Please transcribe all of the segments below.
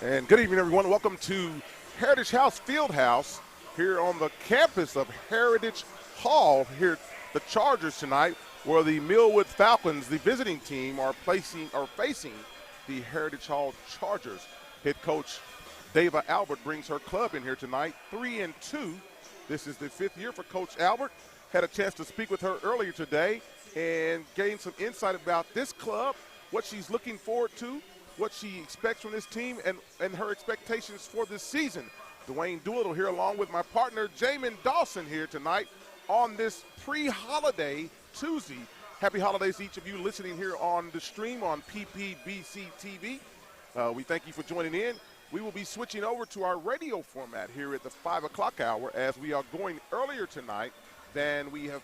And good evening, everyone. Welcome to Heritage House Fieldhouse here on the campus of Heritage Hall here at the Chargers tonight, where the Millwood Falcons, the visiting team, are facing the Heritage Hall Chargers. Head coach Dava Albert brings her club in here tonight, 3-2. This is the fifth year for Coach Albert. Had a chance to speak with her earlier today and gain some insight about this club, what she's looking forward to, what she expects from this team, and her expectations for this season. Dwayne Doolittle here along with my partner Jamin Dawson here tonight on this pre-holiday Tuesday. Happy holidays to each of you listening here on the stream on PPBC TV. We thank you for joining in. We will be switching over to our radio format here at the 5 o'clock hour, as we are going earlier tonight than we have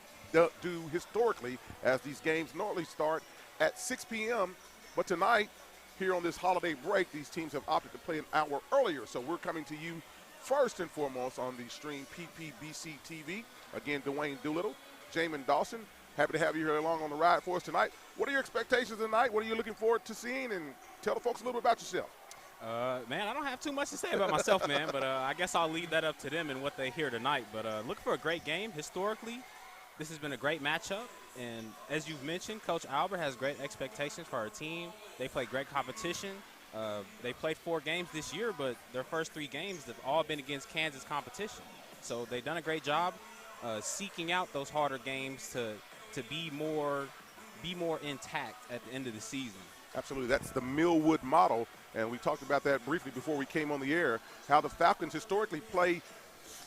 do historically, as these games normally start at 6 p.m. But tonight, here on this holiday break, these teams have opted to play an hour earlier. So we're coming to you first and foremost on the stream PPBC TV. Again, Dwayne Doolittle, Jamin Dawson, happy to have you here along on the ride for us tonight. What are your expectations tonight? What are you looking forward to seeing? And tell the folks a little bit about yourself. Man, I don't have too much to say about myself, man, but I guess I'll leave that up to them and what they hear tonight. But looking for a great game. Historically, this has been a great matchup. And as you've mentioned, Coach Albert has great expectations for her team. They play great competition. They played 4 games this year, but their first 3 games have all been against Kansas competition. So they've done a great job seeking out those harder games to be more intact at the end of the season. Absolutely. That's the Millwood model, and we talked about that briefly before we came on the air, how the Falcons historically play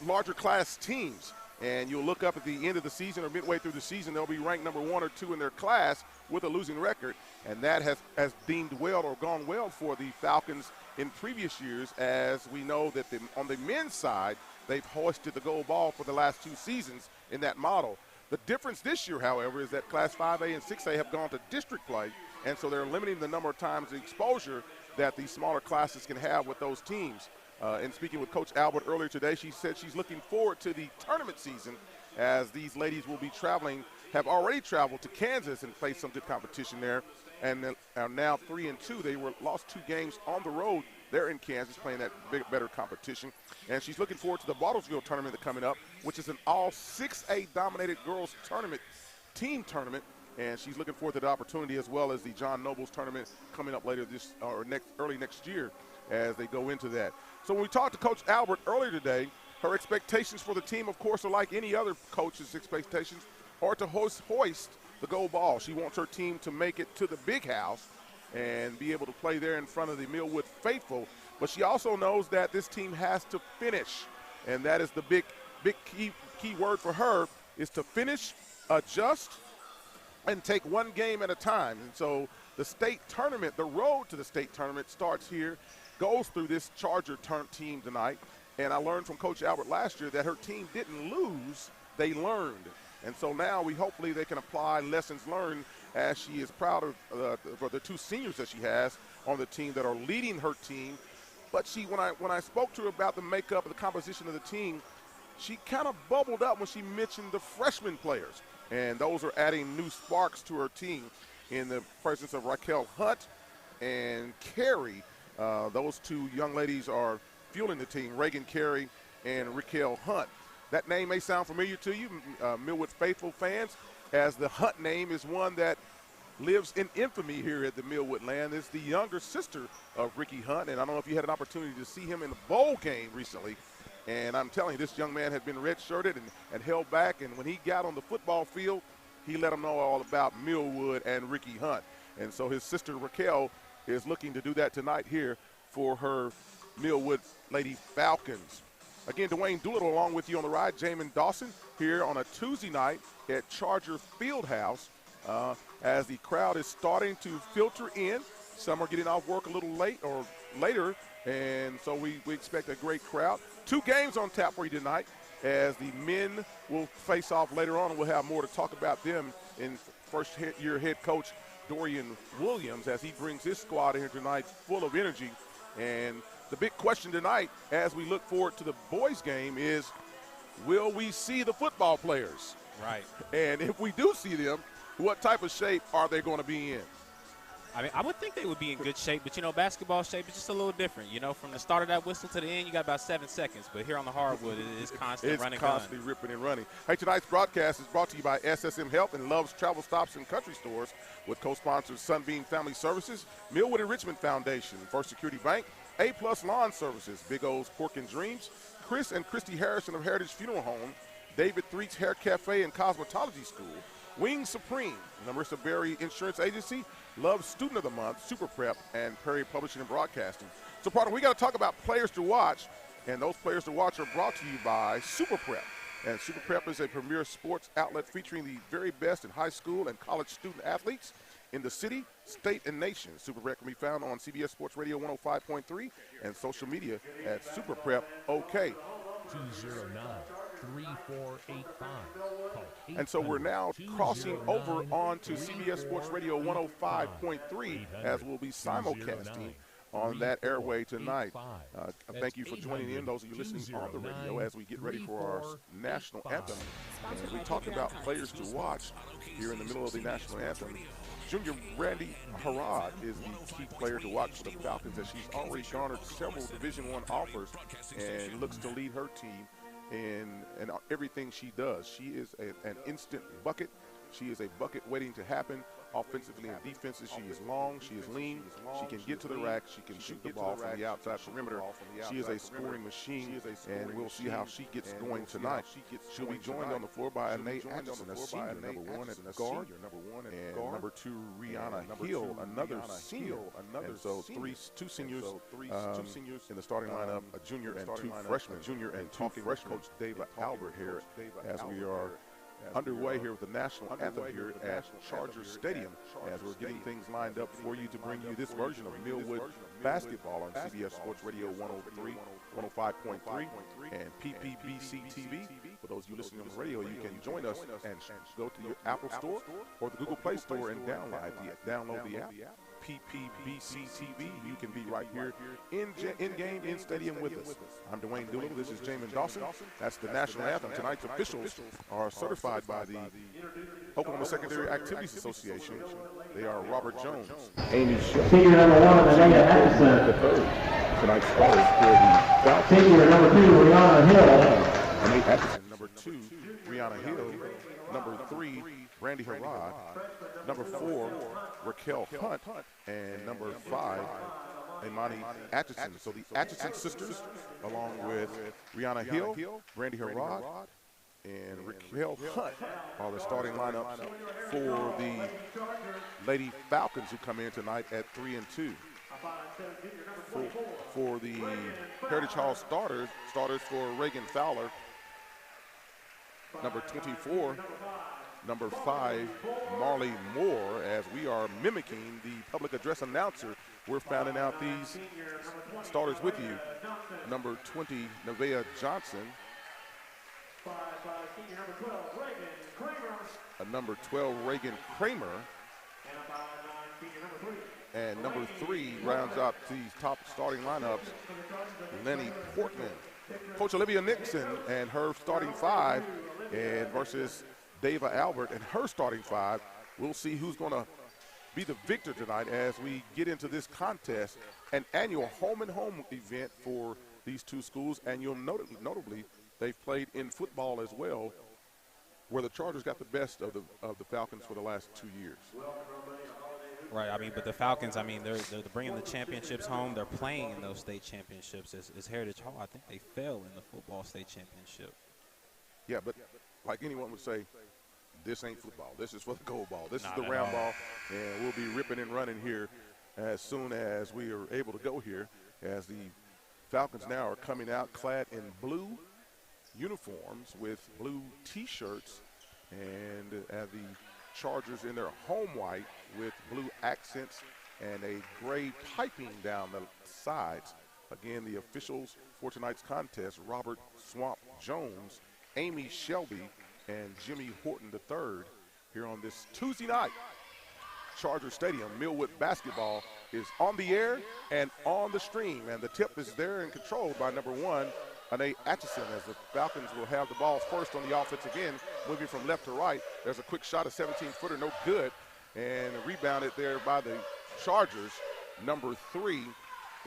larger class teams. And you'll look up at the end of the season or midway through the season, they'll be ranked number 1 or 2 in their class with a losing record. And that has deemed well or gone well for the Falcons in previous years, as we know that on the men's side, they've hoisted the gold ball for the last 2 seasons in that model. The difference this year, however, is that Class 5A and 6A have gone to district play, and so they're limiting the number of times the exposure that these smaller classes can have with those teams. And speaking with Coach Albert earlier today, she said she's looking forward to the tournament season, as these ladies will be have already traveled to Kansas and faced some good competition there, and are now 3-2. They lost 2 games on the road. They're in Kansas playing that better competition. And she's looking forward to the Bartlesville tournament that's coming up, which is an all 6A dominated girls tournament, team tournament. And she's looking forward to the opportunity, as well as the John Nobles tournament coming up later this early next year as they go into that. So when we talked to Coach Albert earlier today, her expectations for the team, of course, are like any other coach's expectations, are to hoist the gold ball. She wants her team to make it to the big house and be able to play there in front of the Millwood faithful. But she also knows that this team has to finish, and that is the big key word for her, is to finish, adjust, and take one game at a time. And so the state tournament, the road to the state tournament starts here, goes through this Charger team tonight. And I learned from Coach Albert last year that her team didn't lose, they learned. And so now hopefully they can apply lessons learned, as she is proud of for the 2 seniors that she has on the team that are leading her team. But when I spoke to her about the makeup of the composition of the team, she kind of bubbled up when she mentioned the freshman players. And those are adding new sparks to her team in the presence of Raquel Hunt and Carey. Those 2 young ladies are fueling the team, Reagan Carey and Raquel Hunt. That name may sound familiar to you, Millwood faithful fans, as the Hunt name is one that lives in infamy here at the Millwood land. It's the younger sister of Ricky Hunt, and I don't know if you had an opportunity to see him in the bowl game recently. And I'm telling you, this young man had been redshirted and held back, and when he got on the football field, he let them know all about Millwood and Ricky Hunt. And so his sister Raquel is looking to do that tonight here for her Millwood Lady Falcons. Again, Dwayne Doolittle along with you on the ride, Jamin Dawson, here on a Tuesday night at Charger Fieldhouse, as the crowd is starting to filter in. Some are getting off work a little late or later, and so we expect a great crowd. 2 games on tap for you tonight, as the men will face off later on, and we'll have more to talk about them in first-year head coach Dorian Williams, as he brings his squad in here tonight full of energy. And the big question tonight, as we look forward to the boys' game, is will we see the football players? Right. And if we do see them, what type of shape are they going to be in? I mean, I would think they would be in good shape, but, you know, basketball shape is just a little different. You know, from the start of that whistle to the end, you got about 7 seconds. But here on the hardwood, it is constant running. It's constantly ripping and running. Hey, tonight's broadcast is brought to you by SSM Health and Love's Travel Stops and Country Stores with co-sponsors Sunbeam Family Services, Millwood and Richmond Foundation, First Security Bank, A-Plus Lawn Services, Big O's Pork and Dreams, Chris and Christy Harrison of Heritage Funeral Home, David Threet's Hair Cafe and Cosmetology School, Wings Supreme, Marissa Berry Insurance Agency, Love Student of the Month, Super Prep, and Perry Publishing and Broadcasting. So, partner, we got to talk about players to watch, and those players to watch are brought to you by Super Prep. And Super Prep is a premier sports outlet featuring the very best in high school and college student athletes in the city, state, and nation. Super Prep can be found on CBS Sports Radio 105.3 and social media at Super Prep OK. 209-3485. And so we're now crossing over onto CBS Sports Radio 105.3 as we'll be simulcasting on that airway tonight. Thank you for joining in, those of you listening on the radio, as we get ready for our national anthem. And we talked about players to watch here in the middle of the national anthem. Junior Randy Harrod is the key player to watch for the Falcons, as she's already garnered several Division I offers and looks to lead her team in everything she does. She is an instant bucket. She is a bucket waiting to happen. Offensively and defensively, she is long, she is lean, she can get to the rack, she can shoot the ball from the outside perimeter. She is a scoring machine, and we'll see how she gets going tonight. She'll be joined on the floor by Anae Atchison, a senior, number 1 at guard, and number 2, Rihanna Hill, another senior. And so two seniors in the starting lineup, a junior and two freshmen. Talking with Coach David Albert here as we are underway here with the national anthem here at Charger Stadium, as we're getting things lined up for you to bring you this version of Millwood basketball on CBS Sports Radio 105.3 and PPBC TV. For those of you listening on the radio, you can join us and go to your Apple Store or the Google Play Store and download the app. PPBC TV. You can be right here in game, in stadium with us. I'm Dwayne Doolittle. This is Jamin Dawson. That's the national anthem. Tonight's officials are certified by the Oklahoma Secondary Activities Association. They are Robert Jones, Amy Shelby, senior number 1, Anae Atchison. Tonight's starters for the Falcons. Senior number 2, Rihanna Hill. Anae Atchison. Number 2, Rihanna Hill. Number 3, Randy Harrod. Number 4, Raquel Hunt. And number 5, Imani Atchison. So the Atchison sisters, along with Rihanna Hill, Randy Harrod, and Raquel Hunt, are the starting lineups for the Lady Falcons, who come in tonight at 3-2. For the Heritage Hall starters for Reagan Fowler, number 24, number 5, Marley Moore. As we are mimicking the public address announcer, we're finding out these starters with you. Number 20, Nevaeh Johnson. Number 12, Reagan Kramer. And number 3 rounds out these top starting lineups, Lenny Portman. Coach Olivia Nixon and her starting 5, and versus Dava Albert and her starting 5. We'll see who's going to be the victor tonight as we get into this contest, an annual home-and-home event for these two schools. And you'll notably they've played in football as well, where the Chargers got the best of the Falcons for the last 2 years. Right, I mean, but the Falcons, I mean, they're bringing the championships home. They're playing in those state championships. As Heritage Hall, I think they fell in the football state championship. Yeah, but like anyone would say, this ain't football. This is for the gold ball. This is the round ball, and we'll be ripping and running here as soon as we are able to go here, as the Falcons now are coming out clad in blue uniforms with blue T-shirts, and the Chargers in their home white with blue accents and a gray piping down the sides. Again, the officials for tonight's contest, Robert Swamp Jones, Amy Shelby, and Jimmy Horton III, here on this Tuesday night. Charger Stadium, Millwood basketball is on the air and on the stream, and the tip is there and controlled by number 1, Anae Atchison, as the Falcons will have the ball first on the offense again, moving from left to right. There's a quick shot, a 17-footer, no good, and rebounded there by the Chargers, number 3,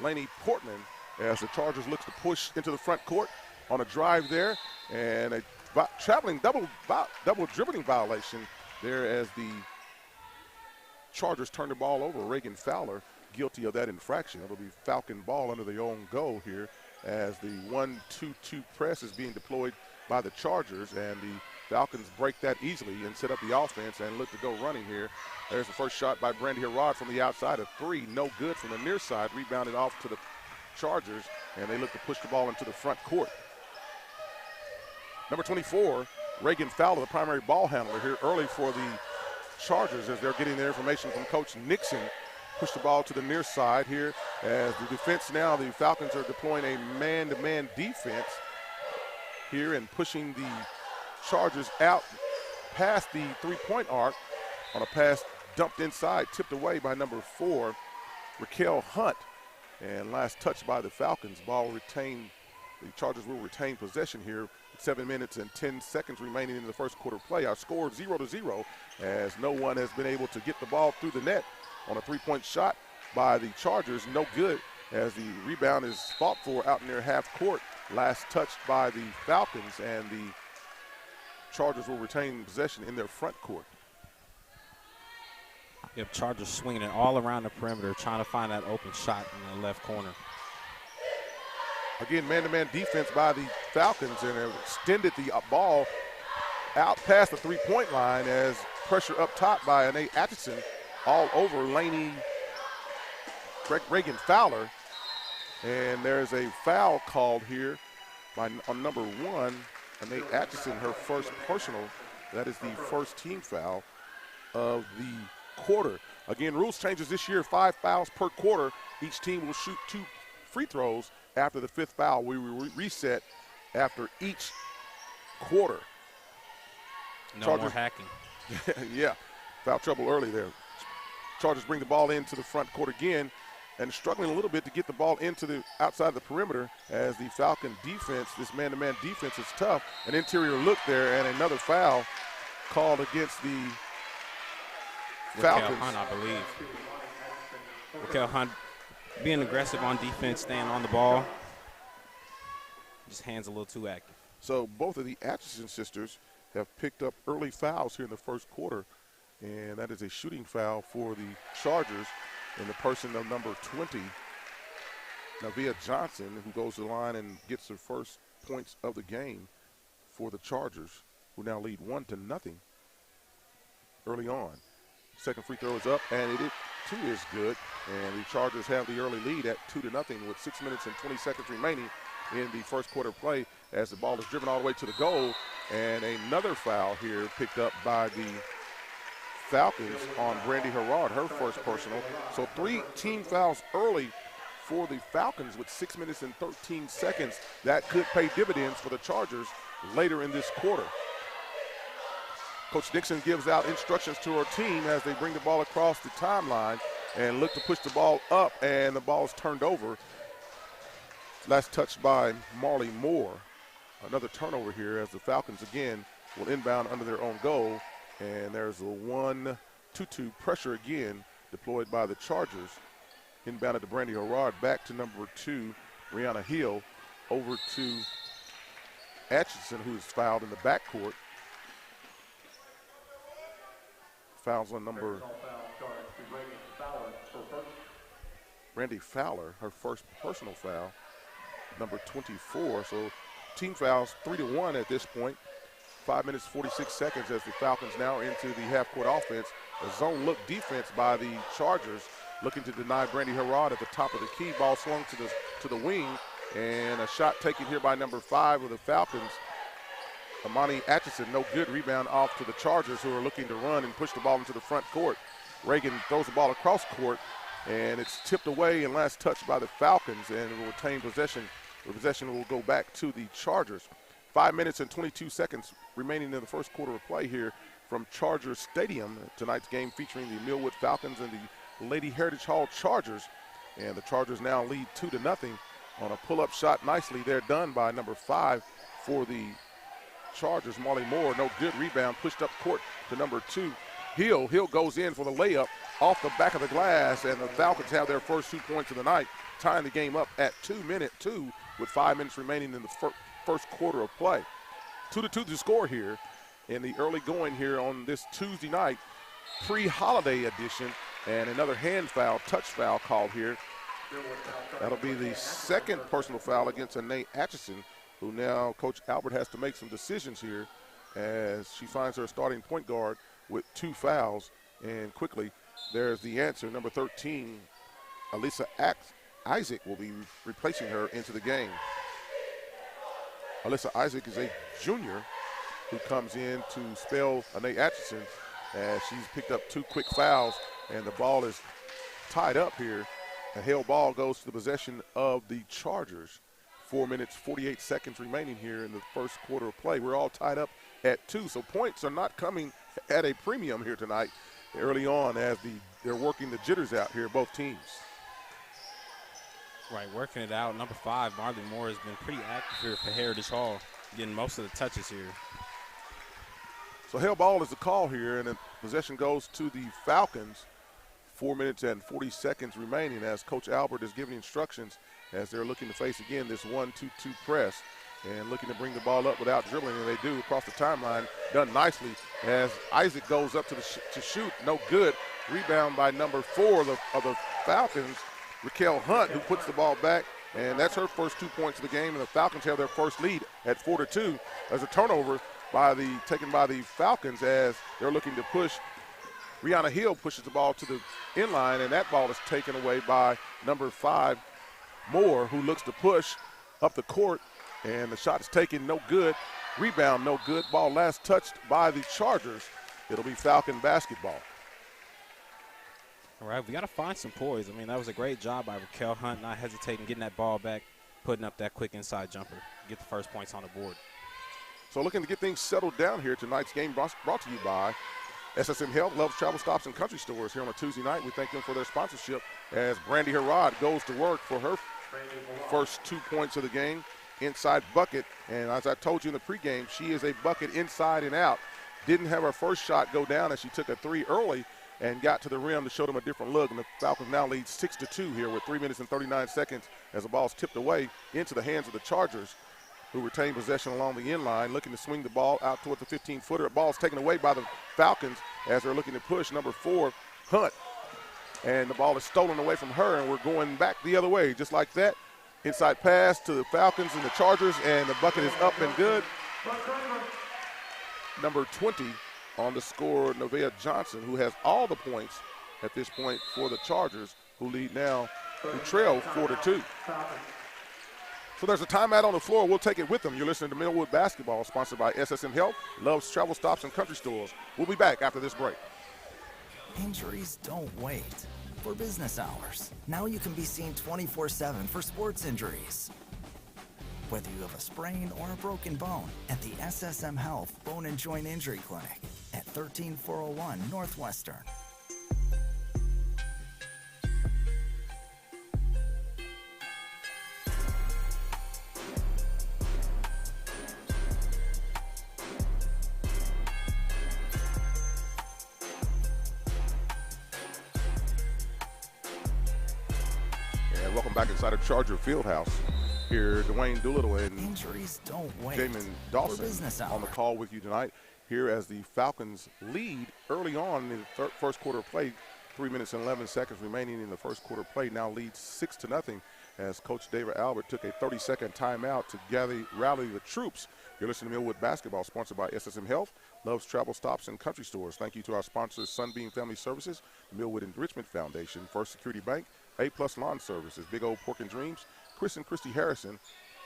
Laney Portman, as the Chargers looks to push into the front court on a drive there, and a traveling double dribbling violation there as the Chargers turn the ball over. Reagan Fowler guilty of that infraction. It'll be Falcon ball under their own goal here as the 1-2-2 press is being deployed by the Chargers, and the Falcons break that easily and set up the offense and look to go running here. There's the first shot by Brandy Harrod from the outside of 3. No good from the near side. Rebounded off to the Chargers, and they look to push the ball into the front court. Number 24, Reagan Fowler, the primary ball handler here early for the Chargers as they're getting their information from Coach Nixon. Push the ball to the near side here as the defense now, the Falcons are deploying a man-to-man defense here and pushing the Chargers out past the three-point arc on a pass dumped inside, tipped away by number 4, Raquel Hunt. And last touch by the Falcons. Ball retained. The Chargers will retain possession here. 7 minutes and 10 seconds remaining in the first quarter play. Our score 0-0 as no one has been able to get the ball through the net on a three-point shot by the Chargers. No good as the rebound is fought for out near half court. Last touched by the Falcons, and the Chargers will retain possession in their front court. Yep, Chargers swinging it all around the perimeter, trying to find that open shot in the left corner. Again, man-to-man defense by the Falcons, and have extended the ball out past the three-point line as pressure up top by Anae Atchison all over Reagan Fowler. And there's a foul called here on number 1, Anae Atchison, her first personal. That is the first team foul of the quarter. Again, rules changes this year, 5 fouls per quarter. Each team will shoot 2 free throws after the 5th foul. We will reset after each quarter. No Chargers, more hacking. Yeah, foul trouble early there. Chargers bring the ball into the front court again and struggling a little bit to get the ball into the outside the perimeter as the Falcon defense, this man-to-man defense is tough. An interior look there and another foul called against the Falcons. Raquel Hunt, I believe. Raquel Hunt being aggressive on defense, staying on the ball. Just hands a little too active. So both of the Atchison sisters have picked up early fouls here in the first quarter, and that is a shooting foul for the Chargers in the person of number 20, Navia Johnson, who goes to the line and gets the first points of the game for the Chargers, who now lead 1-0 early on. Second free throw is up, and it too is good. And the Chargers have the early lead at 2-0 with 6 minutes and 20 seconds remaining in the first quarter play as the ball is driven all the way to the goal. And another foul here picked up by the Falcons on Brandy Harrod, her first personal. So 3 team fouls early for the Falcons with 6 minutes and 13 seconds. That could pay dividends for the Chargers later in this quarter. Coach Dixon gives out instructions to her team as they bring the ball across the timeline and look to push the ball up, and the ball is turned over. Last touched by Marley Moore. Another turnover here as the Falcons again will inbound under their own goal, and there's a 1-2-2 pressure again deployed by the Chargers. Inbounded to Brandy Harrod, back to number 2, Brianna Hill, over to Atchison, who's fouled in the backcourt. Fouls on number Brandy Fowler, her first personal foul, number 24. So team fouls 3-1 at this point. 5 minutes, 46 seconds as the Falcons now are into the half-court offense. A zone look defense by the Chargers looking to deny Brandy Harrod at the top of the key. Ball swung to the wing, and a shot taken here by number 5 of the Falcons, Amani Atchison. No good. Rebound off to the Chargers, who are looking to run and push the ball into the front court. Reagan throws the ball across court, and it's tipped away and last touched by the Falcons, and will retain possession. The possession will go back to the Chargers. 5 minutes and 22 seconds remaining in the first quarter of play here from Chargers Stadium. Tonight's game featuring the Millwood Falcons and the Lady Heritage Hall Chargers. And the Chargers now lead 2-0 on a pull-up shot. Nicely there done by number 5 for the Chargers, Molly Moore. No good. Rebound pushed up court to number 2, Hill goes in for the layup off the back of the glass, and the Falcons have their first 2 points of the night, tying the game up at 2-2 with 5 minutes remaining in the first quarter of play. 2-2 to score here in the early going here on this Tuesday night, pre-holiday edition, and another hand foul, touch foul called here. That'll be the second personal foul against Nate Atchison, who now Coach Albert has to make some decisions here as she finds her starting point guard with 2 fouls. And quickly, there's the answer. Number 13, Alyssa Isaac will be replacing her into the game. Alyssa Isaac is a junior who comes in to spell Nate Atchison as she's picked up 2 quick fouls, and the ball is tied up here. A Hale ball goes to the possession of the Chargers. 4 minutes, 48 seconds remaining here in the first quarter of play. We're all tied up at 2, so points are not coming at a premium here tonight early on as they're working the jitters out here, both teams. Right, working it out. Number 5, Marley Moore, has been pretty active here for Heritage Hall, getting most of the touches here. So Hale ball is the call here, and the possession goes to the Falcons. 4 minutes and 40 seconds remaining as Coach Albert is giving instructions as they're looking to face again this 1-2-2 press and looking to bring the ball up without dribbling, and they do across the timeline, done nicely as Isaac goes up to shoot, no good. Rebound by number 4 of the Falcons, Raquel Hunt, who puts the ball back, and that's her first 2 points of the game, and the Falcons have their first lead at 4-2. There's a turnover taken by the Falcons as they're looking to push. Brianna Hill pushes the ball to the inline, and that ball is taken away by number 5, Moore, who looks to push up the court, and the shot is taken, no good. Rebound, no good. Ball last touched by the Chargers. It'll be Falcon basketball. All right, we got to find some poise. I mean, that was a great job by Raquel Hunt, not hesitating, getting that ball back, putting up that quick inside jumper, get the first points on the board. So looking to get things settled down here. Tonight's game brought to you by SSM Health, Loves Travel Stops and Country Stores here on a Tuesday night. We thank them for their sponsorship as Brandy Harrod goes to work for her first 2 points of the game, inside bucket. And as I told you in the pregame, she is a bucket inside and out. Didn't have her first shot go down as she took a 3 early and got to the rim to show them a different look. And the Falcons now lead 6-2 here with 3 minutes and 39 seconds as the ball's tipped away into the hands of the Chargers, who retain possession along the end line, looking to swing the ball out toward the 15-footer. The ball is taken away by the Falcons as they're looking to push number 4, Hunt. And the ball is stolen away from her, and we're going back the other way. Just like that, inside pass to the Falcons and the Chargers, and the bucket is up and good. Number 20 on the score, Nevaeh Johnson, who has all the points at this point for the Chargers, who trail 4-2. So there's a timeout on the floor. We'll take it with them. You're listening to Millwood Basketball, sponsored by SSM Health, Loves Travel Stops and Country Stores. We'll be back after this break. Injuries don't wait for business hours. Now you can be seen 24/7 for sports injuries. Whether you have a sprain or a broken bone, at the SSM Health Bone and Joint Injury Clinic at 13401 Northwestern. Welcome back inside of Charger Fieldhouse. Here, Dwayne Doolittle and Injuries don't wait Jamin Dawson on the call with you tonight. Here as the Falcons lead early on in the first quarter of play, 3 minutes and 11 seconds remaining in the first quarter of play. Now leads 6-0 as Coach David Albert took a 30-second timeout to rally the troops. You're listening to Millwood Basketball, sponsored by SSM Health, Loves Travel Stops and Country Stores. Thank you to our sponsors, Sunbeam Family Services, the Millwood Enrichment Foundation, First Security Bank, A-Plus Lawn Services, Big Old Pork and Dreams, Chris and Christy Harrison.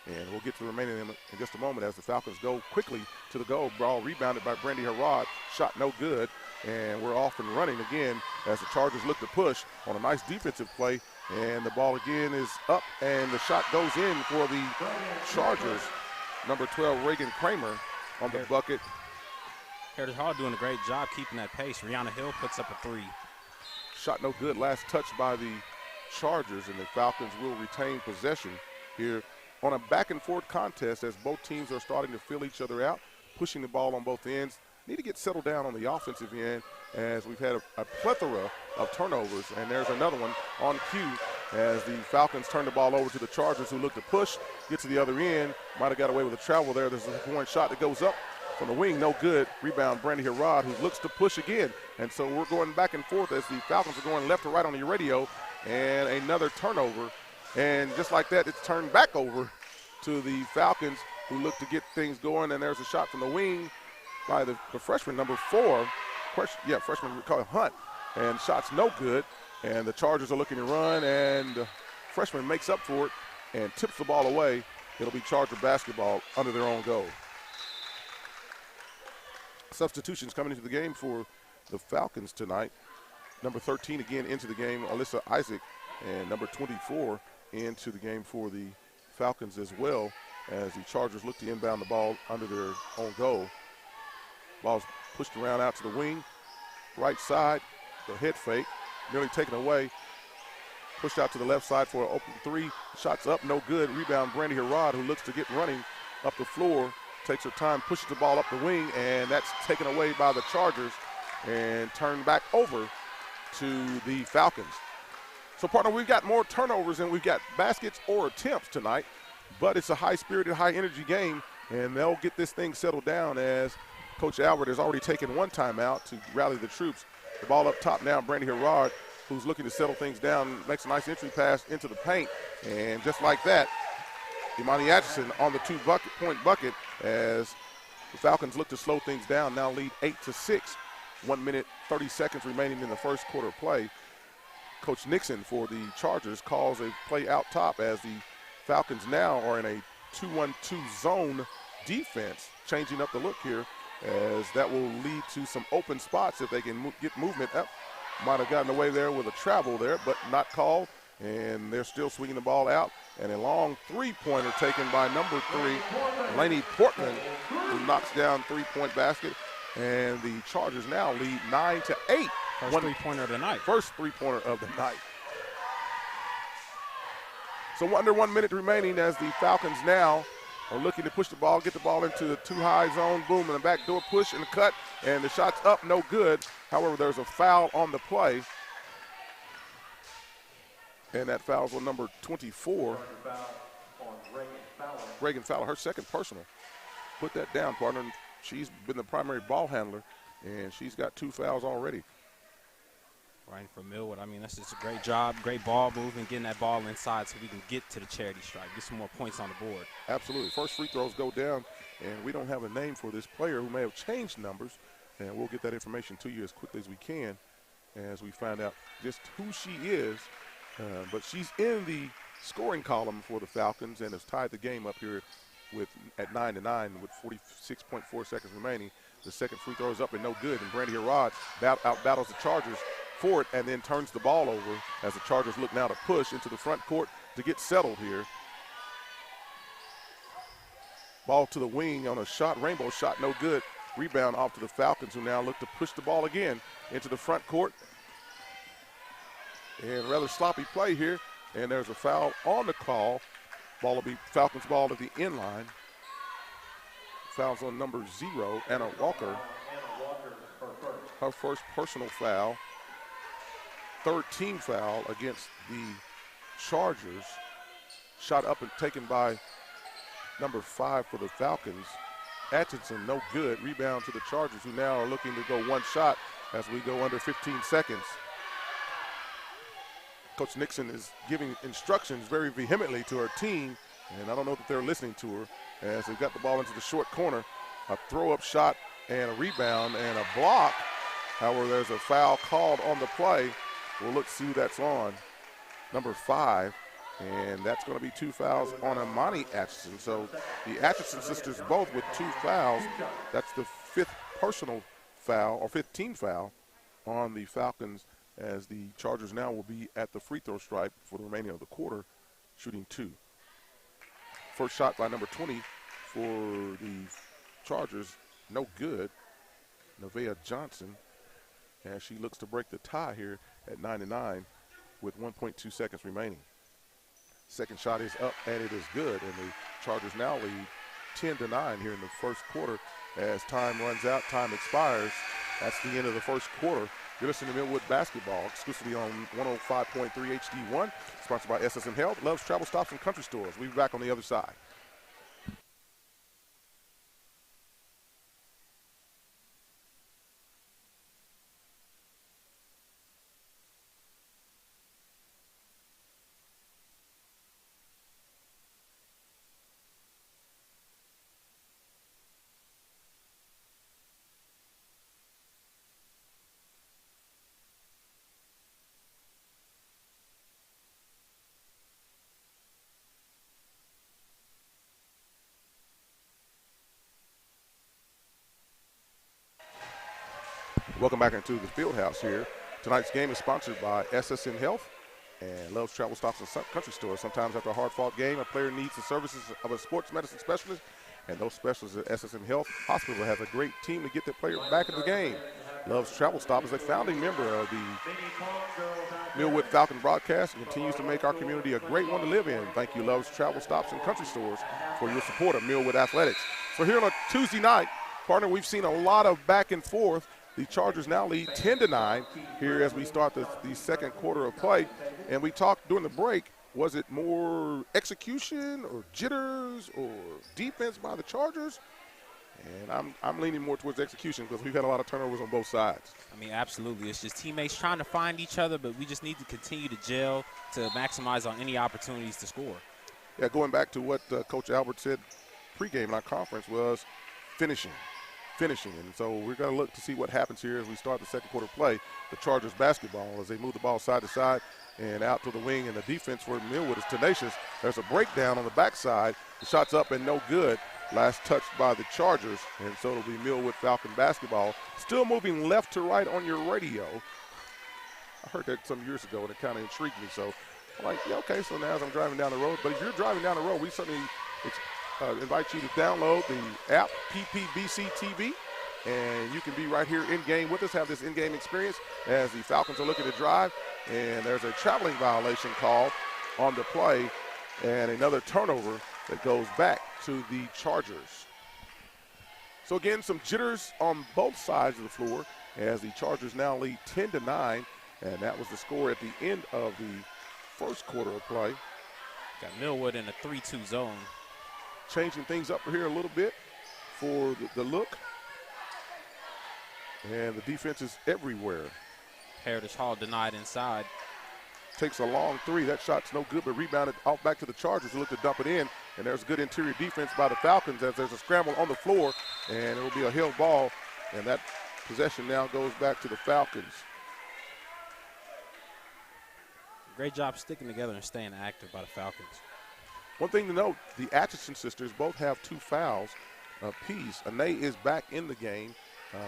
And we'll get to the remaining in just a moment as the Falcons go quickly to the goal. Ball rebounded by Brandy Harrod. Shot no good. And we're off and running again as the Chargers look to push on a nice defensive play. And the ball again is up, and the shot goes in for the Chargers. Number 12, Reagan Kramer on the bucket. Heritage Hall doing a great job keeping that pace. Rihanna Hill puts up a 3. Shot no good. Last touch by the Chargers, and the Falcons will retain possession here on a back-and-forth contest as both teams are starting to fill each other out, pushing the ball on both ends. need to get settled down on the offensive end, as we've had a plethora of turnovers. And there's another one on cue as the Falcons turn the ball over to the Chargers, who look to push, get to the other end. Might have got away with a travel there. There's a point shot that goes up from the wing, no good. Rebound, Brandy Herrod, who looks to push again. And so we're going back and forth as the Falcons are going left to right on the radio. And another turnover. And just like that, it's turned back over to the Falcons, who look to get things going. And there's a shot from the wing by the freshman, number 4. Freshman, we call it Hunt. And shot's no good. And the Chargers are looking to run, and the freshman makes up for it and tips the ball away. It'll be Charger basketball under their own goal. Substitutions coming into the game for the Falcons tonight. Number 13 again into the game, Alyssa Isaac, and number 24 into the game for the Falcons as well, as the Chargers look to inbound the ball under their own goal. Ball's pushed around out to the wing, right side, the head fake. Nearly taken away. Pushed out to the left side for an open 3. Shots up, no good. Rebound, Brandy Herrod, who looks to get running up the floor. Takes her time, pushes the ball up the wing, and that's taken away by the Chargers and turned back over to the Falcons. So, partner, we've got more turnovers than we've got baskets or attempts tonight, but it's a high-spirited, high-energy game, and they'll get this thing settled down as Coach Albert has already taken one timeout to rally the troops. The ball up top now, Brandy Herrod, who's looking to settle things down, makes a nice entry pass into the paint. And just like that, Imani Atchison on the 2-point bucket as the Falcons look to slow things down, now lead 8-6. 1 minute, 30 seconds remaining in the first quarter of play. Coach Nixon for the Chargers calls a play out top as the Falcons now are in a 2-1-2 zone defense, changing up the look here, as that will lead to some open spots if they can get movement up. Might have gotten away there with a travel there, but not called, and they're still swinging the ball out. And a long three-pointer taken by number 3, Lainey Portman, who knocks down three-point basket. And the Chargers now lead 9-8. First three-pointer of the night. First three-pointer of the night. So under 1 minute remaining as the Falcons now are looking to push the ball, get the ball into the too-high zone, boom, and a backdoor push and a cut, and the shot's up, no good. However, there's a foul on the play, and that foul's on number 24. Reagan Fowler, her second personal. Put that down, partner. She's been the primary ball handler, and she's got 2 fouls already. Ryan from Millwood, I mean, that's just a great job, great ball movement, getting that ball inside so we can get to the charity stripe, get some more points on the board. Absolutely. First free throws go down, and we don't have a name for this player who may have changed numbers, and we'll get that information to you as quickly as we can as we find out just who she is. But she's in the scoring column for the Falcons and has tied the game up here at 9-9 with 46.4 seconds remaining. The second free throw is up and no good, and Brandy Herrod out-battles the Chargers for it and then turns the ball over as the Chargers look now to push into the front court to get settled here. Ball to the wing on a shot, rainbow shot, no good. Rebound off to the Falcons, who now look to push the ball again into the front court. And rather sloppy play here, and there's a foul on the call. Ball will be Falcons ball at the end line. Fouls on number 0, Anna Walker. Her first personal foul. Third team foul against the Chargers. Shot up and taken by number 5 for the Falcons. Atchison, no good. Rebound to the Chargers, who now are looking to go one shot as we go under 15 seconds. Coach Nixon is giving instructions very vehemently to her team, and I don't know that they're listening to her as they've got the ball into the short corner. A throw-up shot and a rebound and a block. However, there's a foul called on the play. We'll look to see who that's on. Number 5, and that's going to be 2 fouls on Imani Atchison. So the Atchison sisters both with 2 fouls. That's the 5th personal foul or 5th team foul on the Falcons, as the Chargers now will be at the free throw stripe for the remaining of the quarter, shooting 2. First shot by number 20 for the Chargers, no good. Nevaeh Johnson, as she looks to break the tie here at 9-9 with 1.2 seconds remaining. Second shot is up, and it is good, and the Chargers now lead 10-9 here in the first quarter. As time runs out, time expires. That's the end of the first quarter. You're listening to Millwood Basketball exclusively on 105.3 HD1, sponsored by SSM Health, Love's Travel Stops and Country Stores. We'll be back on the other side. Welcome back into the field house here. Tonight's game is sponsored by SSM Health and Love's Travel Stops and Country Stores. Sometimes after a hard-fought game, a player needs the services of a sports medicine specialist, and those specialists at SSM Health Hospital has a great team to get the player back in the game. Love's Travel Stop is a founding member of the Millwood Falcon broadcast and continues to make our community a great one to live in. Thank you, Love's Travel Stops and Country Stores, for your support of Millwood Athletics. So here on a Tuesday night, partner, we've seen a lot of back and forth. The Chargers now lead 10-9 here as we start the second quarter of play. And we talked during the break, was it more execution or jitters or defense by the Chargers? And I'm leaning more towards execution because we've had a lot of turnovers on both sides. I mean, absolutely. It's just teammates trying to find each other, but we just need to continue to gel to maximize on any opportunities to score. Yeah, going back to what Coach Albert said pregame in our conference was finishing. And so we're going to look to see what happens here as we start the second quarter play. The Chargers basketball as they move the ball side to side and out to the wing, and the defense for Millwood is tenacious. There's a breakdown on the backside. The shot's up and no good. Last touched by the Chargers, and so it'll be Millwood Falcon basketball. Still moving left to right on your radio. I heard that some years ago, and it kind of intrigued me. So I'm like, yeah, okay, so now as I'm driving down the road. But if you're driving down the road, we certainly invite you to download the app PPBC TV, and you can be right here in-game with us, have this in-game experience as the Falcons are looking to drive. And there's a traveling violation called on the play and another turnover that goes back to the Chargers. So again, some jitters on both sides of the floor as the Chargers now lead 10-9, and that was the score at the end of the first quarter of play. Got Millwood in a 3-2 zone. Changing things up here a little bit for the look. And the defense is everywhere. Heritage Hall denied inside. Takes a long three. That shot's no good, but rebounded off back to the Chargers who look to dump it in. And there's good interior defense by the Falcons as there's a scramble on the floor, and it will be a held ball. And that possession now goes back to the Falcons. Great job sticking together and staying active by the Falcons. One thing to note, the Atchison sisters both have 2 fouls apiece. Anae is back in the game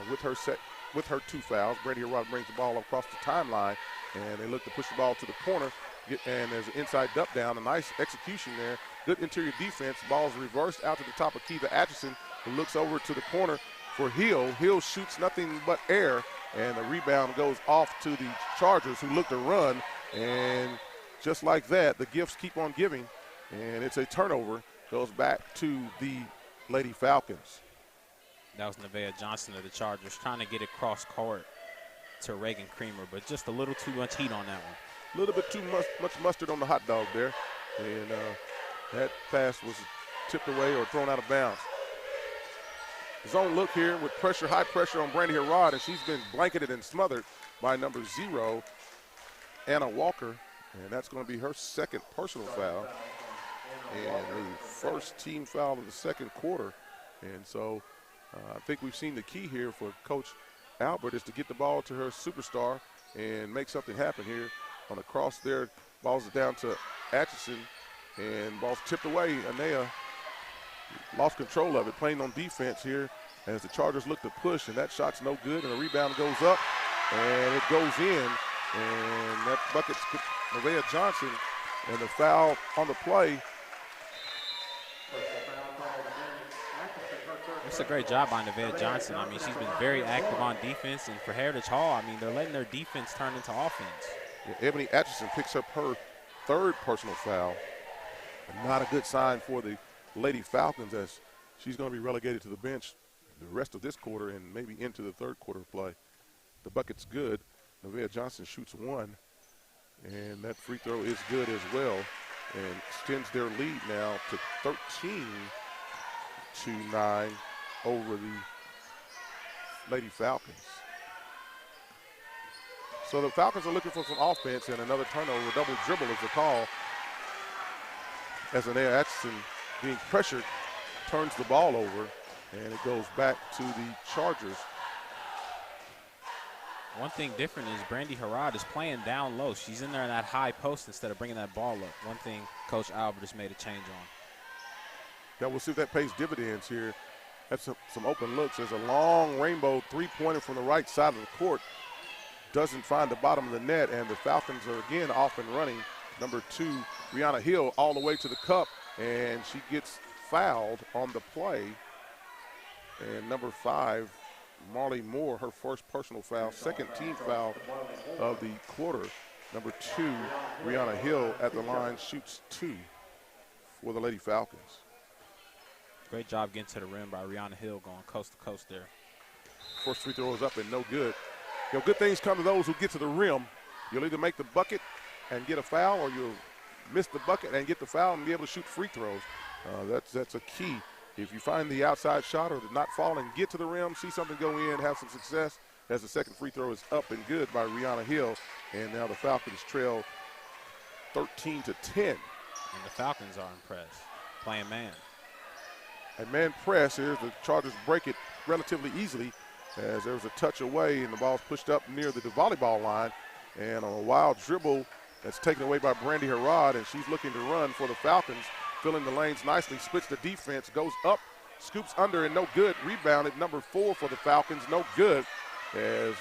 with her 2 fouls. Brady Herrod brings the ball across the timeline, and they look to push the ball to the corner. And there's an inside dump down, a nice execution there. Good interior defense. Ball's reversed out to the top of Kiva Atchison, who looks over to the corner for Hill. Hill shoots nothing but air, and the rebound goes off to the Chargers, who look to run. And just like that, the gifts keep on giving. And it's a turnover, goes back to the Lady Falcons. That was Nevaeh Johnson of the Chargers trying to get it cross court to Reagan Creamer, but just a little too much heat on that one. A little bit too much mustard on the hot dog there. And that pass was tipped away or thrown out of bounds. Zone look here with pressure, high pressure on Brandy Herrod, and she's been blanketed and smothered by number 0, Anna Walker. And that's going to be her second personal foul. And the first team foul of the second quarter. And so I think we've seen the key here for Coach Albert is to get the ball to her superstar and make something happen here. On the cross there, balls down to Atchison, and ball's tipped away. Anea lost control of it, playing on defense here as the Chargers look to push, and that shot's no good, and the rebound goes up, and it goes in, and that bucket's Nevaeh Johnson, and the foul on the play. It's a great job by Nevaeh Johnson. I mean, she's been very active on defense, and for Heritage Hall, I mean, they're letting their defense turn into offense. Yeah, Ebony Atchison picks up her third personal foul. Not a good sign for the Lady Falcons as she's going to be relegated to the bench the rest of this quarter and maybe into the third quarter of play. The bucket's good. Nevaeh Johnson shoots one, and that free throw is good as well, and extends their lead now to 13-9 over the Lady Falcons. So the Falcons are looking for some offense, and another turnover. Double dribble is the call, as Anaya Atchison, being pressured, turns the ball over, and it goes back to the Chargers. One thing different is Brandy Harrod is playing down low. She's in there in that high post instead of bringing that ball up. One thing Coach Albert has made a change on. Yeah, we'll see if that pays dividends here. That's some open looks. There's a long rainbow three-pointer from the right side of the court. Doesn't find the bottom of the net, and the Falcons are again off and running. Number 2, Brianna Hill, all the way to the cup, and she gets fouled on the play. And number 5, Marley Moore, her first personal foul, second team foul of the quarter. Number 2, Brianna Hill at the line, shoots 2 for the Lady Falcons. Great job getting to the rim by Rihanna Hill, going coast to coast there. First free throw is up and no good. You know, good things come to those who get to the rim. You'll either make the bucket and get a foul, or you'll miss the bucket and get the foul and be able to shoot free throws. That's a key. If you find the outside shot or not fall and get to the rim, see something go in, have some success, as the second free throw is up and good by Rihanna Hill. And now the Falcons trail 13-10. And the Falcons are impressed, playing man. A man press here. The Chargers break it relatively easily, as there was a touch away and the ball's pushed up near the volleyball line. And on a wild dribble that's taken away by Brandy Harrod, and she's looking to run for the Falcons, filling the lanes nicely, splits the defense, goes up, scoops under, and no good. Rebounded, number 4 for the Falcons, no good, as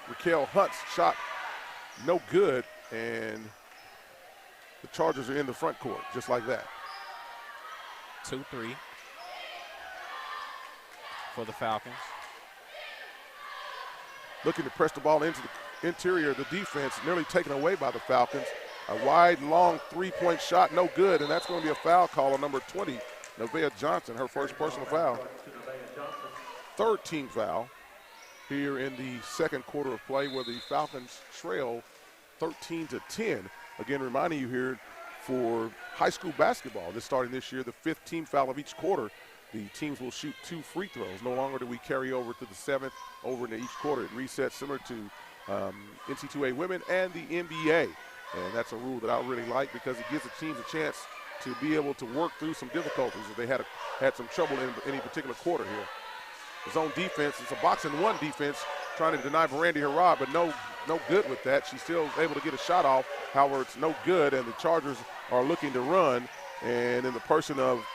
Raquel Hunt's shot no good, and the Chargers are in the front court, just like that. 2-3 for the Falcons. Looking to press the ball into the interior of the defense, nearly taken away by the Falcons. A wide, long three-point shot, no good, and that's going to be a foul call on number 20, Nevaeh Johnson, her first personal foul. Third team foul here in the second quarter of play, where the Falcons trail 13-10. Again, reminding you here, for high school basketball, starting this year, the 5th team foul of each quarter, the teams will shoot 2 free throws. No longer do we carry over to the 7th over into each quarter. It resets similar to NC2A women and the NBA. And that's a rule that I really like, because it gives the teams a chance to be able to work through some difficulties if they had some trouble in any particular quarter here. Zone defense, it's a box and one defense trying to deny Brandy Harrod, but no good with that. She's still able to get a shot off. However, it's no good, and the Chargers are looking to run. And in the person of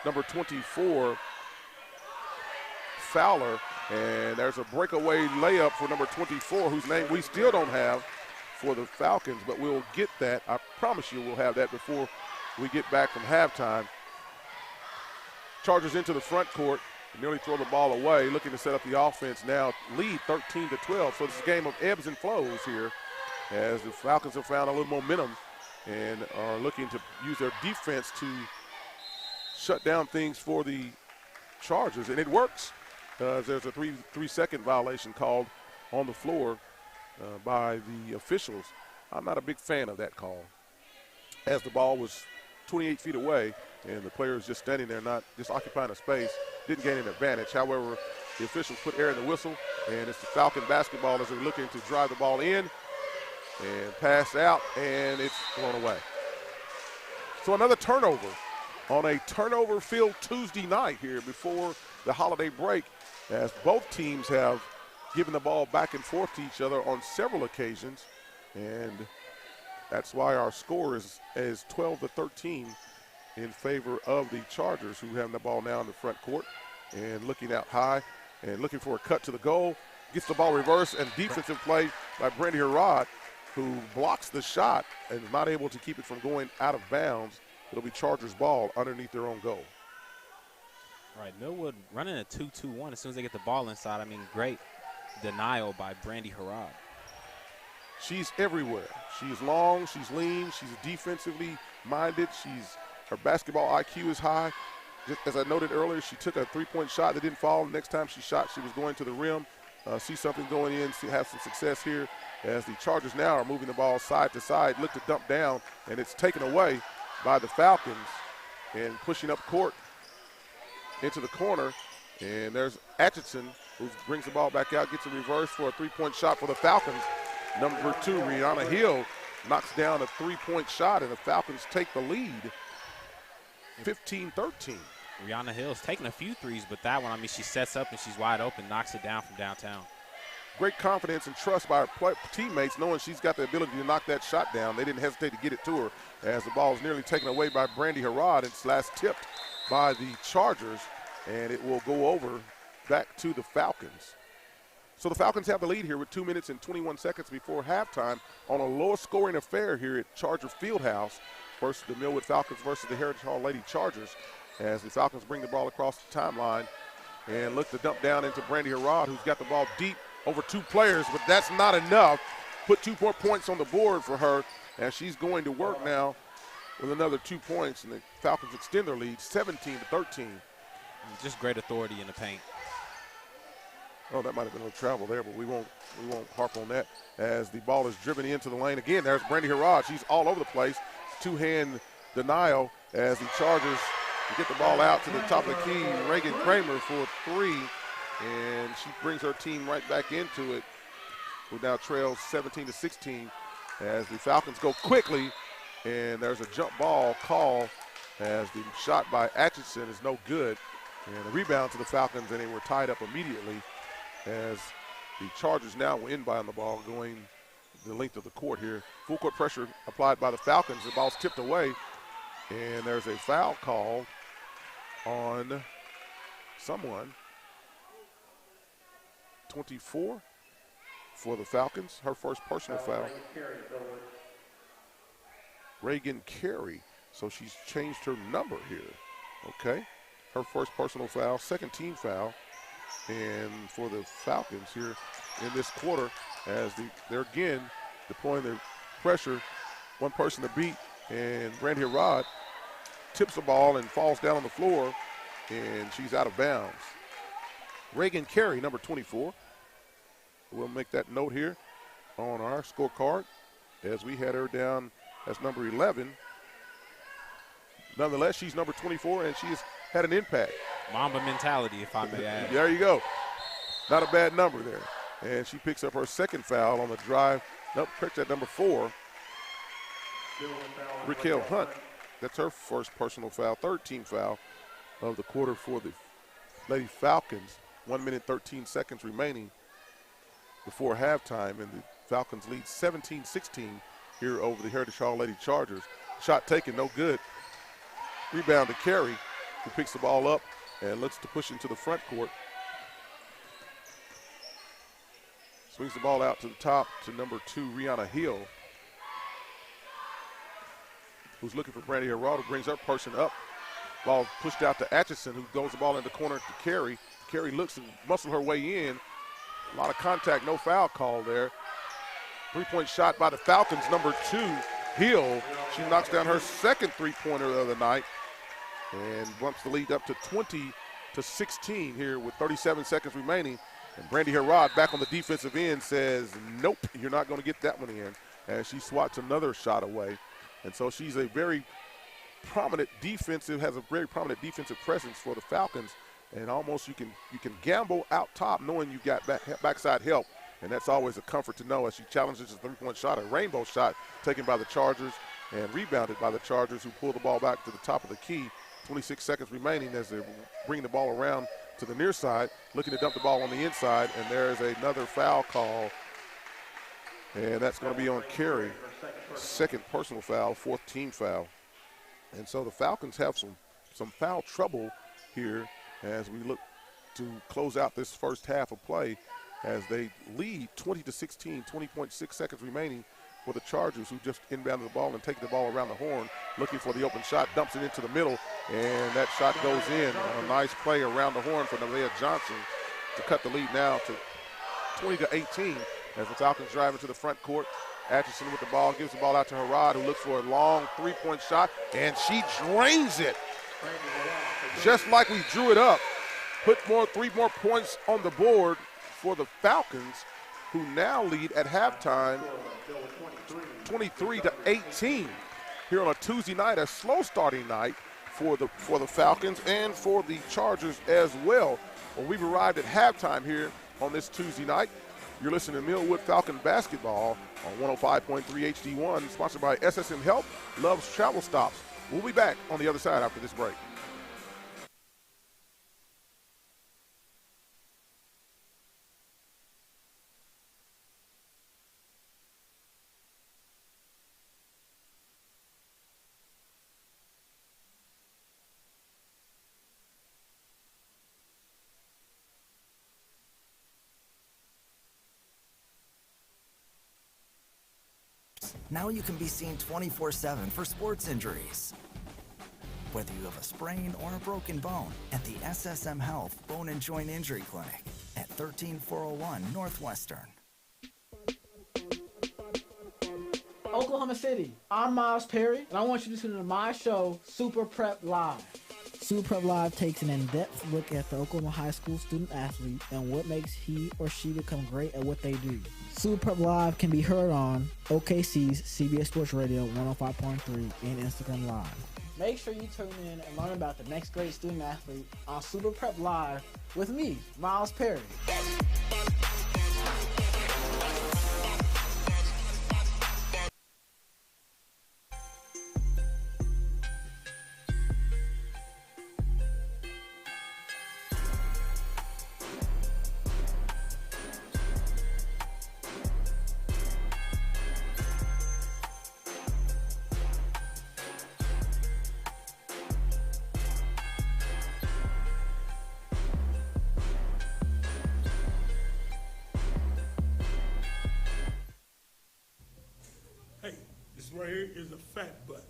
number 24, Fowler, and there's a breakaway layup for number 24, whose name we still don't have for the Falcons, but we'll get that. I promise you we'll have that before we get back from halftime. Chargers into the front court, nearly throw the ball away, looking to set up the offense now, lead 13-12. So this is a game of ebbs and flows here, as the Falcons have found a little momentum and are looking to use their defense to shut down things for the Chargers, and it works. There's a three-second violation called on the floor by the officials. I'm not a big fan of that call, as the ball was 28 feet away and the player is just standing there, not just occupying a space, didn't gain an advantage. However, the officials put air in the whistle, and it's the Falcon basketball as they're looking to drive the ball in and pass out, and it's thrown away. So another turnover on a turnover-filled Tuesday night here before the holiday break, as both teams have given the ball back and forth to each other on several occasions, and that's why our score is 12-13 in favor of the Chargers, who have the ball now in the front court and looking out high and looking for a cut to the goal. Gets the ball reversed, and defensive play by Brandy Harrod, who blocks the shot and is not able to keep it from going out of bounds. It'll be Chargers ball underneath their own goal. All right, Millwood running a 2-2-1 as soon as they get the ball inside. I mean, great denial by Brandy Harrod. She's everywhere. She's long, she's lean, she's defensively minded, her basketball IQ is high, just as I noted earlier, she took a three-point shot that didn't fall. Next time she shot, she was going to the rim. See something going in, have some success here as the Chargers now are moving the ball side to side, look to dump down, and it's taken away by the Falcons and pushing up court into the corner. And there's Atchison, who brings the ball back out, gets a reverse for a three-point shot for the Falcons. Number 2, Rihanna Hill, knocks down a three-point shot, and the Falcons take the lead 15-13. Rihanna Hill's taking a few threes, but that one, I mean, she sets up and she's wide open, knocks it down from downtown. Great confidence and trust by her teammates, knowing she's got the ability to knock that shot down. They didn't hesitate to get it to her as the ball is nearly taken away by Brandy Harrod. It's last tipped by the Chargers, and it will go over back to the Falcons. So the Falcons have the lead here with 2 minutes and 21 seconds before halftime on a lowest scoring affair here at Charger Fieldhouse versus the Millwood Falcons versus the Heritage Hall Lady Chargers, as the Falcons bring the ball across the timeline and look to dump down into Brandy Harrod, who's got the ball deep over 2 players, but that's not enough. Put 2 more points on the board for her, and she's going to work now with another 2 points, and the Falcons extend their lead 17-13. Just great authority in the paint. Oh, that might have been a little travel there, but we won't harp on that as the ball is driven into the lane. Again, there's Brandy Harrod. She's all over the place. 2-hand denial as the Chargers get the ball out to the top of the key. Reagan Kramer for 3, and she brings her team right back into it, who now trails 17-16 as the Falcons go quickly, and there's a jump ball call as the shot by Atchison is no good, and a rebound to the Falcons, and they were tied up immediately as the Chargers now will inbound the ball going the length of the court here. Full court pressure applied by the Falcons. The ball's tipped away, and there's a foul called on someone. 24 for the Falcons, her first personal foul. Reagan Carey, so she's changed her number here. Okay, her first personal foul, second team foul, and for the Falcons here in this quarter, as they're again deploying their pressure, one person to beat, and Brandy Harrod tips the ball and falls down on the floor, and she's out of bounds. Reagan Carey, number 24. We'll make that note here on our scorecard as we had her down as number 11. Nonetheless, she's number 24, and she has had an impact. Mamba mentality, if I may add. There you go. Not a bad number there. And she picks up her second foul on the drive. Nope, picks at number 4. Raquel Hunt. That's her first personal foul, third team foul of the quarter for the Lady Falcons. 1 minute, 13 seconds remaining before halftime, and the Falcons lead 17-16 here over the Heritage Hall Lady Chargers. Shot taken, no good. Rebound to Carey, who picks the ball up and looks to push into the front court. Swings the ball out to the top to number 2, Rihanna Hill, who's looking for Brandy Harrod, who brings her person up. Ball pushed out to Atchison, who goes the ball in the corner to Carey. Carey looks to muscle her way in. A lot of contact, no foul call there. 3-point shot by the Falcons, number 2, Hill. She knocks down her second three-pointer of the night and bumps the lead up to 20-16 here with 37 seconds remaining. And Brandy Harrod back on the defensive end says, nope, you're not going to get that one in, as she swats another shot away. And so she's a very prominent defensive, has a very prominent defensive presence for the Falcons. And almost you can gamble out top knowing you got backside help, and that's always a comfort to know as she challenges a three-point shot, a rainbow shot taken by the Chargers and rebounded by the Chargers, who pull the ball back to the top of the key. 26 seconds remaining as they bring the ball around to the near side, looking to dump the ball on the inside, and there's another foul call, and that's going to be on Carey. Second personal foul, fourth team foul. And so the Falcons have some foul trouble here as we look to close out this first half of play, as they lead 20-16, 20.6 seconds remaining for the Chargers, who just inbounded the ball and taking the ball around the horn, looking for the open shot, dumps it into the middle, and that shot goes in. A nice play around the horn for Nevaeh Johnson to cut the lead now to 20-18 as the Falcons drive into the front court. Atchison with the ball, gives the ball out to Harrod, who looks for a long three-point shot, and she drains it. just like we drew it up, put 3 more points on the board for the Falcons, who now lead at halftime 23-18 here on a Tuesday night, a slow starting night for the Falcons and for the Chargers as well. Well, we've arrived at halftime here on this Tuesday night. You're listening to Millwood Falcon basketball on 105.3 HD1, sponsored by SSM Help, Love's Travel Stops. We'll be back on the other side after this break. Now you can be seen 24/7 for sports injuries. Whether you have a sprain or a broken bone, at the SSM Health Bone and Joint Injury Clinic at 13401 Northwestern. Oklahoma City, I'm Miles Perry, and I want you to tune in to my show, Super Prep Live. Super Prep Live takes an in-depth look at the Oklahoma high school student athlete and what makes he or she become great at what they do. Super Prep Live can be heard on OKC's CBS Sports Radio 105.3 and Instagram Live. Make sure you tune in and learn about the next great student athlete on Super Prep Live with me, Miles Perry. Right here is a fat butt.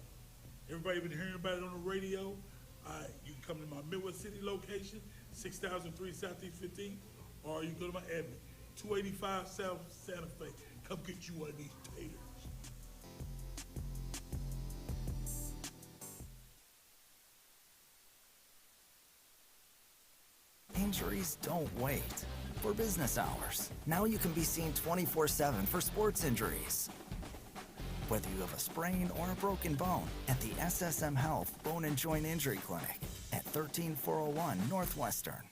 Everybody been hearing about it on the radio. You can come to my Millwood City location, 6003 Southeast 15, or you can go to my admin, 285 South Santa Fe. Come get you one of these taters. Injuries don't wait for business hours. Now you can be seen 24/7 for sports injuries. Whether you have a sprain or a broken bone, at the SSM Health Bone and Joint Injury Clinic at 13401 Northwestern.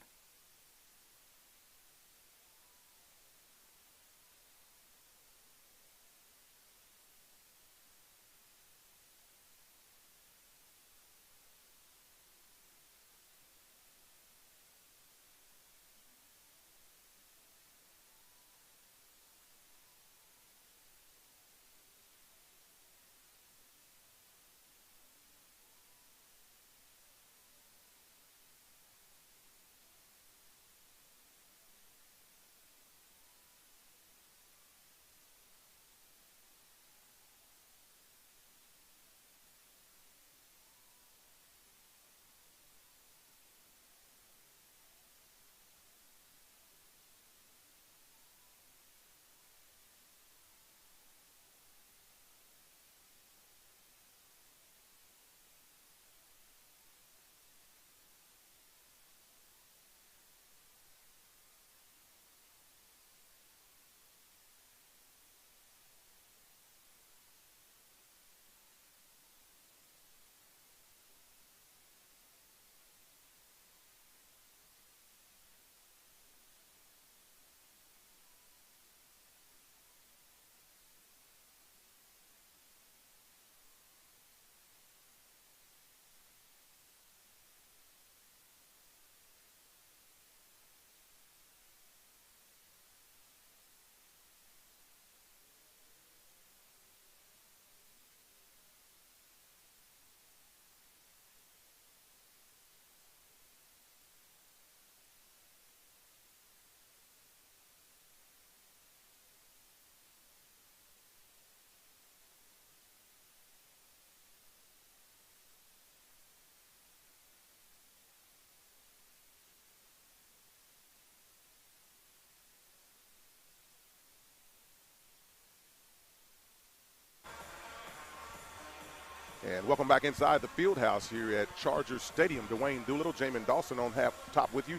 And welcome back inside the field house here at Chargers Stadium. Dwayne Doolittle, Jamin Dawson on top with you.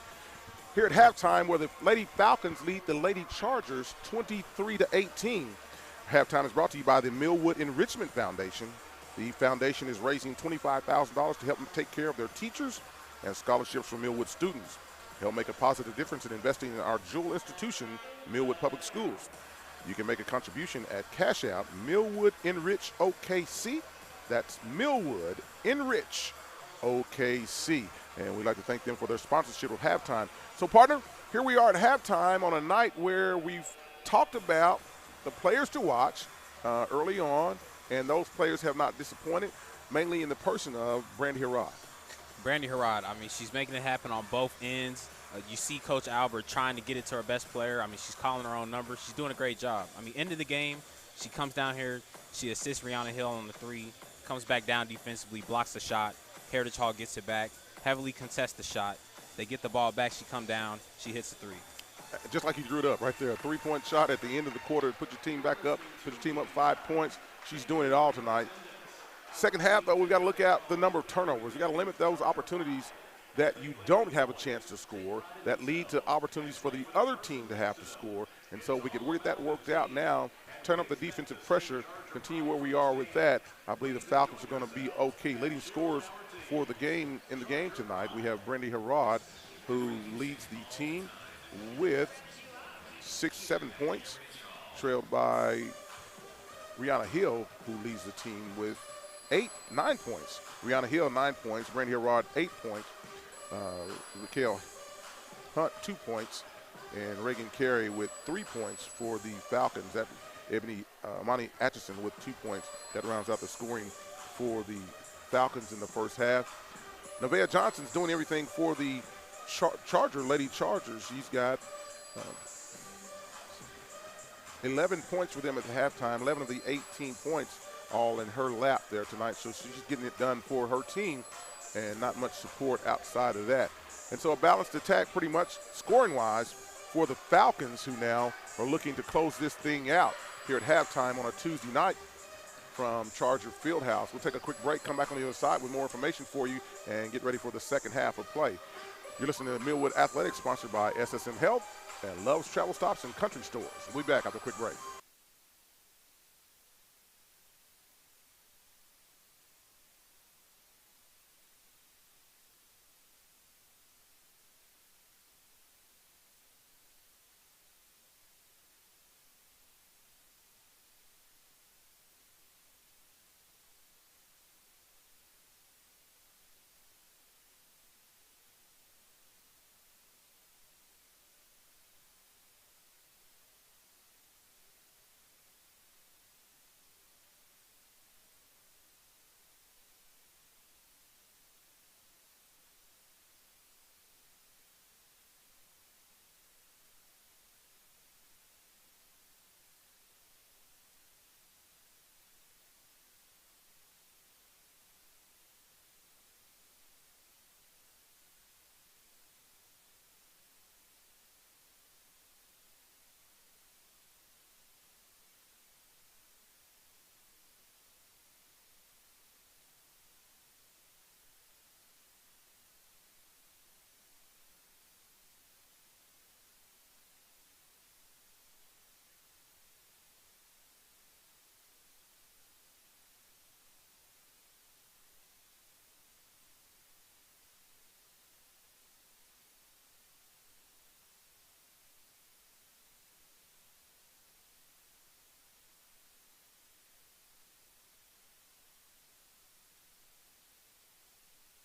Here at halftime, where the Lady Falcons lead the Lady Chargers 23-18. Halftime is brought to you by the Millwood Enrichment Foundation. The foundation is raising $25,000 to help them take care of their teachers and scholarships for Millwood students. Help make a positive difference in investing in our jewel institution, Millwood Public Schools. You can make a contribution at Cash App, Millwood Enrich OKC. That's Millwood Enrich OKC. And we'd like to thank them for their sponsorship of halftime. So, partner, here we are at halftime on a night where we've talked about the players to watch early on, and those players have not disappointed, mainly in the person of Brandy Harrod. Brandy Harrod, I mean, she's making it happen on both ends. You see Coach Albert trying to get it to her best player. I mean, she's calling her own number. She's doing a great job. I mean, end of the game, she comes down here, she assists Rihanna Hill on the three, comes back down defensively, blocks the shot. Heritage Hall gets it back, heavily contests the shot. They get the ball back, she comes down, she hits the three. Just like you drew it up right there, a three-point shot at the end of the quarter, put your team back up, put your team up 5 points. She's doing it all tonight. Second half, though, we've got to look at the number of turnovers. We've got to limit those opportunities that you don't have a chance to score, that lead to opportunities for the other team to have to score. And so we can get that worked out now, turn up the defensive pressure, continue where we are with that. I believe the Falcons are going to be okay. Leading scorers for the game in the game tonight, we have Brandy Harrod, who leads the team with 6-7 points, trailed by Rihanna Hill, who leads the team with 9 points. Rihanna Hill, 9 points. Brandy Harrod, 8 points. Raquel Hunt, 2 points. And Reagan Carey with 3 points for the Falcons. That Amani Atchison with 2 points. That rounds out the scoring for the Falcons in the first half. Nevaeh Johnson's doing everything for the Lady Chargers. She's got 11 points for them at the halftime, 11 of the 18 points all in her lap there tonight. So she's getting it done for her team and not much support outside of that. And so a balanced attack pretty much scoring-wise for the Falcons, who now are looking to close this thing out here at halftime on a Tuesday night from Charger Fieldhouse. We'll take a quick break, come back on the other side with more information for you, and get ready for the second half of play. You're listening to Millwood Athletics, sponsored by SSM Health and Love's Travel Stops and Country Stores. We'll be back after a quick break.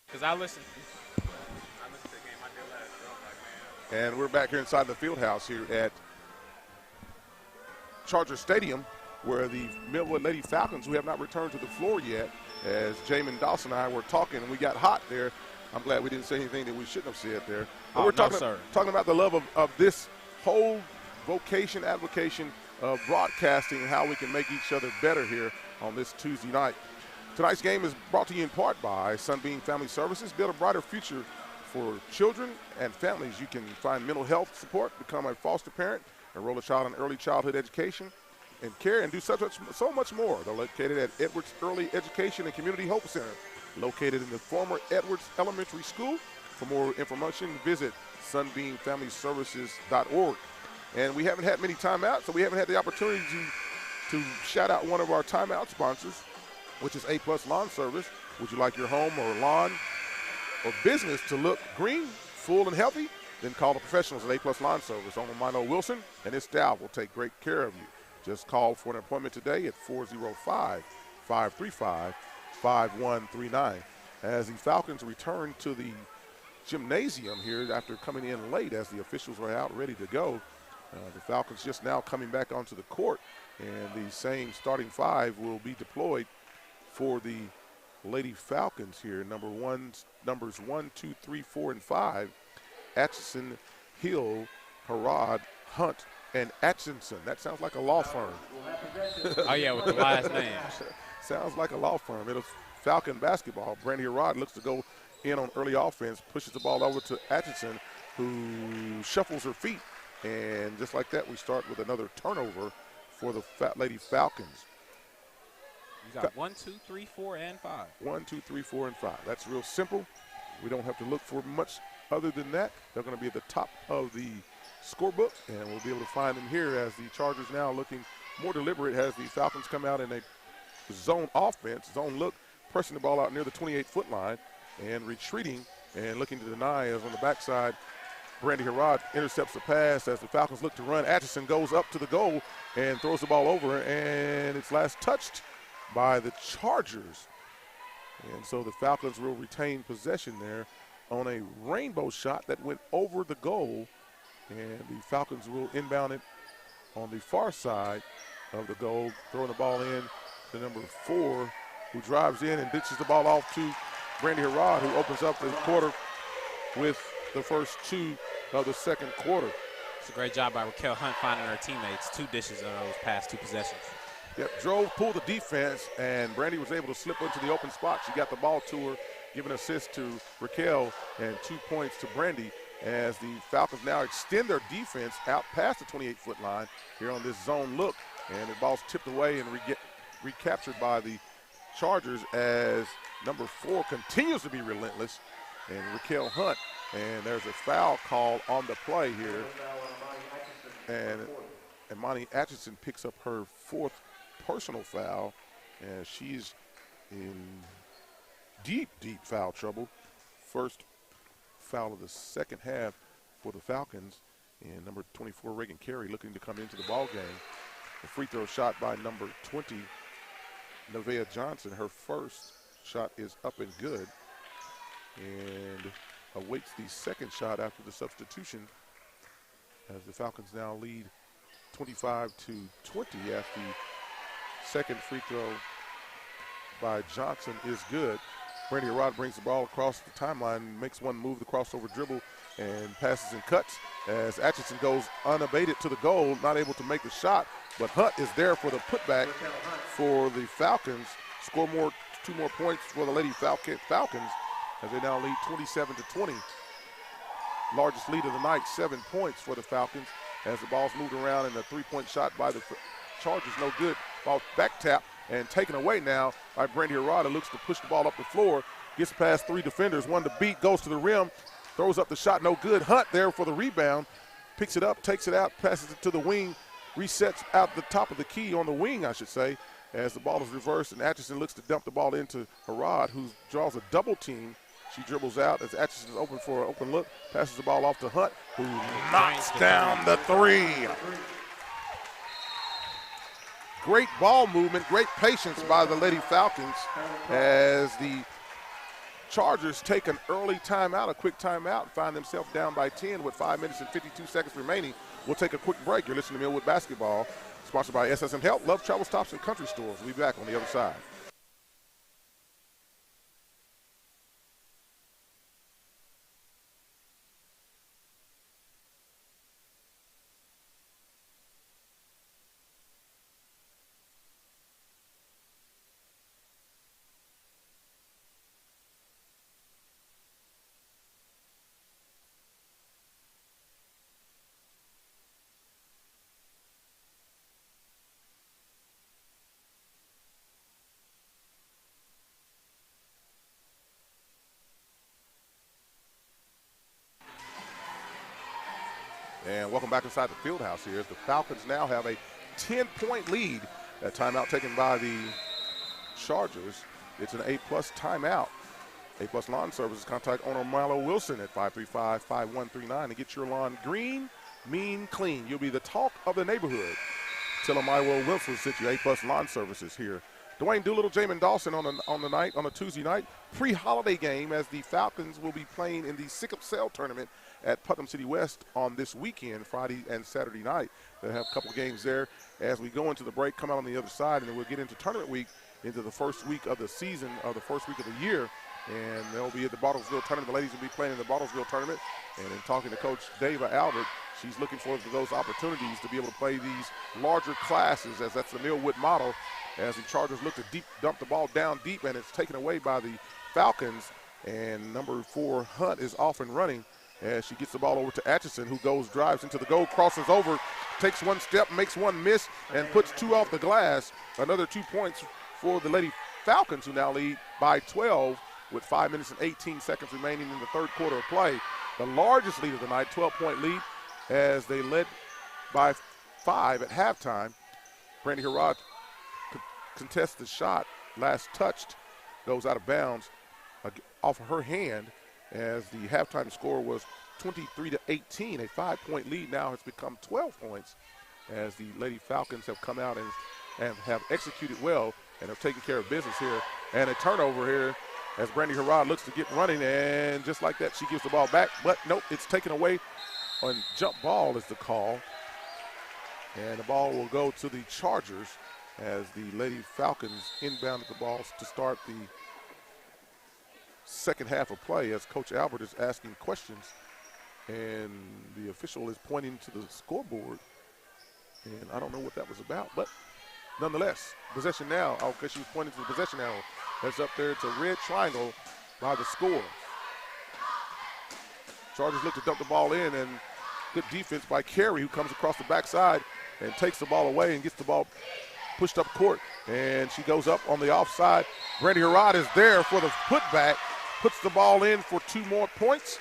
Because I listened to the game I did last year. I was like, man. And we're back here inside the field house here at Charger Stadium, where the Millwood Lady Falcons, who have not returned to the floor yet, as Jamin Dawson and I were talking, and we got hot there. I'm glad we didn't say anything that we shouldn't have said there. But we're talking about the love of this whole vocation, application of broadcasting, and how we can make each other better here on this Tuesday night. Tonight's game is brought to you in part by Sunbeam Family Services. Build a brighter future for children and families. You can find mental health support, become a foster parent, enroll a child in early childhood education, and care and do so much more. They're located at Edwards Early Education and Community Hope Center, located in the former Edwards Elementary School. For more information, visit sunbeamfamilyservices.org. And we haven't had many timeouts, so we haven't had the opportunity to shout out one of our timeout sponsors, which is A+ Lawn Service. Would you like your home or lawn or business to look green, full, and healthy? Then call the professionals at A+ Lawn Service. Owner Mino Wilson and his staff will take great care of you. Just call for an appointment today at 405-535-5139. As the Falcons return to the gymnasium here after coming in late as the officials were out ready to go. The Falcons just now coming back onto the court, and the same starting five will be deployed for the Lady Falcons here. Numbers 1, 2, 3, 4, and 5. Atchison, Hill, Harrod, Hunt, and Atchison. That sounds like a law firm. Oh, yeah, with the last name. Sounds like a law firm. It is Falcon basketball. Brandy Harrod looks to go in on early offense, pushes the ball over to Atchison, who shuffles her feet. And just like that, we start with another turnover for the Lady Falcons. You got 1, 2, 3, 4, and 5. 1, 2, 3, 4, and 5. That's real simple. We don't have to look for much other than that. They're going to be at the top of the scorebook, and we'll be able to find them here as the Chargers now looking more deliberate as the Falcons come out in a zone offense, zone look, pressing the ball out near the 28-foot line and retreating and looking to deny as on the backside. Brandy Harrod intercepts the pass as the Falcons look to run. Atchison goes up to the goal and throws the ball over, and it's last touched by the Chargers. And so the Falcons will retain possession there on a rainbow shot that went over the goal, and the Falcons will inbound it on the far side of the goal, throwing the ball in to number 4, who drives in and ditches the ball off to Brandy Harrod, who opens up the quarter with the first 2 of the second quarter. It's a great job by Raquel Hunt finding her teammates. 2 dishes of those past 2 possessions. Yep, pulled the defense, and Brandy was able to slip into the open spot. She got the ball to her, giving assist to Raquel, and 2 points to Brandy as the Falcons now extend their defense out past the 28-foot line here on this zone look. And the ball's tipped away and recaptured by the Chargers as number 4 continues to be relentless, and Raquel Hunt. And there's a foul call on the play here. And Imani Atchison picks up her 4th personal foul, and she's in deep foul trouble. First foul of the second half for the Falcons. And number 24, Reagan Carey, looking to come into the ball game. A free throw shot by number 20, Nevaeh Johnson. Her first shot is up and good, and awaits the second shot after the substitution as the Falcons now lead 25-20 as the second free throw by Johnson is good. Brandy Harrod brings the ball across the timeline, makes one move, the crossover dribble, and passes and cuts as Atchison goes unabated to the goal, not able to make the shot, but Hunt is there for the putback for the Falcons. Score 2 more points for the Lady Falcons as they now lead 27-20. Largest lead of the night, 7 points for the Falcons as the ball's moved around, and a 3-point shot by the Chargers, no good. Ball back tap and taken away now by Brandy Harrod, who looks to push the ball up the floor, gets past 3 defenders, 1 to beat, goes to the rim, throws up the shot, no good. Hunt there for the rebound, picks it up, takes it out, passes it to the wing, resets out the top of the key on the wing, I should say, as the ball is reversed, and Atchison looks to dump the ball into Harrod, who draws a double team. She dribbles out as Atchison is open for an open look, passes the ball off to Hunt, who knocks down the 3. Great ball movement, great patience by the Lady Falcons as the Chargers take an early timeout, a quick timeout, and find themselves down by 10 with 5 minutes and 52 seconds remaining. We'll take a quick break. You're listening to Millwood Basketball, sponsored by SSM Health, Love Travel Stops, and Country Stores. We'll be back on the other side. And welcome back inside the field house here as the Falcons now have a 10-point lead. That timeout taken by the Chargers. It's an A-plus timeout. A-plus Lawn Services. Contact owner Milo Wilson at 535-5139 to get your lawn green, mean, clean. You'll be the talk of the neighborhood. Tell them Milo Wilson sent you A-plus Lawn Services here. Dwayne Doolittle, Jamin Dawson on a Tuesday night pre-holiday game as the Falcons will be playing in the Sick Up Sale tournament at Putnam City West on this weekend, Friday and Saturday night. They'll have a couple of games there as we go into the break, come out on the other side, and then we'll get into tournament week, into the first week of the season, or the first week of the year, and they'll be at the Bartlesville tournament. The ladies will be playing in the Bartlesville tournament, and in talking to Coach Dava Albert, she's looking for those opportunities to be able to play these larger classes, as that's the Millwood model, as the Chargers look to dump the ball down deep, and it's taken away by the Falcons, and number 4, Hunt, is off and running as she gets the ball over to Atchison, who drives into the goal, crosses over, takes one step, makes one miss, and puts 2 off the glass. Another 2 points for the Lady Falcons, who now lead by 12 with 5 minutes and 18 seconds remaining in the third quarter of play. The largest lead of the night, 12-point lead, as they led by 5 at halftime. Brandy Herod contests the shot, last touched, goes out of bounds off of her hand, as the halftime score was 23-18. A 5-point lead now has become 12 points as the Lady Falcons have come out and have executed well and have taken care of business here. And a turnover here as Brandy Herod looks to get running, and just like that, she gives the ball back. But nope, it's taken away on jump ball is the call. And the ball will go to the Chargers as the Lady Falcons inbounded the ball to start the second half of play, as Coach Albert is asking questions, and the official is pointing to the scoreboard, and I don't know what that was about, but nonetheless, possession now. Okay, she was pointing to the possession arrow. That's up there. It's a red triangle by the score. Chargers look to dump the ball in, and good defense by Carey, who comes across the backside and takes the ball away and gets the ball pushed up court, and she goes up on the offside. Brandy Herod is there for the putback, puts the ball in for 2 more points,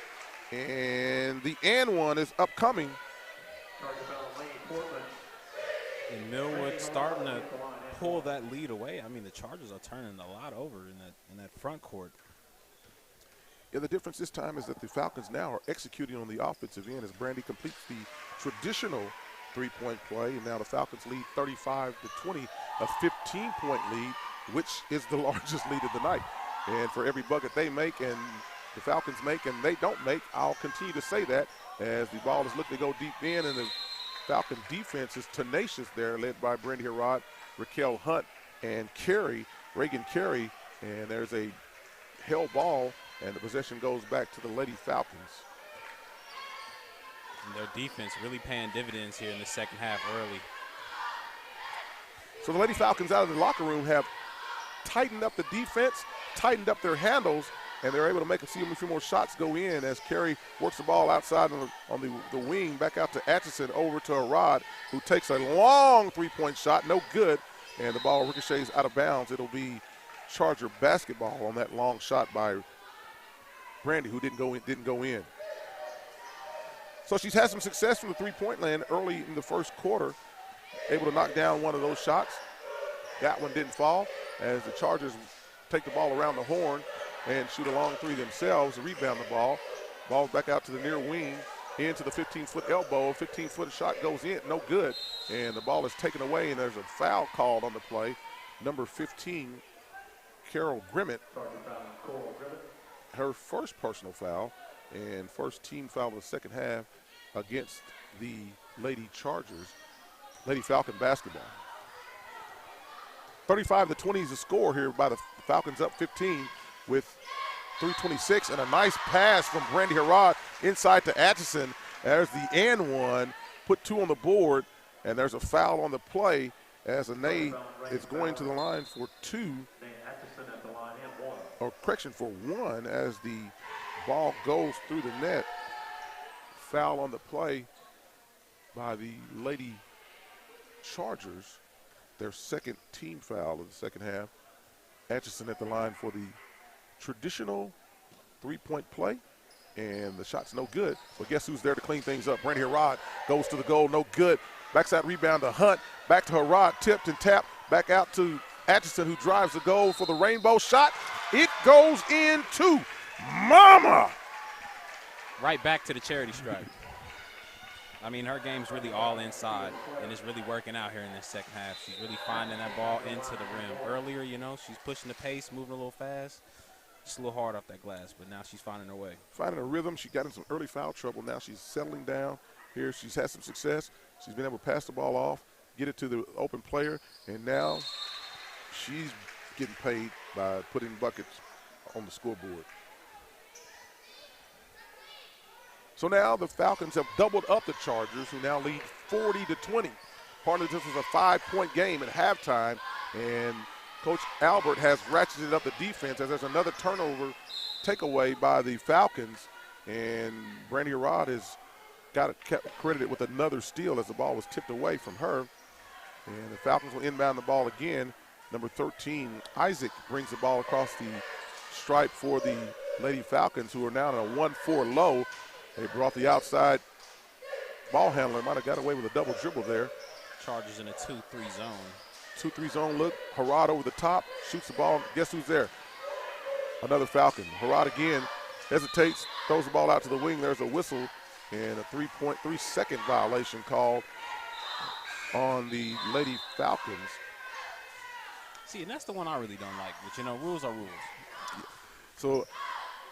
and the and one is upcoming. And Millwood starting to pull that lead away. I mean, the Chargers are turning a lot over in that front court. Yeah, the difference this time is that the Falcons now are executing on the offensive end as Brandy completes the traditional 3-point play, and now the Falcons lead 35-20, a 15-point lead, which is the largest lead of the night. And for every bucket they make and the Falcons make and they don't make, I'll continue to say that as the ball is looking to go deep in, and the Falcon defense is tenacious there, led by Brandy Herod, Raquel Hunt, and Reagan Carey, and there's a held ball, and the possession goes back to the Lady Falcons. And their defense really paying dividends here in the second half early. So the Lady Falcons out of the locker room have tightened up the defense, tightened up their handles, and they're able to make a few more shots go in as Carey works the ball outside on the wing, back out to Atchison, over to Arad, who takes a long 3-point shot, no good, and the ball ricochets out of bounds. It'll be Charger basketball on that long shot by Brandy, who didn't go in. So she's had some success from the 3-point land early in the first quarter, able to knock down one of those shots. That one didn't fall as the Chargers take the ball around the horn and shoot a long 3 themselves to rebound the ball. Ball back out to the near wing, into the 15-foot elbow. 15-foot shot goes in, no good. And the ball is taken away, and there's a foul called on the play. Number 15, Carol Grimmett. Her first personal foul and first team foul of the second half against the Lady Chargers. Lady Falcon basketball. 35-20 is the score here by the Falcons, up 15 with 3:26, and a nice pass from Brandy Herod inside to Atchison. There's the and one, put 2 on the board, and there's a foul on the play as Anae is going to the line for 2, or correction, for 1, as the ball goes through the net. Foul on the play by the Lady Chargers, their second team foul of the second half. Atchison at the line for the traditional 3-point play. and the shot's no good. But guess who's there to clean things up? Brandy Harrod goes to the goal, no good. Backside rebound to Hunt, back to Harrod, tipped and tapped, back out to Atchison, who drives the goal for the rainbow shot. It goes in too. Mama! Right back to the charity stripe. I mean, her game's really all inside, and it's really working out here in this second half. She's really finding that ball into the rim. Earlier, you know, she's pushing the pace, moving a little fast. Just a little hard off that glass, but now she's finding her way. Finding a rhythm. She got in some early foul trouble. Now she's settling down. Here she's had some success. She's been able to pass the ball off, get it to the open player, and now she's getting paid by putting buckets on the scoreboard. So now the Falcons have doubled up the Chargers, who now lead 40-20. Part of this was a 5-point game at halftime, and Coach Albert has ratcheted up the defense as there's another turnover takeaway by the Falcons, and Brandy Harrod has kept credited with another steal as the ball was tipped away from her. And the Falcons will inbound the ball again. Number 13, Isaac, brings the ball across the stripe for the Lady Falcons, who are now in a 1-4 low. They brought the outside ball handler. Might have got away with a double dribble there. Chargers in a 2-3 zone. 2-3 zone look. Harrod over the top, shoots the ball. Guess who's there? Another Falcon. Harrod again hesitates, throws the ball out to the wing. There's a whistle and a 3.3-second violation called on the Lady Falcons. See, and that's the one I really don't like. But, you know, rules are rules.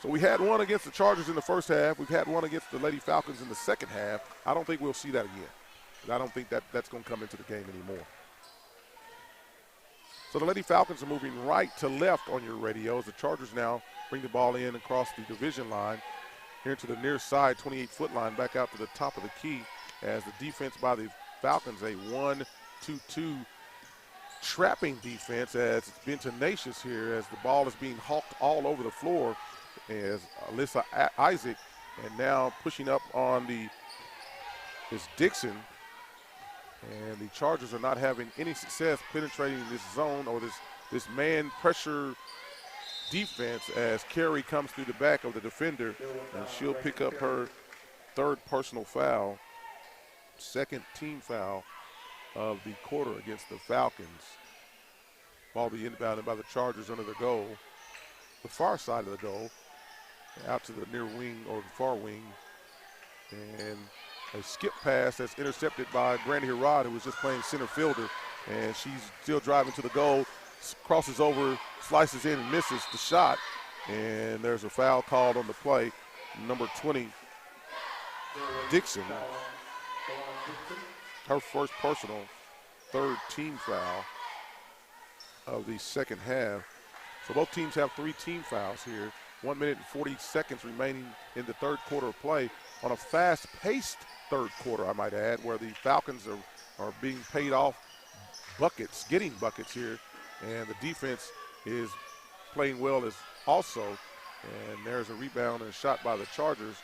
So we had one against the Chargers in the first half. We've had one against the Lady Falcons in the second half. I don't think we'll see that again. I don't think that's going to come into the game anymore. So the Lady Falcons are moving right to left on your radios. The Chargers now bring the ball in across the division line, here to the near side, 28-foot line, back out to the top of the key as the defense by the Falcons, a 1-2-2 trapping defense, as it's been tenacious here as the ball is being hawked all over the floor as Alyssa Isaac, and now pushing up on is Dixon. And the Chargers are not having any success penetrating this zone or this man pressure defense as Carey comes through the back of the defender, and she'll pick up her third personal foul, second team foul of the quarter against the Falcons. Ball be inbounded by the Chargers under the goal, the far side of the goal, out to the near wing or the far wing, and a skip pass that's intercepted by Brandy Harrod, who was just playing center fielder, and she's still driving to the goal, crosses over, slices in and misses the shot, and there's a foul called on the play. Number 20, Dixon, her first personal, third team foul of the second half. So both teams have 3 team fouls here. 1 minute and 40 seconds remaining in the third quarter of play on a fast-paced third quarter, I might add, where the Falcons are being paid off buckets, getting buckets here, and the defense is playing well as also. And there's a rebound and a shot by the Chargers,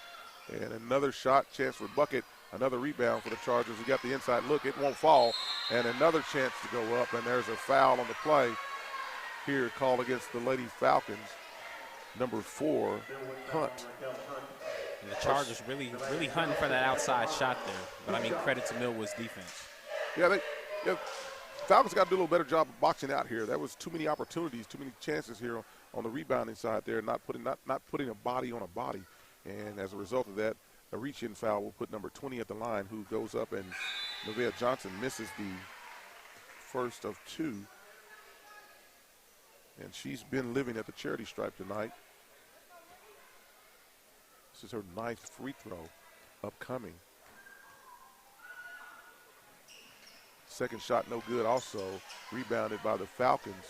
and another shot, chance for bucket, another rebound for the Chargers. We got the inside look, it won't fall, and another chance to go up, and there's a foul on the play here called against the Lady Falcons. Number 4, Hunt. And the Chargers really hunting for that outside shot there. But, I mean, credit to Millwood's defense. Yeah, Falcons got to do a little better job of boxing out here. There was too many opportunities, too many chances here on the rebounding side there, not putting a body on a body. And as a result of that, a reach-in foul will put number 20 at the line, who goes up, and Nevaeh Johnson misses the first of 2. And she's been living at the charity stripe tonight. This is her 9th free throw upcoming. Second shot no good, also rebounded by the Falcons.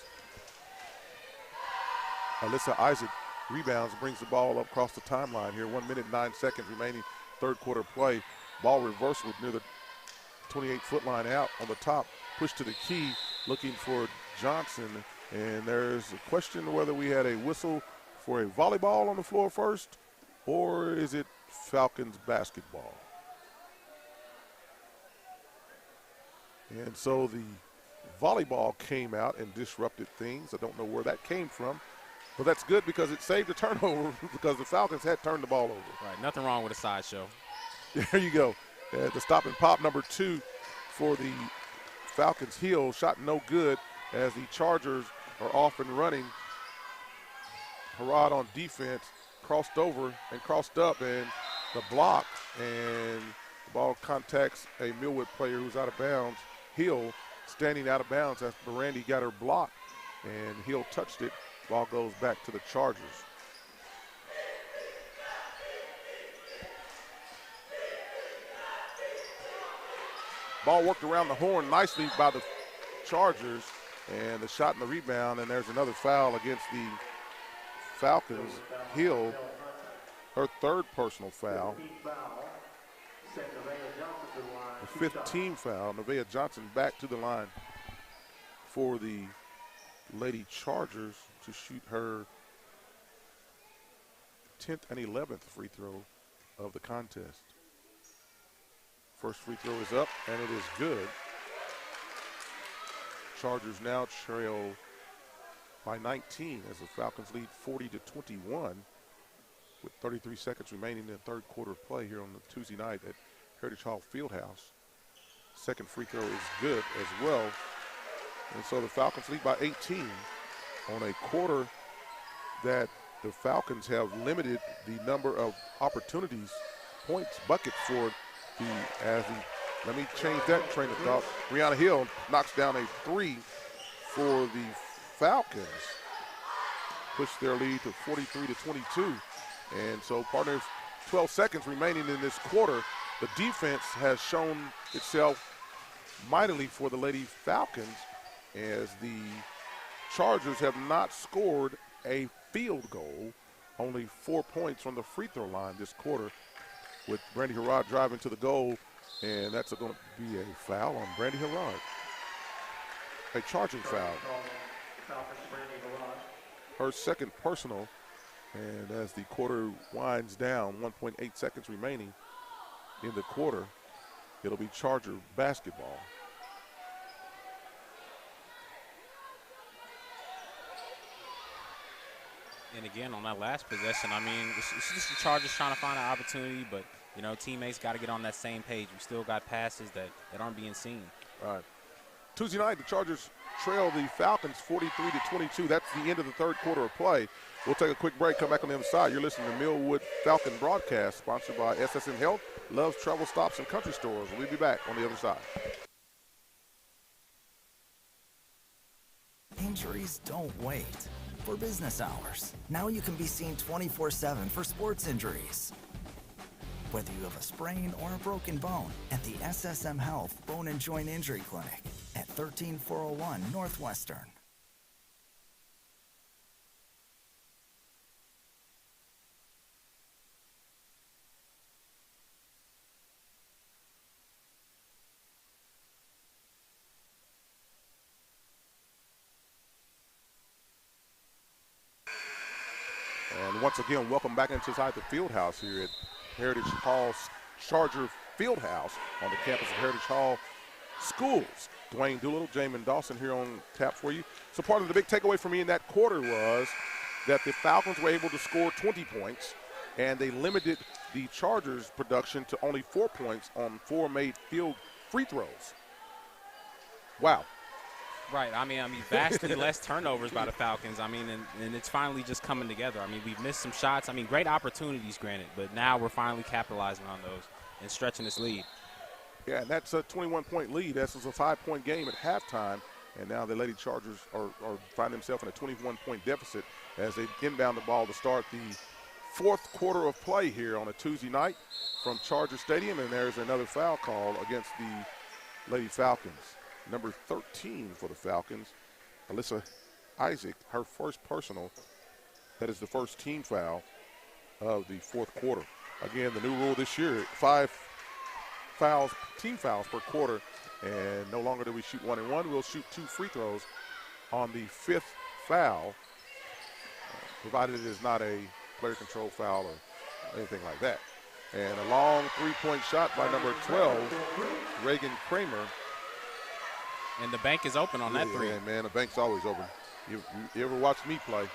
Alyssa Isaac rebounds, brings the ball up across the timeline here. 1 minute, 9 seconds remaining, third quarter play. Ball reversal near the 28-foot line out on the top. Push to the key, looking for Johnson. And there's a question whether we had a whistle for a volleyball on the floor first, or is it Falcons basketball? And so the volleyball came out and disrupted things. I don't know where that came from. But that's good because it saved a turnover because the Falcons had turned the ball over. Right, nothing wrong with a sideshow. There you go. The stop and pop number 2 for the Falcons. Hill shot no good as the Chargers are off and running. Harrod on defense crossed over and crossed up, and the block, and the ball contacts a Millwood player who's out of bounds. Hill standing out of bounds as Brandy got her block, and Hill touched it. Ball goes back to the Chargers. Ball worked around the horn nicely by the Chargers, and the shot and the rebound, and there's another foul against the Falcons. Hill, her 3rd personal foul. The 5th team foul. Nevaeh Johnson back to the line for the Lady Chargers to shoot her 10th and 11th free throw of the contest. First free throw is up, and it is good. Chargers now trail by 19 as the Falcons lead 40-21 with 33 seconds remaining in the 3rd quarter of play here on the Tuesday night at Heritage Hall Fieldhouse. Second free throw is good as well. And so the Falcons lead by 18 on a quarter that the Falcons have limited the number of opportunities, points, buckets for let me change that train of thought. Brianna Hill knocks down a 3 for the Falcons. Push their lead to 43-22. And so, partners, 12 seconds remaining in this quarter. The defense has shown itself mightily for the Lady Falcons as the Chargers have not scored a field goal. Only 4 points from the free throw line this quarter, with Brandy Harrod driving to the goal, and that's going to be a foul on Brandy Harrod. A charging foul. Her 2nd personal, and as the quarter winds down, 1.8 seconds remaining in the quarter, it'll be Charger basketball. And again, on that last possession, I mean, it's just the Chargers trying to find an opportunity, but, you know, teammates got to get on that same page. We still got passes that aren't being seen. All right. Tuesday night, the Chargers trail the Falcons 43-22. That's the end of the 3rd quarter of play. We'll take a quick break, come back on the other side. You're listening to Millwood Falcon broadcast, sponsored by SSN Health, Love's Travel Stops and Country Stores. We'll be back on the other side. Injuries don't wait. For business hours, now you can be seen 24/7 for sports injuries. Whether you have a sprain or a broken bone, at the SSM Health Bone and Joint Injury Clinic at 13401 Northwestern. And once again, welcome back inside the field house here at Heritage Hall Charger Fieldhouse on the campus of Heritage Hall Schools. Dwayne Doolittle, Jamin Dawson here on tap for you. So part of the big takeaway for me in that quarter was that the Falcons were able to score 20 points, and they limited the Chargers' production to only 4 points on 4 made free throws. Wow. Right. I mean, vastly less turnovers by the Falcons. I mean, and it's finally just coming together. I mean, we've missed some shots. I mean, great opportunities, granted, but now we're finally capitalizing on those and stretching this lead. Yeah, and that's a 21-point lead. This was a 5-point game at halftime, and now the Lady Chargers are find themselves in a 21-point deficit as they inbound the ball to start the 4th quarter of play here on a Tuesday night from Charger Stadium, and there's another foul call against the Lady Falcons. Number 13 for the Falcons, Alyssa Isaac, her 1st personal. That is the 1st team foul of the 4th quarter. Again, the new rule this year, 5 team fouls per quarter, and no longer do we shoot 1 and 1. We'll shoot 2 free throws on the 5th foul, provided it is not a player control foul or anything like that. And a long 3-point shot by number 12, Reagan Kramer. And the bank is open on that 3. Yeah, man, the bank's always open. You ever watch me play?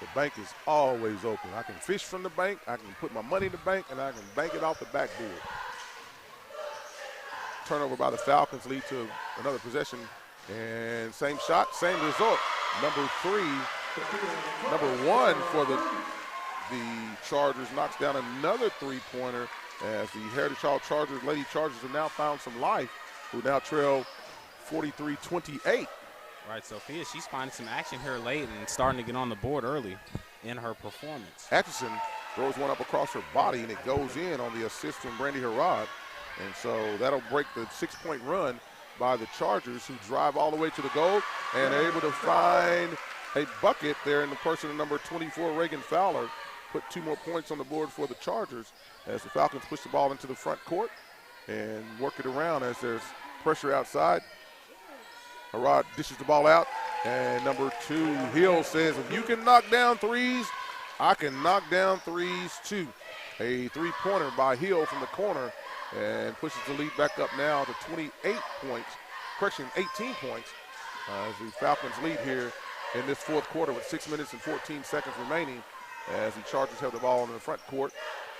The bank is always open. I can fish from the bank, I can put my money in the bank, and I can bank it off the backboard. Turnover by the Falcons lead to another possession. And same shot, same result. Number one for the Chargers knocks down another three-pointer as the Heritage Hall Chargers, Lady Chargers, have now found some life, who now trail 43-28. Right, Sophia, she's finding some action here late and starting to get on the board early in her performance. Atchison throws one up across her body, and it goes in on the assist from Brandy Harrod. And so that'll break the 6-point run by the Chargers, who drive all the way to the goal and are able to find a bucket there in the person of number 24, Reagan Fowler. Put 2 more points on the board for the Chargers as the Falcons push the ball into the front court and work it around as there's pressure outside. Harrod dishes the ball out, and number 2, Hill, says, if you can knock down threes, I can knock down threes too. A three-pointer by Hill from the corner and pushes the lead back up now to 18 points as the Falcons lead here in this fourth quarter with 6 minutes and 14 seconds remaining, as the Chargers have the ball in the front court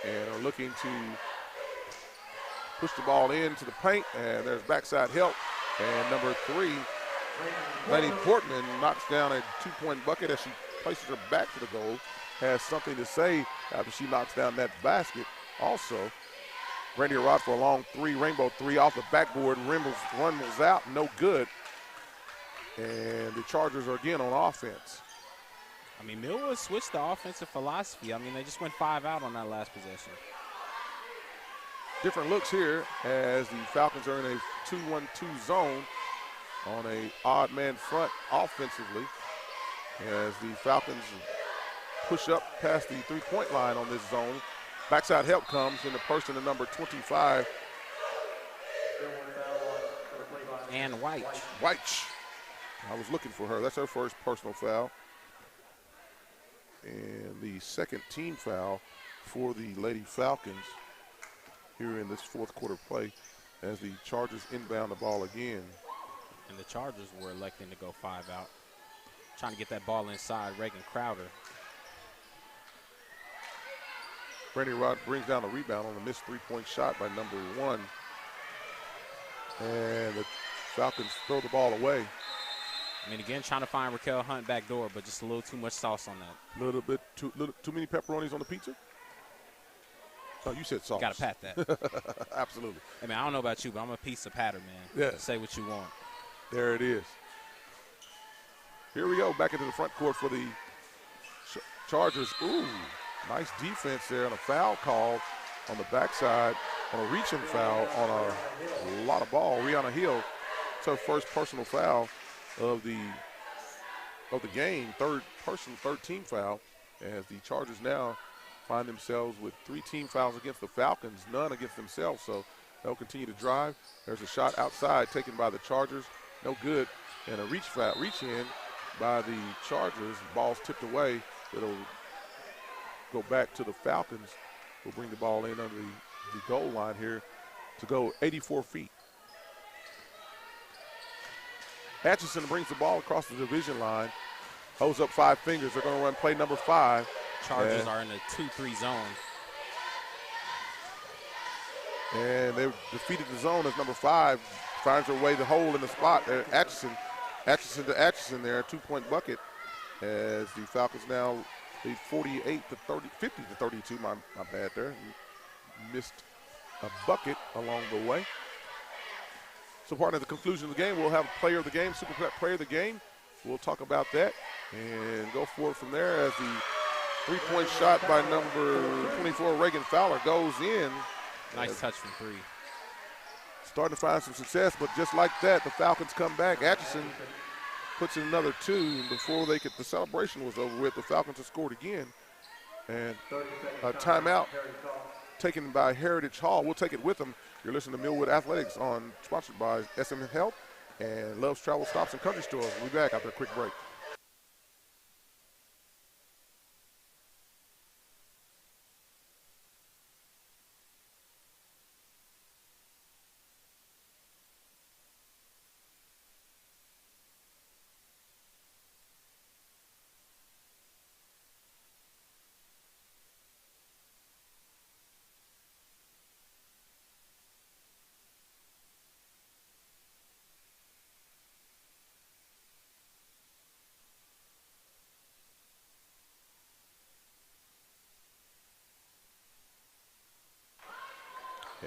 and are looking to push the ball into the paint, and there's backside help. And number 3, Lady Portman, knocks down a 2-point bucket as she places her back to the goal, has something to say after she knocks down that basket. Also, Brandy Harrod for a long 3, rainbow 3 off the backboard, rumbles out, no good. And the Chargers are again on offense. I mean, Millwood switched the offensive philosophy. I mean, they just went 5 out on that last possession. Different looks here as the Falcons are in a 2-1-2 zone on a odd man front offensively, as the Falcons push up past the 3-point line on this zone. Backside help comes in the person of number 25. And White. I was looking for her. That's her first personal foul. And the second team foul for the Lady Falcons here in this fourth quarter play as the Chargers inbound the ball again. And the Chargers were electing to go 5 out, trying to get that ball inside Reagan Crowder. Brandy Rod brings down a rebound on a missed 3-point shot by number 1. And the Falcons throw the ball away. I mean, again, trying to find Raquel Hunt back door, but just a little too much sauce on that. Little too many pepperonis on the pizza? Oh, you said sauce. Got to pat that. Absolutely. I mean, I don't know about you, but I'm a pizza patter, man. Yeah. Say what you want. There it is. Here we go, back into the front court for the Chargers. Ooh, nice defense there, and a foul call on the backside on a reaching foul on a lot of ball. Rihanna Hill, it's her first personal foul of the game, third team foul, as the Chargers now find themselves with 3 team fouls against the Falcons, none against themselves, so they'll continue to drive. There's a shot outside taken by the Chargers, no good, and a reach in by the Chargers. Ball's tipped away. It'll go back to the Falcons. We'll bring the ball in under the goal line here to go 84 feet. Atchison brings the ball across the division line, holds up 5 fingers. They're going to run play number 5. Chargers are in a 2-3 zone. And they've defeated the zone as number 5 finds her way the hole in the spot. Atchison to Atchison there, a 2-point bucket as the Falcons now lead 50-32. My bad there. Missed a bucket along the way. So part of the conclusion of the game, we'll have player of the game, super player of the game. We'll talk about that and go forward from there as the 3-point shot by number 24, Reagan Fowler, goes in. Nice touch from 3. Starting to find some success, but just like that, the Falcons come back. Atchison puts in another 2, and before the celebration was over with, the Falcons have scored again. And a timeout taken by Heritage Hall. We'll take it with them. You're listening to Millwood Athletics, sponsored by SM Health and Love's Travel Stops and Country Stores. We'll be back after a quick break.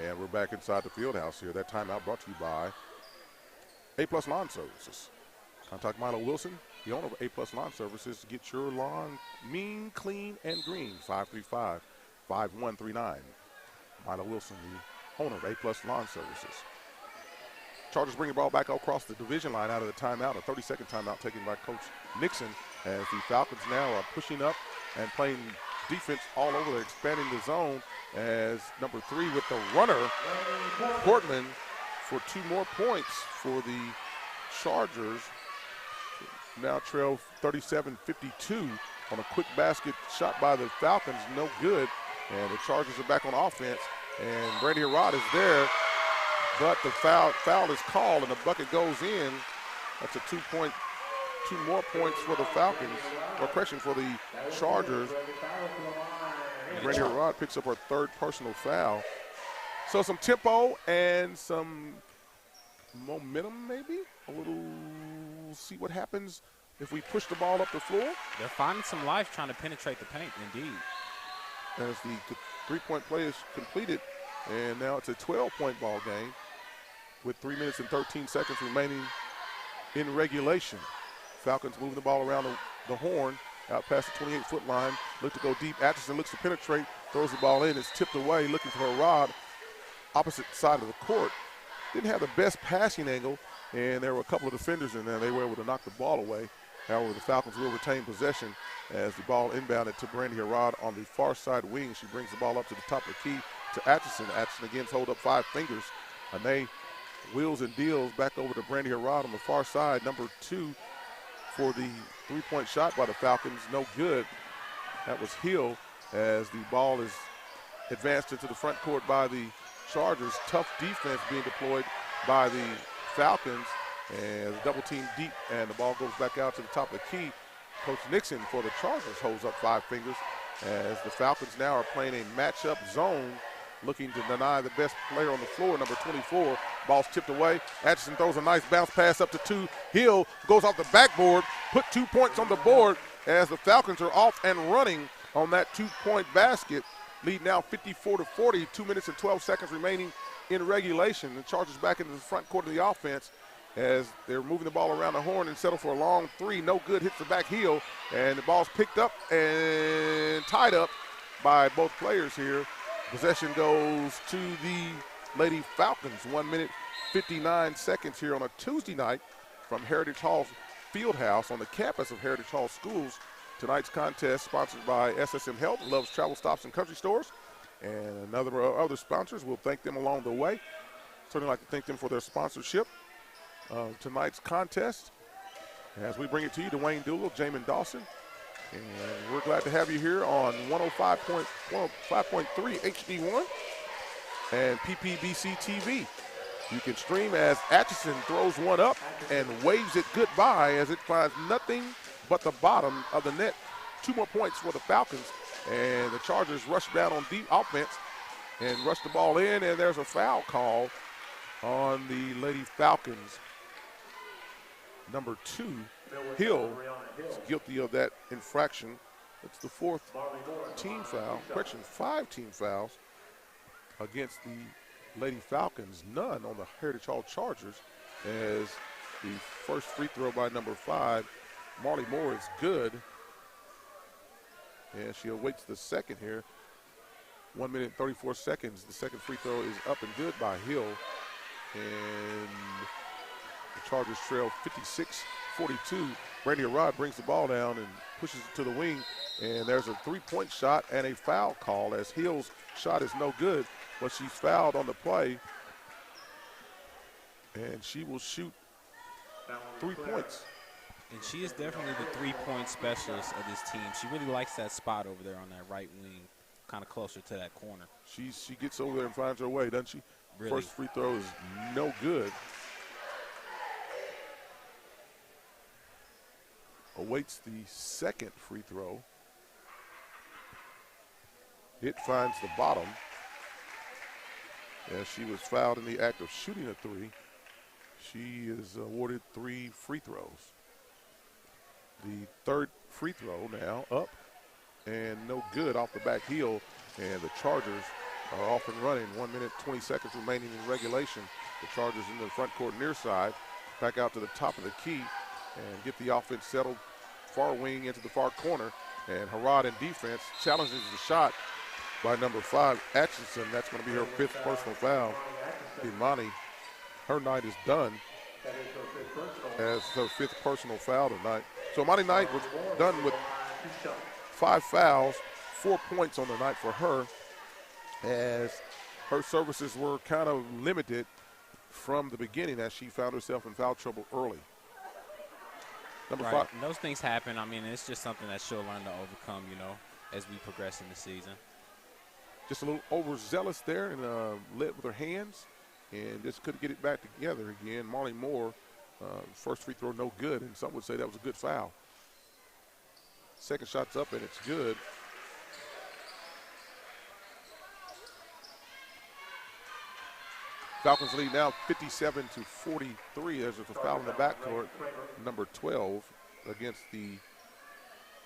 And we're back inside the field house here. That timeout brought to you by A-Plus Lawn Services. Contact Milo Wilson, the owner of A-Plus Lawn Services, to get your lawn mean, clean, and green. 535-5139. Milo Wilson, the owner of A-Plus Lawn Services. Chargers bring the ball back across the division line out of the timeout, a 30-second timeout taken by Coach Nixon, as the Falcons now are pushing up and playing defense all over. They're expanding the zone as number 3 with the runner, Portman, for 2 more points for the Chargers. Now trail 37-52 on a quick basket shot by the Falcons, no good. And the Chargers are back on offense, and Brady Harrod is there, but the foul is called and the bucket goes in. That's a 2 more points for the Falcons, or correction, for the Chargers. Brady Harrod picks up her 3rd personal foul. So some tempo and some momentum, maybe a little. See what happens if we push the ball up the floor. They're finding some life trying to penetrate the paint, indeed. As the 3-point play is completed, and now it's a 12-point ball game with 3 minutes and 13 seconds remaining in regulation. Falcons moving the ball around the horn, out past the 28-foot line, look to go deep. Atchison looks to penetrate, throws the ball in, it's tipped away, looking for a rod, opposite side of the court. Didn't have the best passing angle, and there were a couple of defenders in there. They were able to knock the ball away. However, the Falcons will retain possession as the ball inbounded to Brandy Harrod on the far side wing. She brings the ball up to the top of the key to Atchison. Atchison again hold up 5 fingers. Ane wheels and deals back over to Brandy Harrod on the far side. Number 2 for the 3-point shot by the Falcons. No good. That was Hill as the ball is advanced into the front court by the Chargers. Tough defense being deployed by the Falcons, and double team deep, and the ball goes back out to the top of the key. Coach Nixon for the Chargers holds up 5 fingers as the Falcons now are playing a matchup zone, looking to deny the best player on the floor, number 24. Ball's tipped away. Atchison throws a nice bounce pass up to 2. Hill goes off the backboard, put 2 points on the board as the Falcons are off and running on that 2-point basket. Lead now 54-40, 2 minutes and 12 seconds remaining in regulation. The Chargers back into the front court of the offense as they're moving the ball around the horn and settle for a long 3. No good, hits the back heel, and the ball's picked up and tied up by both players here. Possession goes to the Lady Falcons. 1 minute, 59 seconds here on a Tuesday night from Heritage Hall Fieldhouse on the campus of Heritage Hall Schools. Tonight's contest sponsored by SSM Health, Love's Travel Stops and Country Stores, and other sponsors. We'll thank them along the way. Certainly like to thank them for their sponsorship of tonight's contest. As we bring it to you, Dwayne Doolittle, Jamin Dawson, and we're glad to have you here on 105.3 HD1 and PPBC TV. You can stream as Atchison throws one up and waves it goodbye as it finds nothing but the bottom of the net. 2 more points for the Falcons, and the Chargers rush down on deep offense and rush the ball in, and there's a foul call on the Lady Falcons. Number 2, Hill, is guilty of that infraction. It's the 4th team foul, correction, 5 team fouls against the Lady Falcons, none on the Heritage Hall Chargers, as the first free throw by number 5, Marley Moore, is good. And she awaits the second here. 1 minute, 34 seconds. The second free throw is up and good by Hill. And the Chargers trail 56-42. Brandy Harrod brings the ball down and pushes it to the wing. And there's a 3-point shot and a foul call as Hill's shot is no good, but she's fouled on the play. And she will shoot 3 points. And she is definitely the 3-point specialist of this team. She really likes that spot over there on that right wing, kind of closer to that corner. She gets over there and finds her way, doesn't she? Really. First free throw is no good. Awaits the second free throw. It finds the bottom as she was fouled in the act of shooting a 3. She is awarded 3 free throws. The third free throw now up and no good off the back heel, and the Chargers are off and running. 1 minute, 20 seconds remaining in regulation. The Chargers in the front court near side. Back out to the top of the key and get the offense settled. Far wing into the far corner. And Harrod in defense challenges the shot by number 5, Atchison. That's going to be her 5th personal foul. Imani, her night is done as her 5th personal foul tonight. So Imani Knight was done with 5 fouls, 4 points on the night for her, as her services were kind of limited from the beginning as she found herself in foul trouble early. Number 5. And those things happen. I mean, it's just something that she'll learn to overcome, you know, as we progress in the season. Just a little overzealous there and led with her hands and just couldn't get it back together again. Marley Moore, first free throw no good, and some would say that was a good foul. Second shot's up and it's good. Falcons lead now 57-43 as there's a foul in the backcourt, number 12 against the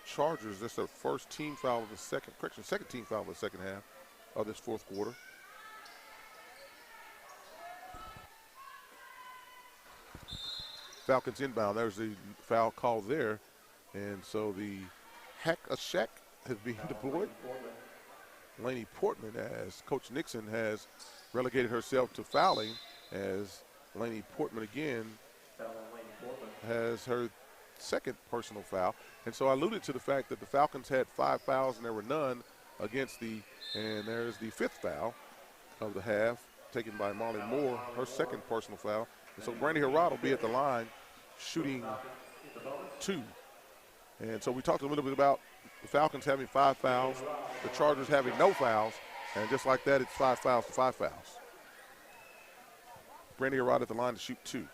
Chargers. That's their first team foul of the second team foul of the second half of this fourth quarter. Falcons inbound. There's the foul call there. And so the hack-a-shack has been deployed. Laney Portman, as Coach Nixon has relegated herself to fouling, as Laney Portman again has her second personal foul. And so I alluded to the fact that the Falcons had 5 fouls and there were none against and there's the 5th foul of the half taken by Marley Moore, her second personal foul. And so Brandy Harrod will be at the line shooting 2. And so we talked a little bit about the Falcons having 5 fouls, the Chargers having no fouls, and just like that, it's 5 fouls to 5 fouls. Brandy Harrod at the line to shoot 2.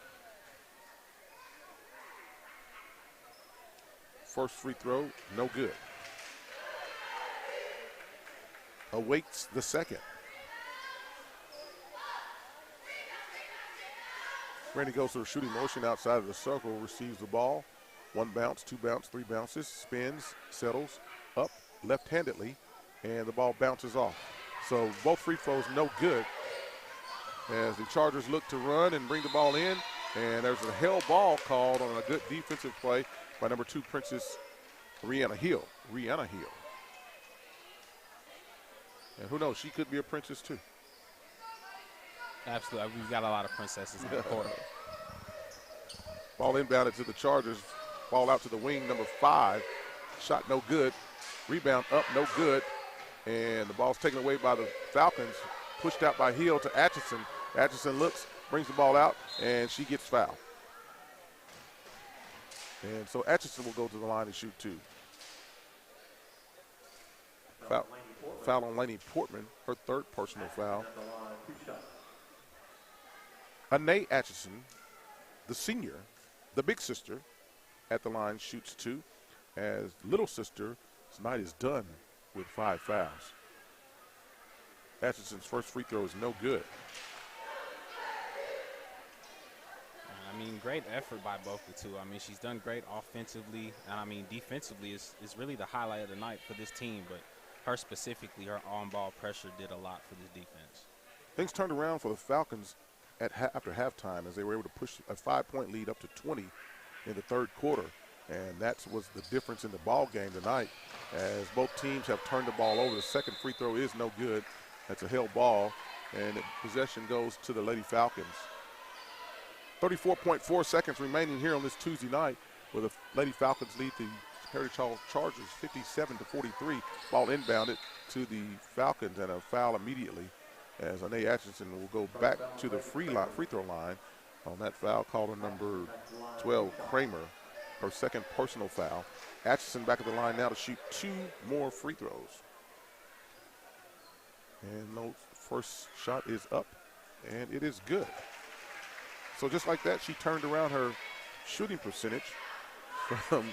First free throw, no good. Awaits the second. Brandy goes to a shooting motion outside of the circle, receives the ball. 1 bounce, 2 bounce, 3 bounces, spins, settles, up left-handedly, and the ball bounces off. So both free throws no good as the Chargers look to run and bring the ball in, and there's a held ball called on a good defensive play by number 2, Princess Rihanna Hill. And who knows, she could be a princess too. Absolutely. We've got a lot of princesses in the court. Ball inbounded to the Chargers. Ball out to the wing, number 5. Shot no good. Rebound up, no good. And the ball's taken away by the Falcons. Pushed out by Hill to Atchison. Atchison looks, brings the ball out, and she gets fouled. And so Atchison will go to the line and shoot 2. Foul on Laney Portman, her 3rd personal foul. Anae Atchison, the senior, the big sister, at the line shoots 2, as little sister tonight is done with 5 fouls. Atchison's first free throw is no good. I mean, great effort by both the two. I mean, she's done great offensively, and I mean, defensively is really the highlight of the night for this team, but her specifically, her on-ball pressure did a lot for this defense. Things turned around for the Falcons after halftime as they were able to push a 5-point lead up to 20 in the 3rd quarter. And that was the difference in the ball game tonight as both teams have turned the ball over. The second free throw is no good. That's a held ball, and possession goes to the Lady Falcons. 34.4 seconds remaining here on this Tuesday night where the Lady Falcons lead the Heritage Hall Chargers 57-43. Ball inbounded to the Falcons and a foul immediately as Anae Atchison will go back to the free throw line on that foul called on number 12, Kramer, her second personal foul. Atchison back at the line now to shoot 2 more free throws. And no first shot is up, and it is good. So just like that, she turned around her shooting percentage from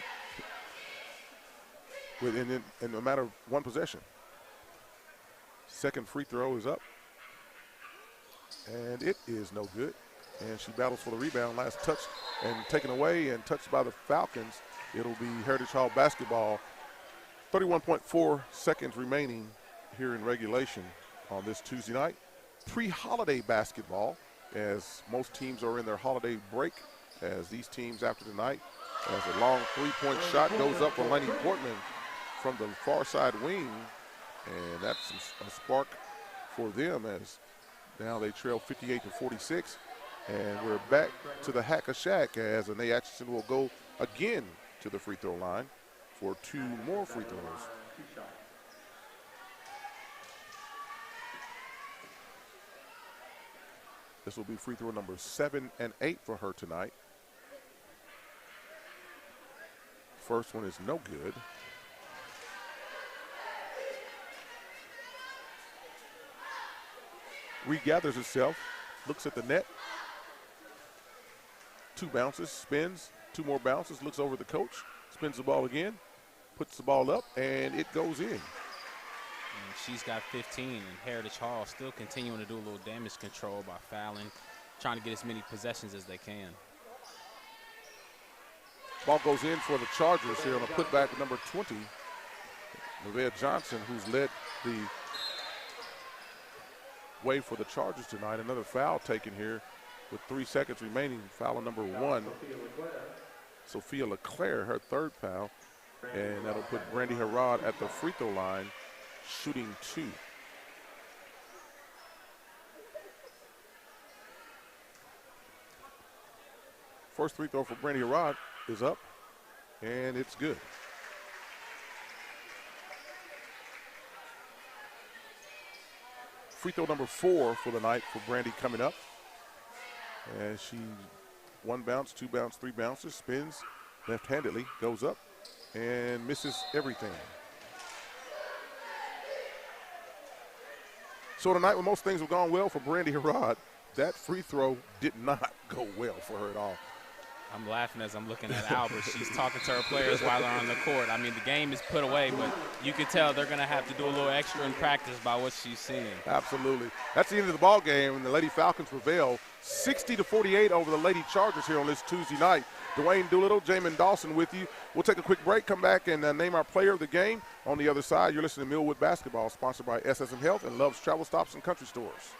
in a matter of 1 possession. Second free throw is up, and it is no good. And she battles for the rebound. Last touch and taken away and touched by the Falcons. It'll be Heritage Hall basketball. 31.4 seconds remaining here in regulation on this Tuesday night. Pre-holiday basketball, as most teams are in their holiday break, as these teams after tonight, as a long three-point shot goes up for Laney Portman from the far side wing, and that's a spark for them as now they trail 58-46, and we're back to the Hack-a-Shack as Anae Atchison will go again to the free throw line for 2 more free throws. This will be free throw number 7 and 8 for her tonight. First one is no good. Regathers itself, looks at the net. 2 bounces, spins, 2 more bounces, looks over the coach, spins the ball again, puts the ball up, and it goes in. And she's got 15, and Heritage Hall still continuing to do a little damage control by fouling, trying to get as many possessions as they can. Ball goes in for the Chargers here on a putback with number 20, Nevaeh Johnson, who's led the way for the Chargers tonight. Another foul taken here with 3 seconds remaining. Foul on number 1, Sophia LeClaire, her 3rd foul, and that'll put Brandy Harrod at the free throw line, shooting 2. First free throw for Brandy Harrod is up, and it's good. Free throw number 4 for the night for Brandy coming up. And she 1 bounce, 2 bounce, 3 bounces, spins left-handedly, goes up, and misses everything. So tonight, when most things have gone well for Brandy Harrod, that free throw did not go well for her at all. I'm laughing as I'm looking at Albert. She's talking to her players while they're on the court. I mean, the game is put away, but you can tell they're going to have to do a little extra in practice by what she's seeing. Absolutely. That's the end of the ball game, and the Lady Falcons prevail 60-48 over the Lady Chargers here on this Tuesday night. Dwayne Doolittle, Jamin Dawson with you. We'll take a quick break, come back, and name our player of the game. On the other side, you're listening to Millwood Basketball, sponsored by SSM Health and Love's Travel Stops and Country Stores.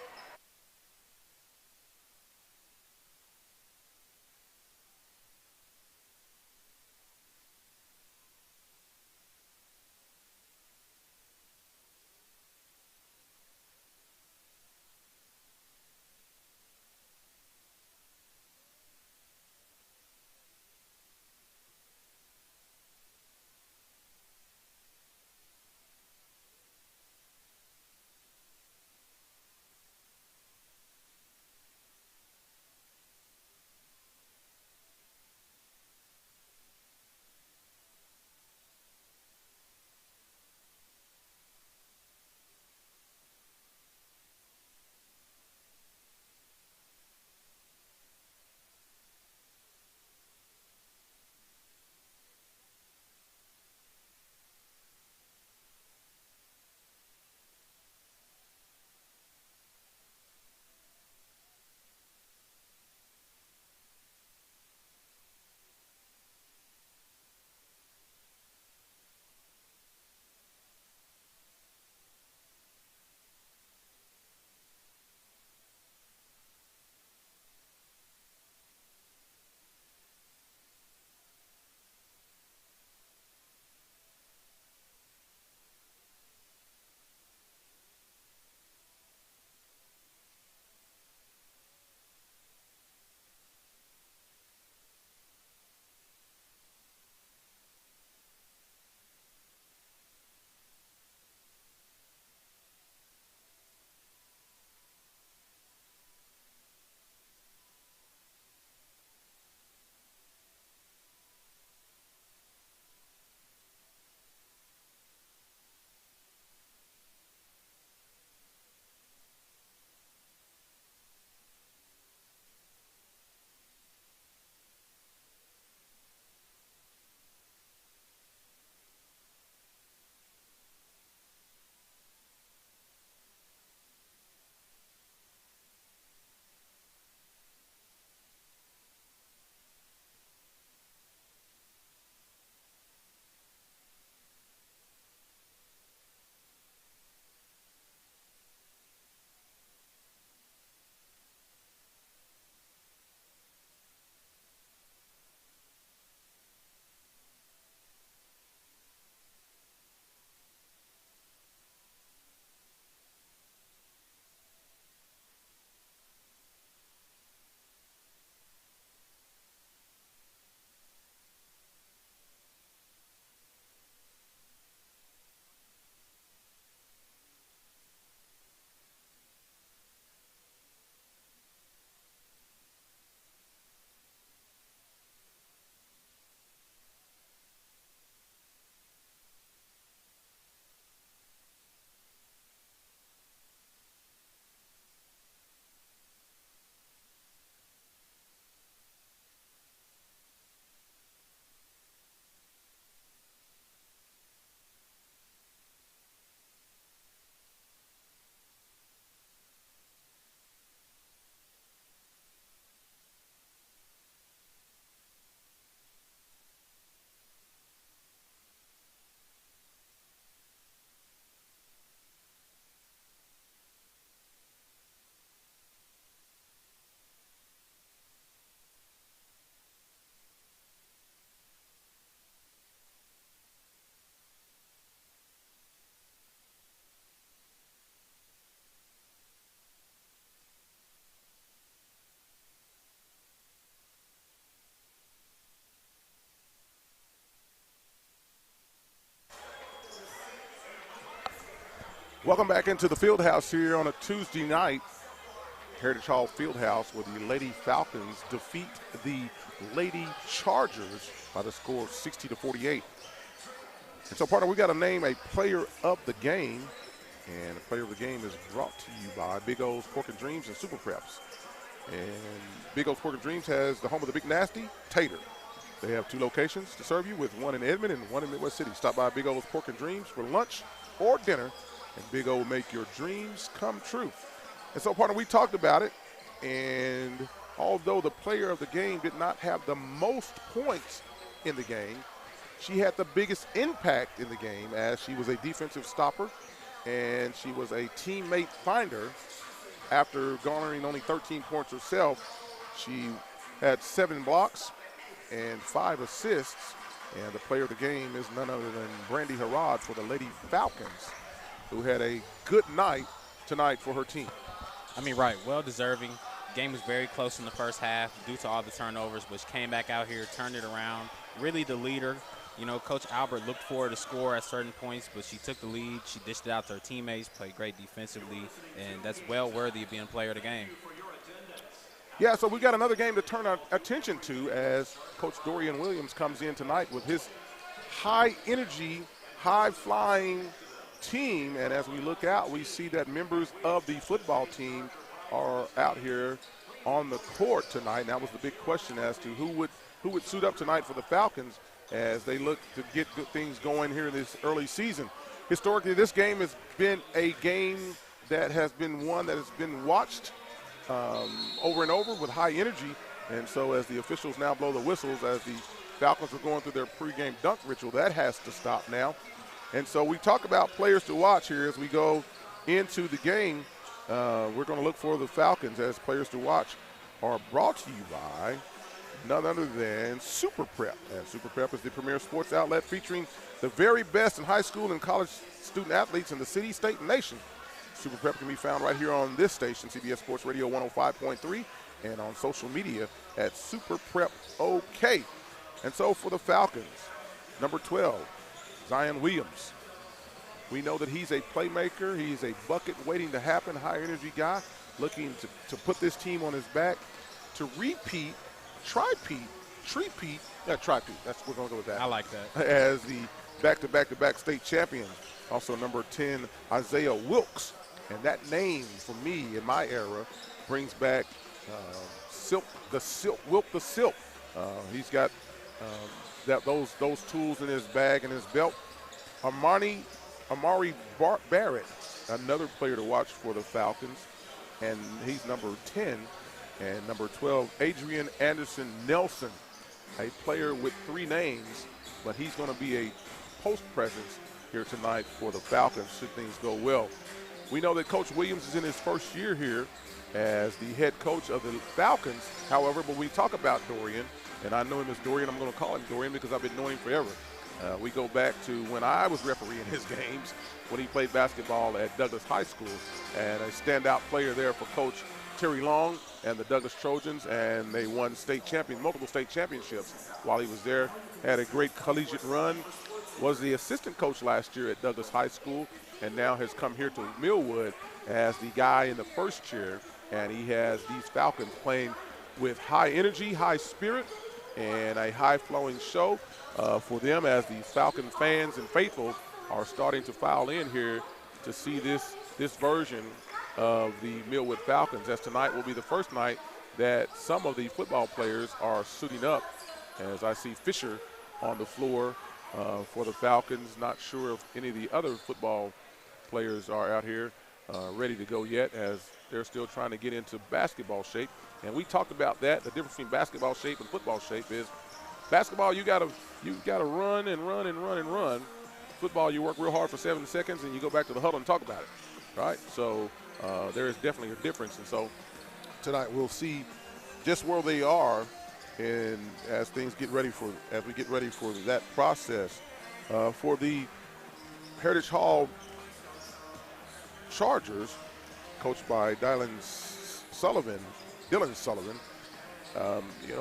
Welcome back into the field house here on a Tuesday night. Heritage Hall Fieldhouse, where the Lady Falcons defeat the Lady Chargers by the score of 60-48. And so, partner, we got to name a player of the game. And the player of the game is brought to you by Big O's Pork and Dreams and Super Preps. And Big O's Pork and Dreams has the home of the Big Nasty, Tater. They have 2 locations to serve you, with one in Edmond and one in Midwest City. Stop by Big O's Pork and Dreams for lunch or dinner, and Big O will make your dreams come true. And so, partner, we talked about it, and although the player of the game did not have the most points in the game, she had the biggest impact in the game, as she was a defensive stopper and she was a teammate finder. After garnering only 13 points herself, she had 7 blocks and 5 assists. And the player of the game is none other than Brandy Harrod for the Lady Falcons, who had a good night tonight for her team. I mean, right, well-deserving. Game was very close in the first half due to all the turnovers, but she came back out here, turned it around, really the leader. You know, Coach Albert looked for her to score at certain points, but she took the lead. She dished it out to her teammates, played great defensively, and that's well worthy of being player of the game. Yeah, so we got another game to turn our attention to, as Coach Dorian Williams comes in tonight with his high-energy, high-flying team. And as we look out, we see that members of the football team are out here on the court tonight. And that was the big question as to who would suit up tonight for the Falcons as they look to get good things going here in this early season. Historically, this game has been a game that has been one that has been watched over and over with high energy. And so as the officials now blow the whistles, as the Falcons are going through their pregame dunk ritual, that has to stop now. And so we talk about players to watch here as we go into the game. We're going to look for the Falcons, as players to watch are brought to you by none other than Super Prep. And Super Prep is the premier sports outlet featuring the very best in high school and college student athletes in the city, state, and nation. Super Prep can be found right here on this station, CBS Sports Radio 105.3, and on social media at Super Prep OK. And so for the Falcons, number 12, Zion Williams. We know that he's a playmaker. He's a bucket waiting to happen, high-energy guy, looking to put this team on his back to repeat, tri-peat, that's, we're going to go with that. I like that. As the back-to-back state champions. Also number 10, Isaiah Wilkes. And that name, for me, in my era, brings back Wilk the Silk. He's got those tools in his bag and his belt. Amari Barrett, another player to watch for the Falcons, and he's number 10. And number 12, Adrian Anderson Nelson, a player with 3 names, but he's going to be a post presence here tonight for the Falcons should things go well. We know that Coach Williams is in his first year here as the head coach of the Falcons. However, when we talk about Dorian, and I know him as Dorian, I'm going to call him Dorian because I've been knowing him forever. We go back to when I was refereeing his games, when he played basketball at Douglas High School, and a standout player there for Coach Terry Long and the Douglas Trojans, and they won multiple state championships while he was there. Had a great collegiate run, was the assistant coach last year at Douglas High School, and now has come here to Millwood as the guy in the first chair, and he has these Falcons playing with high energy, high spirit, and a high-flowing show for them, as the Falcon fans and faithful are starting to file in here to see this version of the Millwood Falcons, as tonight will be the first night that some of the football players are suiting up, as I see Fisher on the floor for the Falcons. Not sure if any of the other football players are out here ready to go yet, as they're still trying to get into basketball shape. And we talked about that. The difference between basketball shape and football shape is basketball, you gotta run and run and run and run. Football, you work real hard for 7 seconds and you go back to the huddle and talk about it, right? So there is definitely a difference. And so tonight we'll see just where they are, and as we get ready for that process. For the Heritage Hall Chargers, coached by Dylan Sullivan.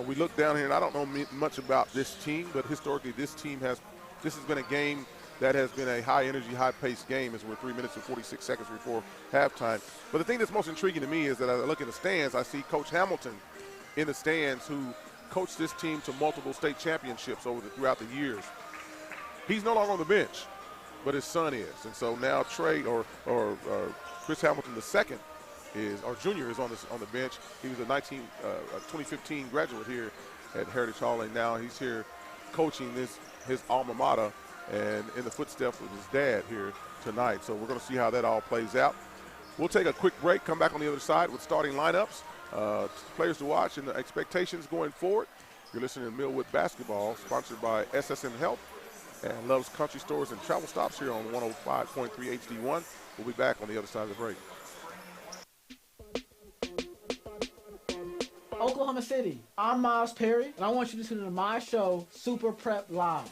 We look down here, and I don't know much about this team, but historically this has been a game that has been a high-energy, high-paced game as we're 3 minutes and 46 seconds before halftime. But the thing that's most intriguing to me is that as I look in the stands, I see Coach Hamilton in the stands who coached this team to multiple state championships throughout the years. He's no longer on the bench, but his son is. And so now Trey or Chris Hamilton II junior is on the bench. He was a 2015 graduate here at Heritage Hall, and now he's here coaching his alma mater and in the footsteps of his dad here tonight. So we're going to see how that all plays out. We'll take a quick break, come back on the other side with starting lineups, players to watch, and the expectations going forward. You're listening to Millwood Basketball, sponsored by SSM Health and Love's Country Stores and Travel Stops here on 105.3 HD1. We'll be back on the other side of the break. Oklahoma City, I'm Miles Perry, and I want you to tune in to my show, Super Prep Live.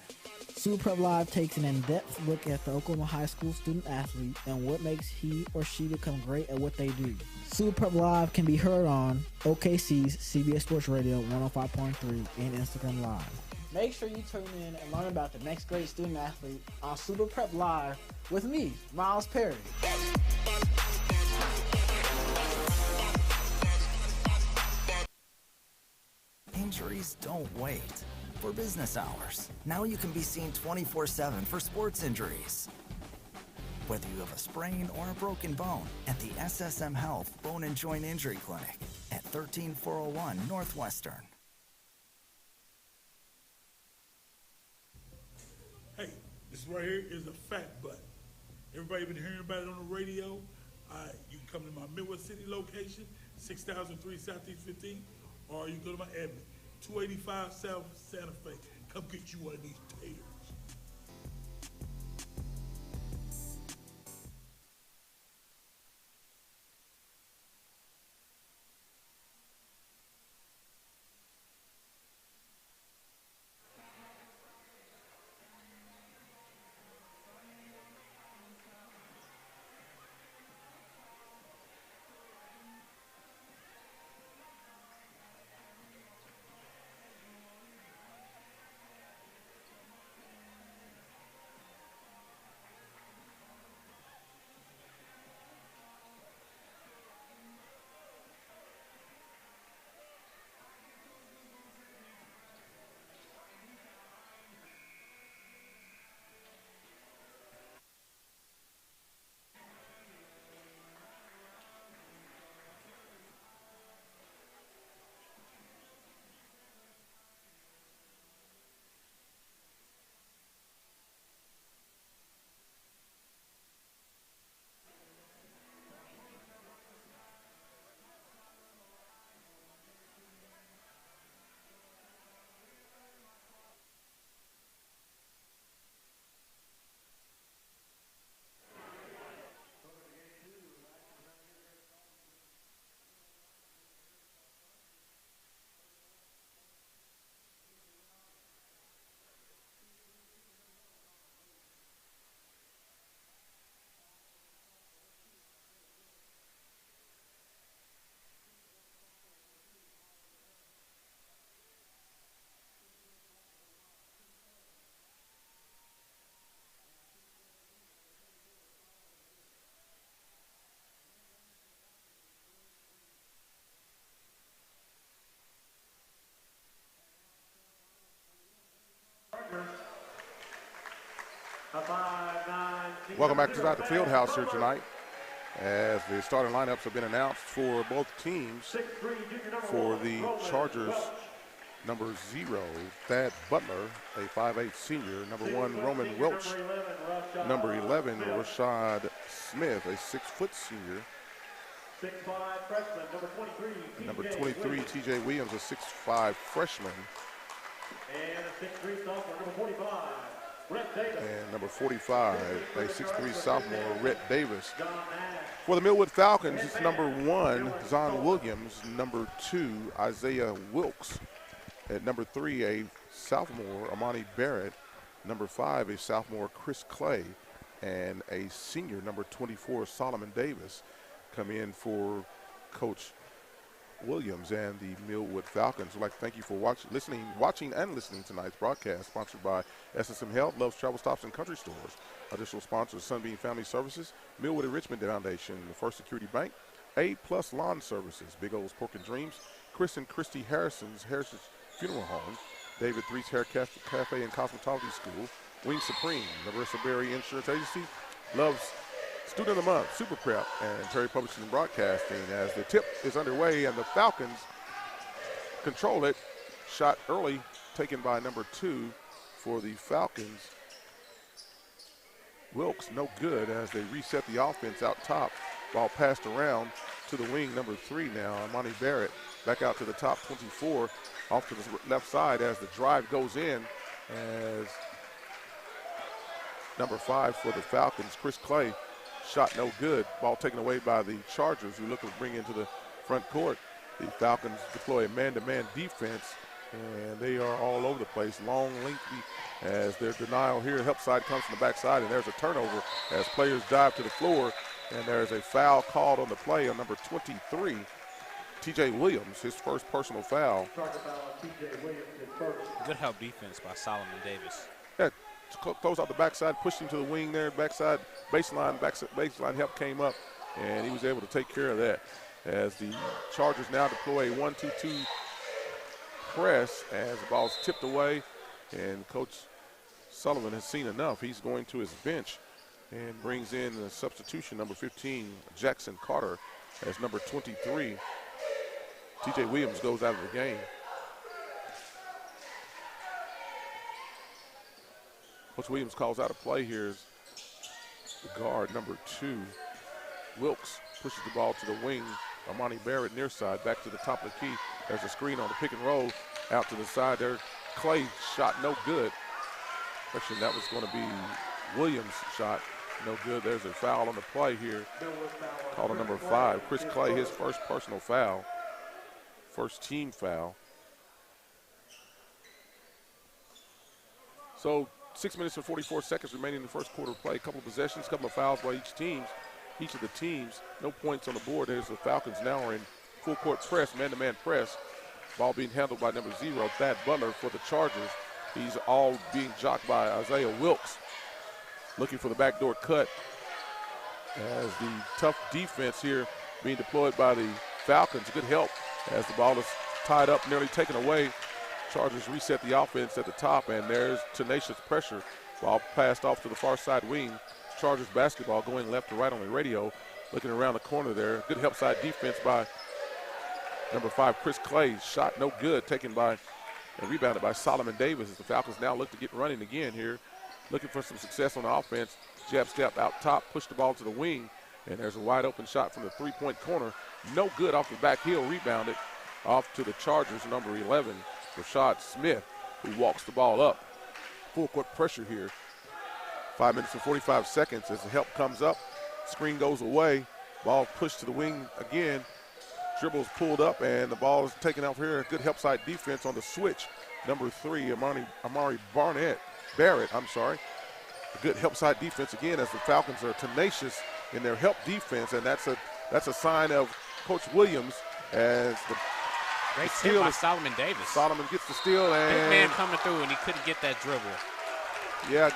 Super Prep Live takes an in-depth look at the Oklahoma high school student athlete and what makes he or she become great at what they do. Super Prep Live can be heard on OKC's CBS Sports Radio 105.3 and Instagram Live. Make sure you tune in and learn about the next great student athlete on Super Prep Live with me, Miles Perry. Injuries don't wait. For business hours, now you can be seen 24/7 for sports injuries. Whether you have a sprain or a broken bone, at the SSM Health Bone and Joint Injury Clinic at 13401 Northwestern. Hey, this right here is a fat butt. Everybody been hearing about it on the radio. You can come to my Millwood City location, 6003 Southeast 15, or you can go to my admin, 285 South Santa Fe. Come get you one of these taters. Welcome back to the field house here tonight as the starting lineups have been announced for both teams. For the Chargers, number 0, Thad Butler, a 5'8" senior. Number 1, Roman Welch. Number 11, Rashad Smith, a 6-foot senior. 6'5" freshman, number 23, TJ Williams, a 6'5" freshman. And a 6'3" sophomore, number 45. And number 45, a 6'3" sophomore, Rhett Davis. For the Millwood Falcons, it's number 1, Zon Williams. Number 2, Isaiah Wilkes. At number 3, a sophomore, Amani Barrett. Number 5, a sophomore, Chris Clay. And a senior, number 24, Solomon Davis, come in for Coach Williams and the Millwood Falcons. I'd like to thank you for watching and listening to tonight's broadcast, sponsored by SSM Health, Love's Travel Stops and Country Stores. Additional sponsors: Sunbeam Family Services, Millwood and Richmond Foundation, the First Security Bank, A+ Lawn Services, Big O's Pork and Dreams, Chris and Christy Harrison's Heritage Funeral Home, David Three's Hair Cafe and Cosmetology School, Wing Supreme, Larissa Berry Insurance Agency, Love's Student of the Month, Super Prep, and Terry Publishing and Broadcasting. As the tip is underway and the Falcons control it. Shot early taken by number 2 for the Falcons. Wilkes, no good as they reset the offense out top. Ball passed around to the wing, number 3 now, Amani Barrett. Back out to the top 24, off to the left side as the drive goes in. As number 5 for the Falcons, Chris Clay, shot no good. Ball taken away by the Chargers, who look to bring into the front court. The Falcons deploy a man-to-man defense, and they are all over the place, long, lengthy, as their denial here. Help side comes from the backside, and there's a turnover as players dive to the floor, and there's a foul called on the play on number 23, TJ Williams, his first personal foul. Good help defense by Solomon Davis. Yeah, close out the backside, pushed him to the wing there, backside baseline help came up, and he was able to take care of that. As the Chargers now deploy a 1-2-2 press as the ball's tipped away, and Coach Sullivan has seen enough. He's going to his bench and brings in the substitution, number 15, Jackson Carter, as number 23. TJ Williams goes out of the game. Coach Williams calls out a play here as the guard, number 2, Wilkes, pushes the ball to the wing. Amani Barrett near side, back to the top of the key. There's a screen on the pick and roll out to the side there. Clay shot no good. Question, that was going to be Williams' shot. No good. There's a foul on the play here. Called on number 5. Chris Clay, his first personal foul. First team foul. So 6 minutes and 44 seconds remaining in the first quarter of play. A couple of possessions, couple of fouls by each of the teams. No points on the board. There's the Falcons now are in full court press, man-to-man press. Ball being handled by number 0, Thad Butler for the Chargers. He's all being jocked by Isaiah Wilkes. Looking for the backdoor cut as the tough defense here being deployed by the Falcons. Good help as the ball is tied up, nearly taken away. Chargers reset the offense at the top, and there's tenacious pressure. Ball passed off to the far side wing. Chargers basketball going left to right on the radio. Looking around the corner there. Good help side defense by number 5, Chris Clay. Shot no good, taken by and rebounded by Solomon Davis as the Falcons now look to get running again here. Looking for some success on the offense. Jab step out top, push the ball to the wing, and there's a wide open shot from the three-point corner. No good off the back heel, rebounded off to the Chargers, number 11, Rashad Smith, who walks the ball up. Full court pressure here. 5 minutes and 45 seconds as the help comes up. Screen goes away. Ball pushed to the wing again. Dribbles pulled up, and the ball is taken out here. Good help side defense on the switch. Number 3, Amari Barrett. A good help side defense again as the Falcons are tenacious in their help defense, and that's a sign of Coach Williams as the great steal by Solomon Davis. Solomon gets the steal, and big man coming through, and he couldn't get that dribble. Yeah,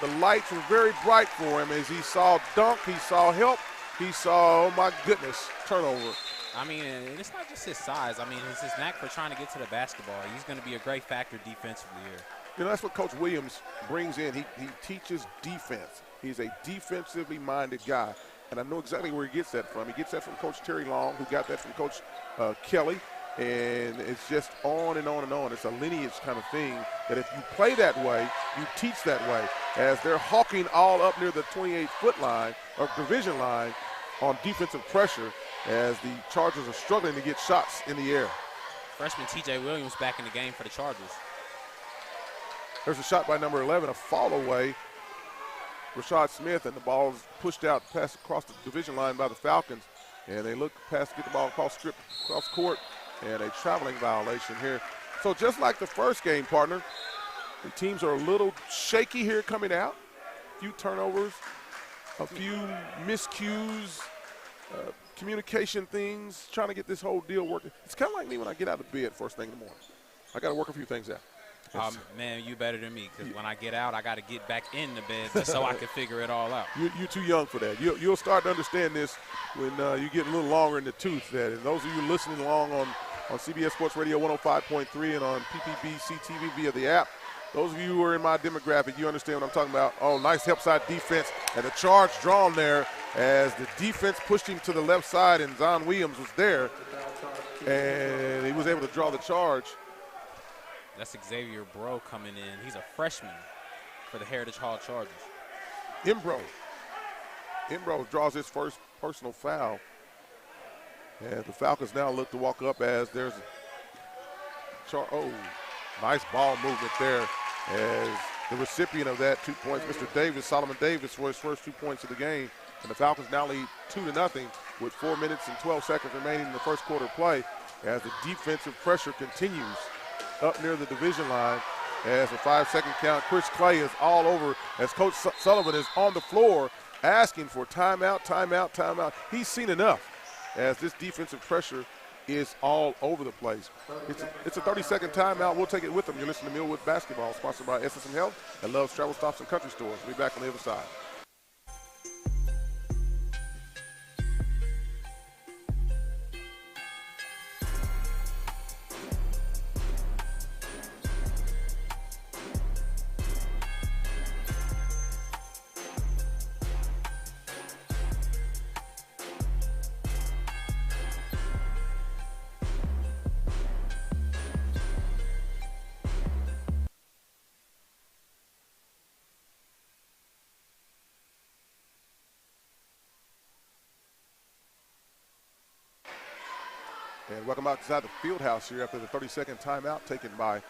the lights were very bright for him as he saw dunk, he saw help, he saw, oh my goodness, turnover. I mean, and it's not just his size. I mean, it's his knack for trying to get to the basketball. He's going to be a great factor defensively here. You know, that's what Coach Williams brings in. He teaches defense. He's a defensively minded guy, and I know exactly where he gets that from. He gets that from Coach Terry Long, who got that from Coach Kelly, and it's just on and on and on. It's a lineage kind of thing that if you play that way, you teach that way, as they're hawking all up near the 28-foot line or division line on defensive pressure as the Chargers are struggling to get shots in the air. Freshman TJ Williams back in the game for the Chargers. There's a shot by number 11, a fall away. Rashad Smith, and the ball is pushed out, passed across the division line by the Falcons. And they look past, get the ball across court, and a traveling violation here. So just like the first game, partner, the teams are a little shaky here coming out. A few turnovers, a few miscues, communication things, trying to get this whole deal working. It's kind of like me when I get out of bed first thing in the morning. I got to work a few things out. Man, you better than me, because when I get out, I got to get back in the bed just so I can figure it all out. You're too young for that. You'll start to understand this when you get a little longer in the tooth. And those of you listening along on CBS Sports Radio 105.3 and on PPBC TV via the app, those of you who are in my demographic, you understand what I'm talking about. Oh, nice help side defense, and the charge drawn there as the defense pushed him to the left side, and Zion Williams was there, and he was able to draw the charge. That's Xavier Bro coming in. He's a freshman for the Heritage Hall Chargers. Imbro draws his first personal foul. And the Falcons now look to walk up as there's nice ball movement there as the recipient of that 2 points, Mr. Davis, Solomon Davis, for his first 2 points of the game. And the Falcons now lead 2-0 with 4 minutes and 12 seconds remaining in the first quarter play as the defensive pressure continues up near the division line as a 5-second count. Chris Clay is all over as Coach Sullivan is on the floor asking for timeout. He's seen enough as this defensive pressure is all over the place. It's a 30-second timeout. We'll take it with them. You're listening to Millwood Basketball, sponsored by SSM Health and Love's Travel Stops and Country Stores. We'll be back on the other side. And welcome outside the field house here after the 30-second timeout taken by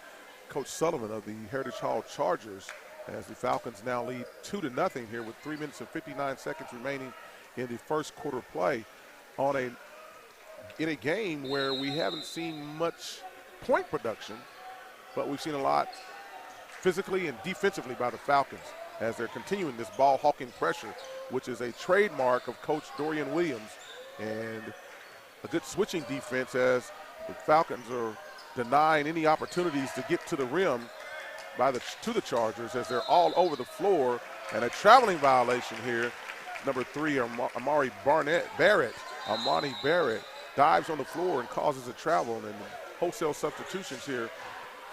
Coach Sullivan of the Heritage Hall Chargers as the Falcons now lead 2-0 here with 3 minutes and 59 seconds remaining in the first quarter play in a game where we haven't seen much point production, but we've seen a lot physically and defensively by the Falcons as they're continuing this ball hawking pressure, which is a trademark of Coach Dorian Williams, and a good switching defense as the Falcons are denying any opportunities to get to the rim to the Chargers as they're all over the floor. And a traveling violation here. Number 3, Amani Barrett dives on the floor and causes a travel, and wholesale substitutions here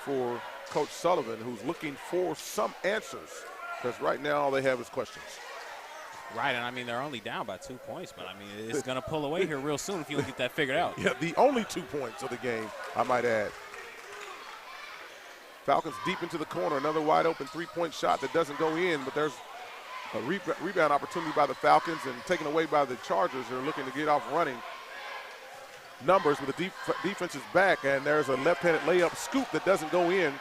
for Coach Sullivan, who's looking for some answers because right now all they have is questions. Right, and I mean, they're only down by 2 points, but I mean, it's going to pull away here real soon if you don't get that figured out. Yeah, the only 2 points of the game, I might add. Falcons deep into the corner, another wide open 3-point shot that doesn't go in, but there's a rebound opportunity by the Falcons and taken away by the Chargers. They're looking to get off running numbers, but the defense is back, and there's a left-handed layup scoop that doesn't go in,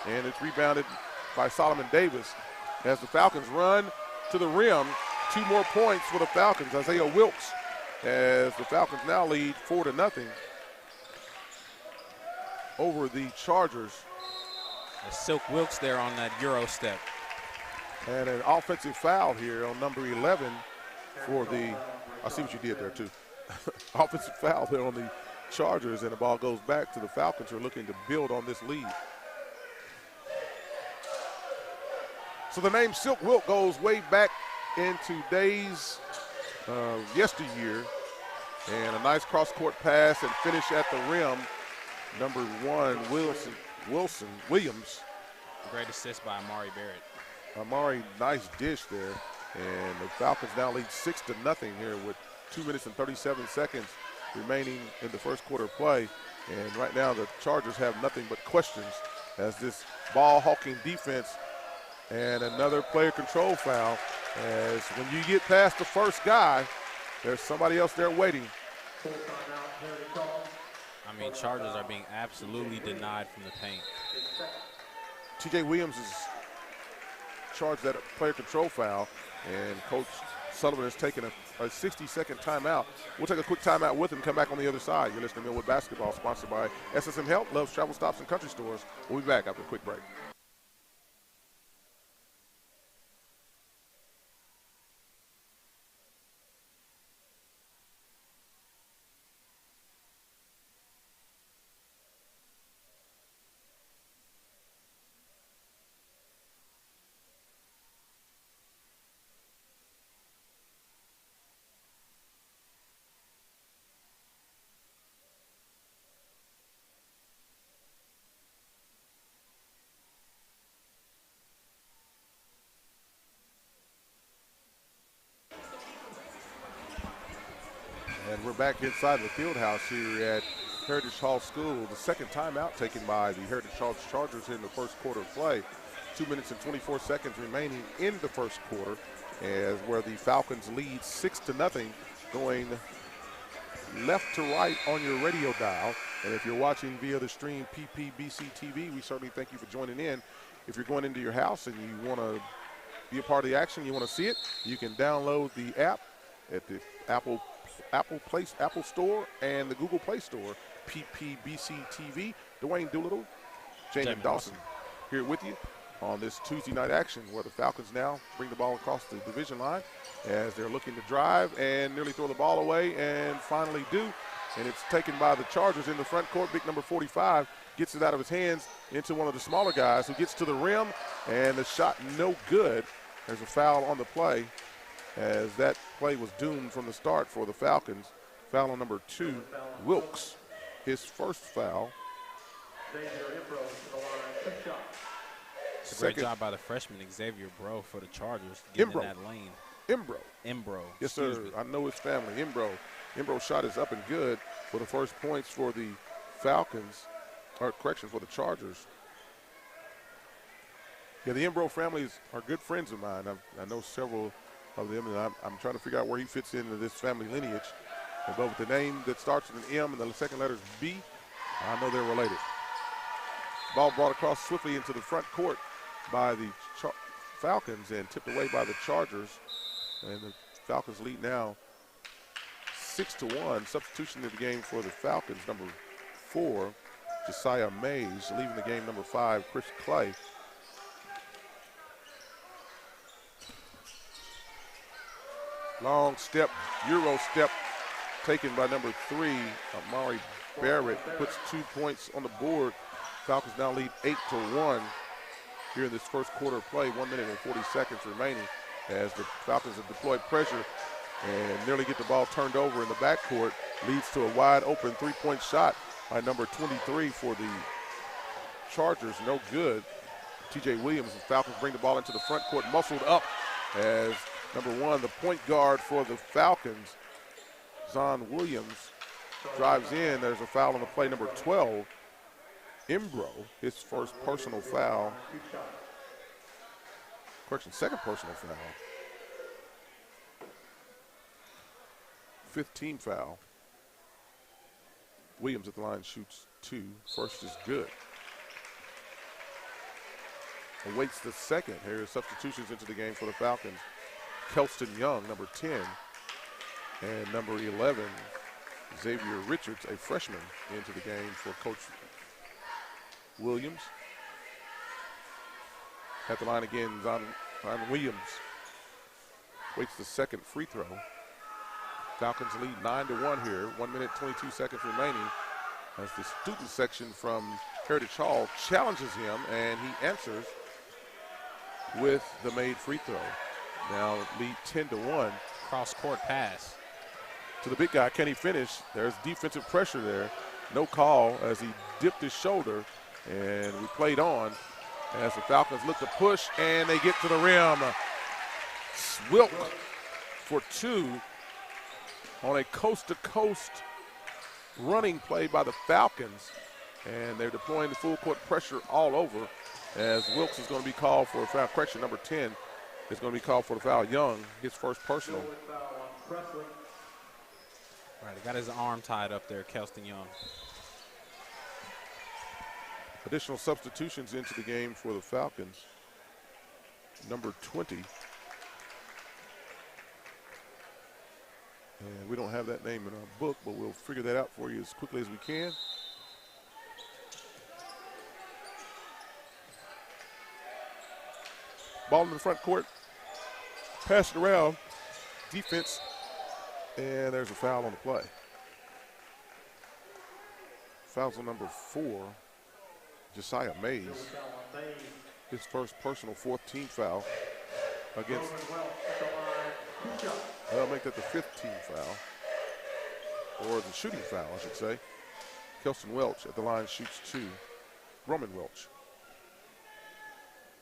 and it's rebounded by Solomon Davis as the Falcons run to the rim. 2 more points for the Falcons. Isaiah Wilkes as the Falcons now lead 4-0 over the Chargers. Silk Wilkes there on that Euro step. And an offensive foul here on number 11 for the, I see what you did there too. Offensive foul there on the Chargers, and the ball goes back to the Falcons who are looking to build on this lead. So the name Silk Wilkes goes way back into days yesteryear, and a nice cross-court pass and finish at the rim. Number 1, Williams. Great assist by Amari Barrett. Amari, nice dish there, and the Falcons now lead 6-0 here with 2 minutes and 37 seconds remaining in the first quarter play. And right now the Chargers have nothing but questions as this ball-hawking defense and another player control foul. As when you get past the first guy, there's somebody else there waiting. I mean, Chargers are being absolutely denied from the paint. T.J. Williams is charged that player control foul, and Coach Sullivan has taken a 60-second timeout. We'll take a quick timeout with him and come back on the other side. You're listening to Millwood Basketball, sponsored by SSM Health, Love's Travel Stops and Country Stores. We'll be back after a quick break. And we're back inside the field house here at Heritage Hall School. The second timeout taken by the Heritage Hall Chargers in the first quarter of play. 2 minutes and 24 seconds remaining in the first quarter, as where the Falcons lead 6-0, going left to right on your radio dial. And if you're watching via the stream PPBC TV, we certainly thank you for joining in. If you're going into your house and you want to be a part of the action, you want to see it, you can download the app at the Apple Store and the Google Play Store. PPBC TV. Dwayne Doolittle, Jamin Dawson here with you on this Tuesday night action, where the Falcons now bring the ball across the division line as they're looking to drive and nearly throw the ball away, and finally do. And it's taken by the Chargers in the front court. Big number 45 gets it out of his hands into one of the smaller guys, who gets to the rim, and the shot no good. There's a foul on the play, as that play was doomed from the start for the Falcons. Foul on number 2, Wilkes, his first foul. It's a great job by the freshman Xavier Bro for the Chargers, getting in that lane. Imbro. Yes, sir. I know his family. Imbro shot is up and good for the first points for the Falcons, or correction, for the Chargers. Yeah, the Imbro families are good friends of mine. I know several of them, and I'm trying to figure out where he fits into this family lineage. But with the name that starts with an M and the second letter is B, I know they're related. Ball brought across swiftly into the front court by the Falcons and tipped away by the Chargers. And the Falcons lead now 6-1. Substitution in the game for the Falcons, number 4, Josiah Mays, leaving the game number 5, Chris Clay. Long step, Euro step taken by number 3, Amari Barrett, puts 2 points on the board. Falcons now lead 8-1 here in this first quarter of play. 1 minute and 40 seconds remaining, as the Falcons have deployed pressure and nearly get the ball turned over in the backcourt. Leads to a wide open 3-point shot by number 23 for the Chargers. No good. TJ Williams. The Falcons bring the ball into the front court, muscled up, as number 1, the point guard for the Falcons, Zon Williams, drives in. There's a foul on the play, number 12, Imbro, his first personal foul. Correction, second personal foul. 15 foul. Williams at the line shoots 2. First is good. Awaits the second. Here are substitutions into the game for the Falcons. Kelston Young, number 10, and number 11, Xavier Richards, a freshman, into the game for Coach Williams. At the line again, Zon Williams waits the second free throw. Falcons lead 9-1 here. 1 minute, 22 seconds remaining, as the student section from Heritage Hall challenges him, and he answers with the made free throw. Now lead 10-1. Cross-court pass to the big guy. Can he finish? There's defensive pressure there. No call, as he dipped his shoulder, and we played on as the Falcons look to push, and they get to the rim. Wilk for 2 on a coast-to-coast running play by the Falcons, and they're deploying the full court pressure all over, as Wilkes is going to be called for a foul. Correction, number 10 is going to be called for the foul. Young, his first personal. Right, he got his arm tied up there, Kelston Young. Additional substitutions into the game for the Falcons. Number 20. And we don't have that name in our book, but we'll figure that out for you as quickly as we can. Ball in the front court. Pass it around. Defense. And there's a foul on the play. Foul's on number 4, Josiah Mays. His first personal 14th foul against. I'll make that the 15th foul, or the shooting foul, I should say. Kelston Welch at the line shoots 2. Roman Welch.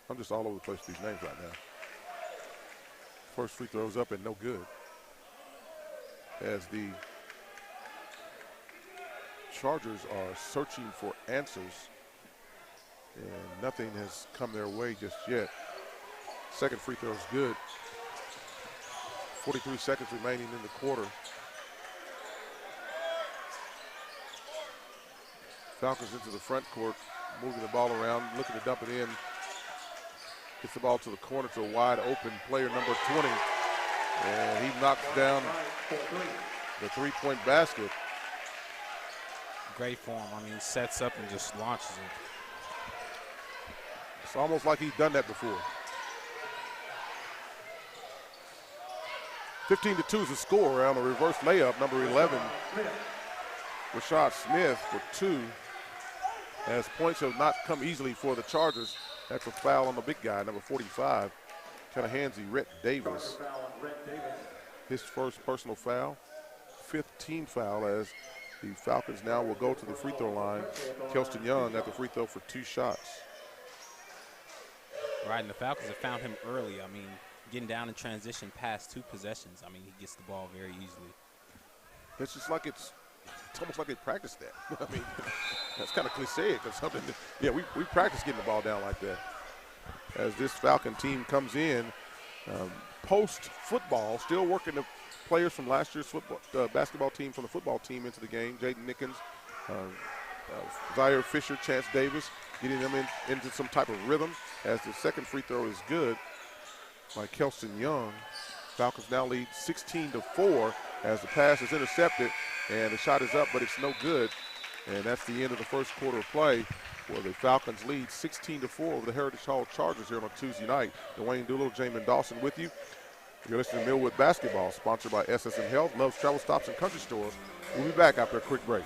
I'm just all over the place with these names right now. First free throw's up and no good, as the Chargers are searching for answers, and nothing has come their way just yet. Second free throw is good. 43 seconds remaining in the quarter. Falcons into the front court, moving the ball around, looking to dump it in. Gets the ball to the corner to a wide open player, number 20. And he knocks down the three-point basket. Great form. I mean, sets up and just launches it. It's almost like he's done that before. 15-2 is the score on a reverse layup. Number 11, Rashad Smith for 2. As points have not come easily for the Chargers. That's a foul on the big guy, number 45. Kind of handsy, Rhett Davis. His first personal foul. 5th team foul as the Falcons now will go to the free throw line. Kelston Young at the free throw for 2 shots. Right, and the Falcons have found him early. I mean, getting down in transition past 2 possessions. I mean, he gets the ball very easily. It's just like it's almost like they practiced that. I mean, that's kind of cliche, but something. Yeah, we practice getting the ball down like that. As this Falcon team comes in, post-football, still working the players from last year's basketball team from the football team into the game. Jaden Nickens, Zaire Fisher, Chance Davis, getting them into some type of rhythm. As the second free throw is good by Kelston Young. Falcons now lead 16-4 as the pass is intercepted and the shot is up, but it's no good. And that's the end of the first quarter of play, where the Falcons lead 16-4 over the Heritage Hall Chargers here on a Tuesday night. Dwayne Doolittle, Jamin Dawson with you. You're listening to Millwood Basketball, sponsored by SSM Health, Love's Travel Stops and Country Stores. We'll be back after a quick break.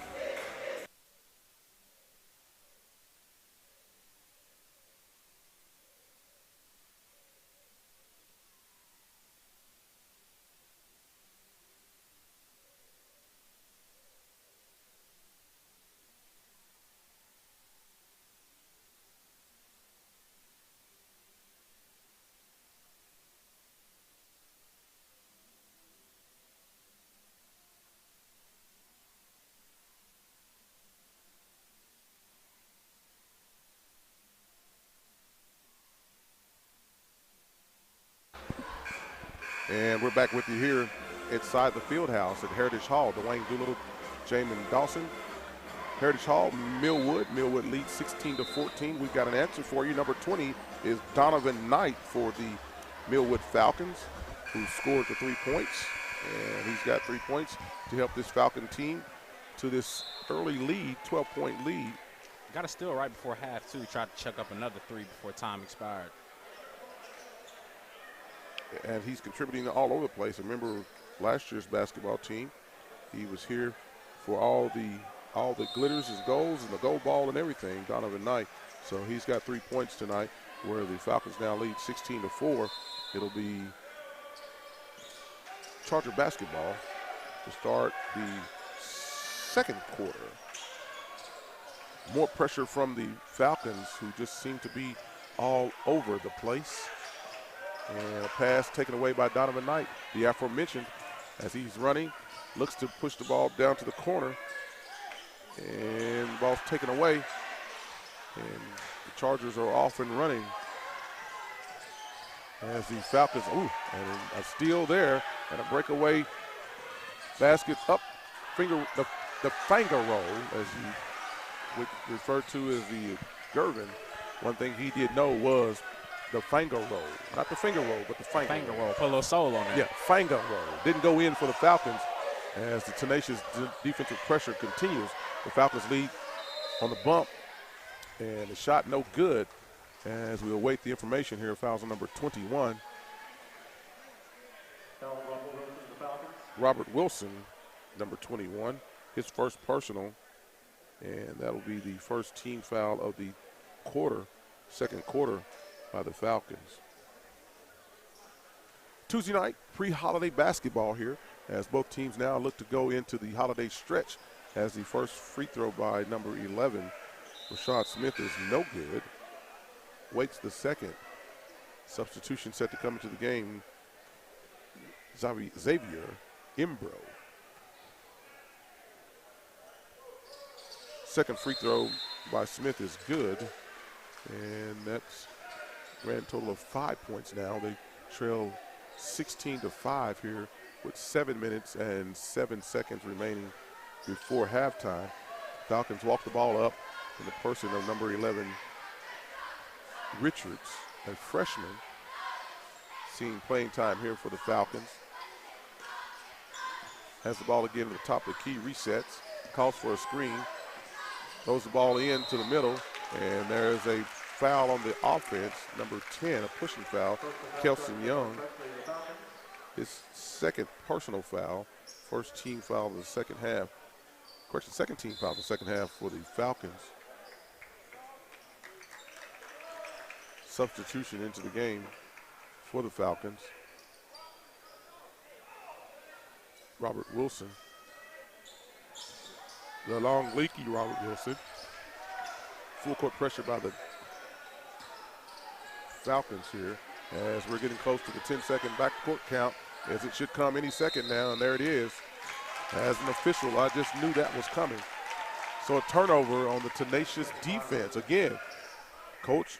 And we're back with you here inside the field house at Heritage Hall. Dwayne Doolittle, Jamin Dawson. Heritage Hall, Millwood. Millwood leads 16-14. We've got an answer for you. Number 20 is Donovan Knight for the Millwood Falcons, who scored the 3 points. And he's got 3 points to help this Falcon team to this early lead, 12-point lead. Got a steal right before half, too. He tried to chuck up another 3 before time expired. And he's contributing all over the place. Remember last year's basketball team, he was here for all the glitters, his goals, and the gold ball and everything, Donovan Knight. So he's got 3 points tonight, where the Falcons now lead 16-4. It'll be Charger basketball to start the second quarter. More pressure from the Falcons, who just seem to be all over the place. And a pass taken away by Donovan Knight, the aforementioned, as he's running, looks to push the ball down to the corner, and the ball's taken away, and the Chargers are off and running. As the Falcons, and a steal there, and a breakaway basket up, the finger roll, as you would refer to as the Gervin. One thing he did know was the finger roll, not the finger roll, but the finger roll. Put a little soul on it. Yeah, finger roll. Didn't go in for the Falcons as the tenacious defensive pressure continues. The Falcons lead on the bump, and the shot no good as we await the information here. Fouls on number 21. Robert Wilson, number 21, his first personal, and that'll be the first team foul of the second quarter by the Falcons. Tuesday night, pre-holiday basketball here, as both teams now look to go into the holiday stretch, as the first free throw by number 11, Rashad Smith, is no good. Waits the second. Substitution set to come into the game, Xavier Imbro. Second free throw by Smith is good. And that's a grand total of 5 points now. They trail 16-5 here with 7 minutes and 7 seconds remaining before halftime. Falcons walk the ball up in the person of number 11, Richards, a freshman, seeing playing time here for the Falcons. Has the ball again at the top of the key, resets, calls for a screen, throws the ball into the middle, and there's a foul on the offense, number 10, a pushing foul, Kelson Young. His second personal foul, first team foul of the second half. Correction, second team foul of the second half for the Falcons. Substitution into the game for the Falcons. Robert Wilson. The long, leaky Robert Wilson. Full court pressure by the Falcons here as we're getting close to the 10-second backcourt count, as it should come any second now, and there it is. As an official, I just knew that was coming. So a turnover on the tenacious defense. Again, Coach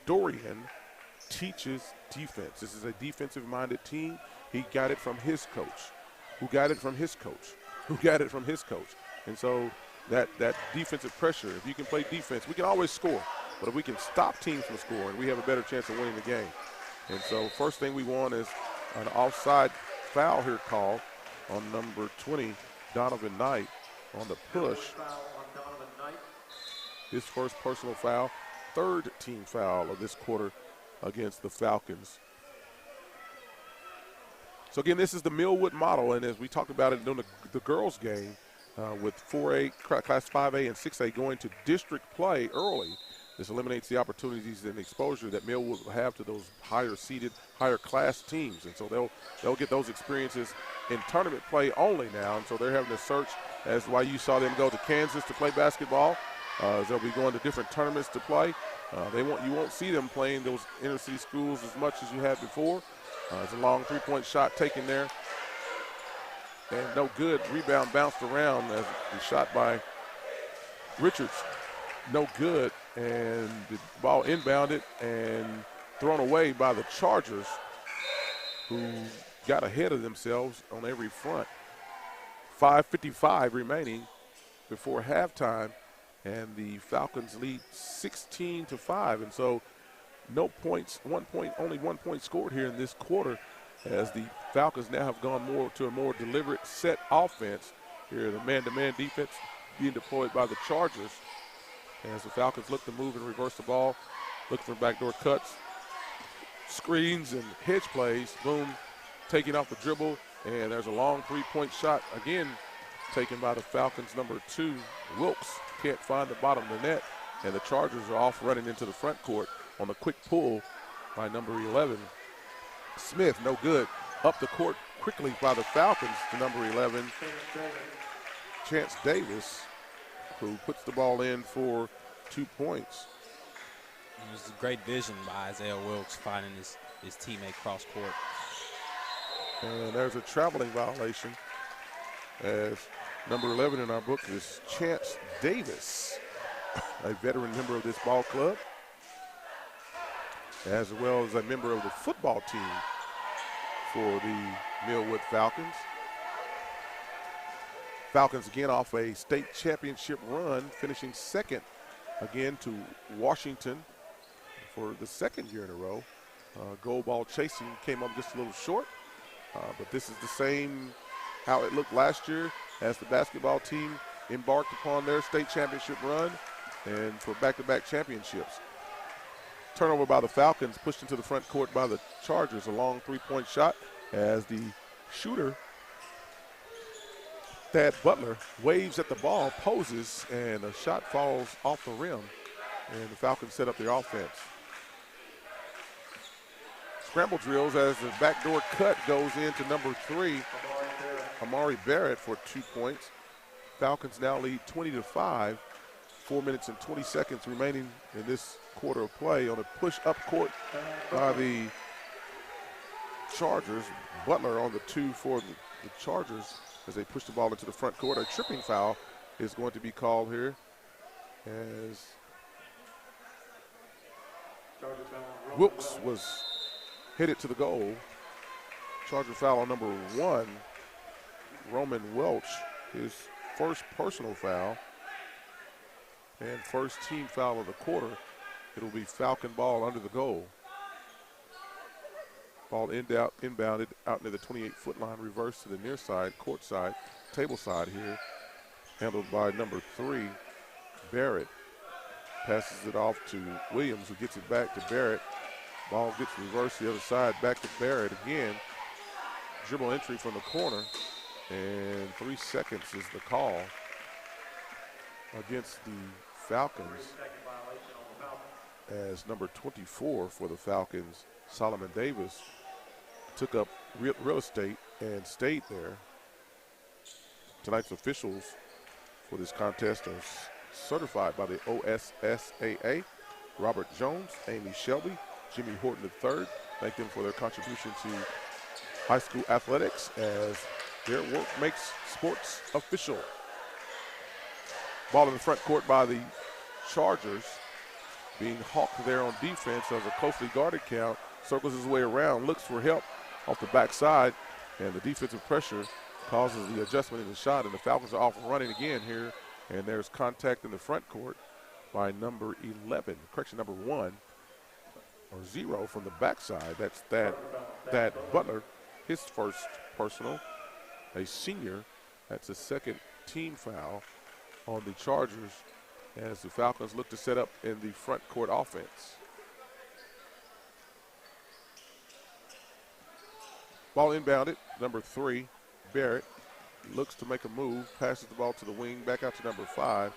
Dorian teaches defense. This is a defensive-minded team. He got it from his coach, who got it from his coach, who got it from his coach. And so that defensive pressure, if you can play defense, we can always score. But if we can stop teams from scoring, we have a better chance of winning the game. And so first thing we want is an offside foul here called on number 20, Donovan Knight, on the push. His first personal foul, third team foul of this quarter against the Falcons. So again, this is the Millwood model, and as we talked about it during the girls' game, with 4A, Class 5A and 6A going to district play early, this eliminates the opportunities and exposure that Millwood will have to those higher-seeded, higher-class teams. And so they'll get those experiences in tournament play only now, and so they're having to search as why you saw them go to Kansas to play basketball. They'll be going to different tournaments to play. You won't see them playing those inner-city schools as much as you had before. It's a long three-point shot taken there. And no good. Rebound bounced around as the shot by Richards. No good. And the ball inbounded and thrown away by the Chargers, who got ahead of themselves on every front. 5:55 remaining before halftime, and the Falcons lead 16-5. And so no points, only 1 point scored here in this quarter, as the Falcons now have gone more to a more deliberate set offense. Here, the man-to-man defense being deployed by the Chargers, as the Falcons look to move and reverse the ball, looking for backdoor cuts, screens, and hedge plays. Boom, taking off the dribble, and there's a long three-point shot, again, taken by the Falcons' number 2, Wilkes. Can't find the bottom of the net, and the Chargers are off running into the front court on a quick pull by number 11, Smith. No good. Up the court quickly by the Falcons to number 11, Chance Davis, who puts the ball in for 2 points. It was a great vision by Isaiah Wilkes finding his teammate cross court. And there's a traveling violation, as number 11 in our book is Chance Davis, a veteran member of this ball club, as well as a member of the football team for the Millwood Falcons. Falcons again off a state championship run, finishing second again to Washington for the second year in a row. Gold ball chasing came up just a little short, but this is the same how it looked last year as the basketball team embarked upon their state championship run and for back-to-back championships. Turnover by the Falcons, pushed into the front court by the Chargers. A long three-point shot as the shooter, Thad Butler, waves at the ball, poses, and a shot falls off the rim, and the Falcons set up their offense. Scramble drills as the backdoor cut goes into number 3, Amari Barrett, for 2 points. Falcons now lead 20-5. 4 minutes and 20 seconds remaining in this quarter of play on a push up court by the Chargers. Butler on the 2 for the Chargers as they push the ball into the front court. A tripping foul is going to be called here as Wilkes was headed to the goal. Charger foul on number 1, Roman Welch, his first personal foul and first team foul of the quarter. It'll be Falcon ball under the goal. Ball inbounded out into the 28-foot line, reversed to the near side, court side, table side here. Handled by number 3, Barrett. Passes it off to Williams, who gets it back to Barrett. Ball gets reversed the other side, back to Barrett again. Dribble entry from the corner, and 3 seconds is the call against the Falcons, as number 24 for the Falcons, Solomon Davis, took up real estate and stayed there. Tonight's officials for this contest are certified by the OSSAA. Robert Jones, Amy Shelby, Jimmy Horton III. Thank them for their contribution to high school athletics, as their work makes sports official. Ball in the front court by the Chargers, being hawked there on defense as a closely guarded count. Circles his way around, looks for help off the backside, and the defensive pressure causes the adjustment in the shot, and the Falcons are off running again here, and there's contact in the front court by number 11, correction, number 1, or 0 from the backside. That's that Butler, his first personal, a senior. That's a second team foul on the Chargers as the Falcons look to set up in the front court offense. Ball inbounded, number 3, Barrett, looks to make a move, passes the ball to the wing, back out to number 5,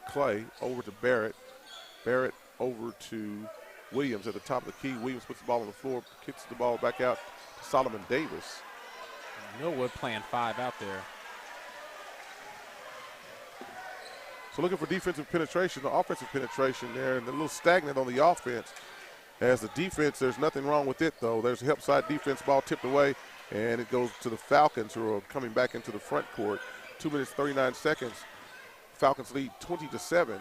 Clay, over to Barrett. Barrett over to Williams at the top of the key. Williams puts the ball on the floor, kicks the ball back out to Solomon Davis. Millwood playing 5 out there. So looking for defensive penetration, the offensive penetration there, and a little stagnant on the offense. As the defense, there's nothing wrong with it, though. There's a help side defense, ball tipped away, and it goes to the Falcons, who are coming back into the front court. 2 minutes, 39 seconds. Falcons lead 20-7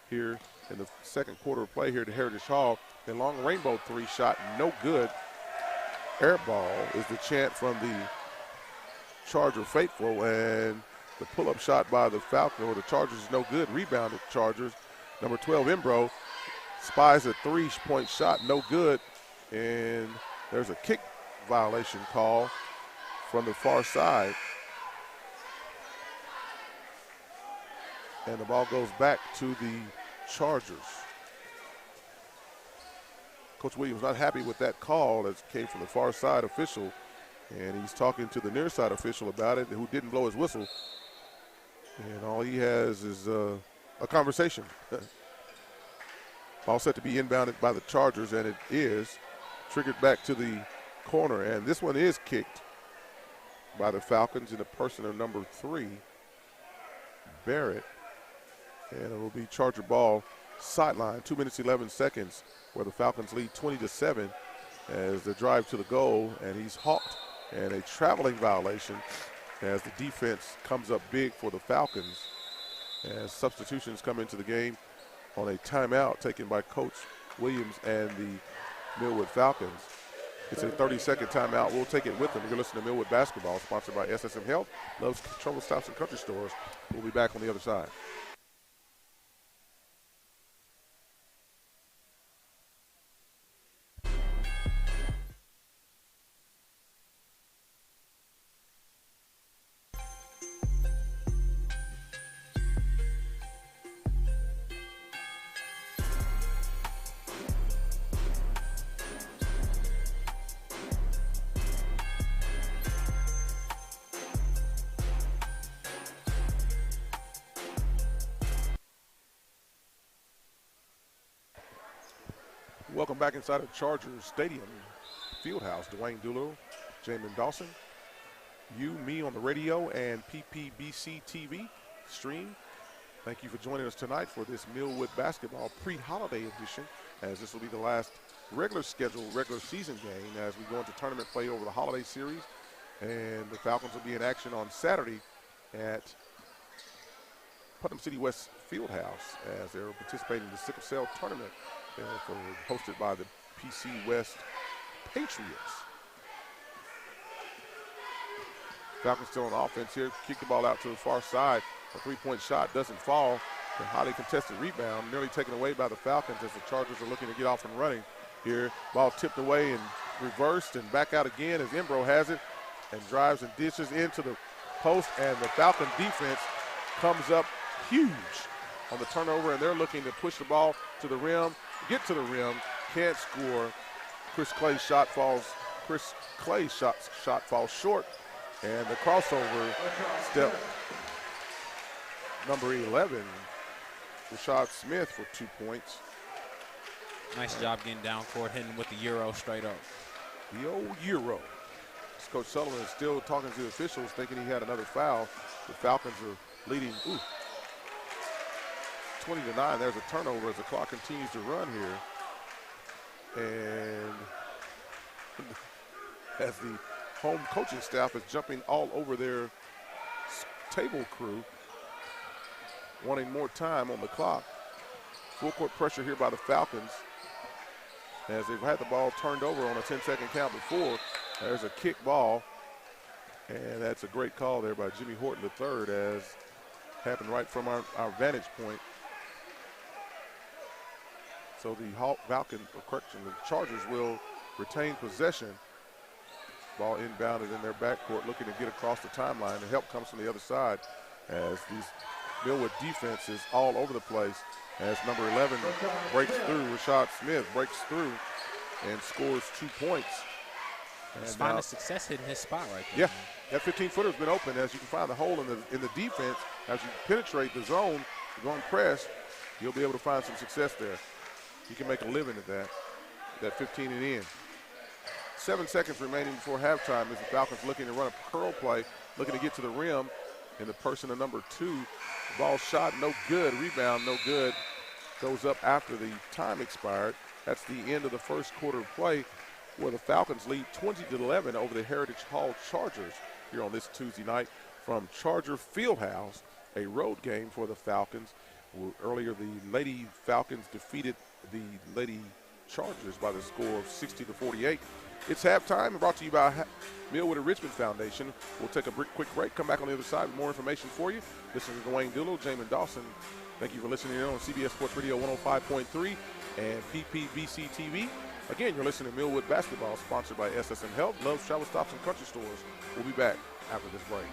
here in the second quarter of play here at Heritage Hall. A long rainbow 3 shot, no good. Air ball is the chant from the Charger faithful, and the pull-up shot by the Falcon, or the Chargers, is no good. Rebounded Chargers. Number 12, Imbro, spies a 3-point shot, no good. And there's a kick violation call from the far side. And the ball goes back to the Chargers. Coach Williams not happy with that call that came from the far side official, and he's talking to the near side official about it, who didn't blow his whistle. And all he has is a conversation. Ball set to be inbounded by the Chargers, and it is triggered back to the corner. And this one is kicked by the Falcons in the person of number 3, Barrett. And it will be Charger ball sideline. 2 minutes, 11 seconds, where the Falcons lead 20-7 as the drive to the goal, and he's hawked, and a traveling violation as the defense comes up big for the Falcons as substitutions come into the game on a timeout taken by Coach Williams and the Millwood Falcons. It's a 30-second timeout. We'll take it with them. You're listening to Millwood Basketball, sponsored by SSM Health, Love's Trouble Stops and Country Stores. We'll be back on the other side. Welcome back inside of Chargers Stadium Fieldhouse. Dwayne Doolittle, Jamin Dawson, you, me on the radio, and PPBC TV stream. Thank you for joining us tonight for this Millwood Basketball pre-holiday edition, as this will be the last regular season game as we go into tournament play over the holiday series. And the Falcons will be in action on Saturday at Putnam City West Fieldhouse as they're participating in the Sickle Cell Tournament hosted by the PC West Patriots. Falcons still on offense here. Kick the ball out to the far side. A three-point shot doesn't fall. A highly contested rebound, nearly taken away by the Falcons as the Chargers are looking to get off and running here. Ball tipped away and reversed and back out again as Embro has it and drives and dishes into the post, and the Falcon defense comes up huge on the turnover, and they're looking to push the ball to the rim, get to the rim, can't score. Chris Clay's shot falls short, and the crossover step number 11, Rashad Smith for 2 points. Nice job getting down court, hitting with the Euro straight up. The old Euro. Coach Sullivan is still talking to the officials, thinking he had another foul. The Falcons are leading 20-9. There's a turnover as the clock continues to run here. And as the home coaching staff is jumping all over their table crew, wanting more time on the clock. Full court pressure here by the Falcons as they've had the ball turned over on a 10-second count before. There's a kick ball, and that's a great call there by Jimmy Horton III, as happened right from our vantage point. So the the Chargers will retain possession. Ball inbounded in their backcourt, looking to get across the timeline. The help comes from the other side as these Millwood defense is all over the place as number 11 breaks through. Rashad Smith breaks through and scores 2 points. He's finding success hitting his spot right there. Yeah, that 15-footer's been open. As you can find the hole in the defense, as you penetrate the zone press, you'll be able to find some success there. You can make a living at that 15 and in. 7 seconds remaining before halftime as the Falcons looking to run a curl play, looking to get to the rim. And the person of number 2, the ball shot no good, rebound no good, goes up after the time expired. That's the end of the first quarter of play, where the Falcons lead 20-11 over the Heritage Hall Chargers here on this Tuesday night from Charger Fieldhouse, a road game for the Falcons. Earlier, the Lady Falcons defeated the Lady Chargers by the score of 60-48. It's halftime, brought to you by Millwood and Richmond Foundation. We'll take a quick break, come back on the other side with more information for you. This is Dwayne Dillow, Jamin Dawson. Thank you for listening in on CBS Sports Radio 105.3 and PPBC TV. Again, you're listening to Millwood Basketball, sponsored by SSM Health, Love's Travel Stops and Country Stores. We'll be back after this break.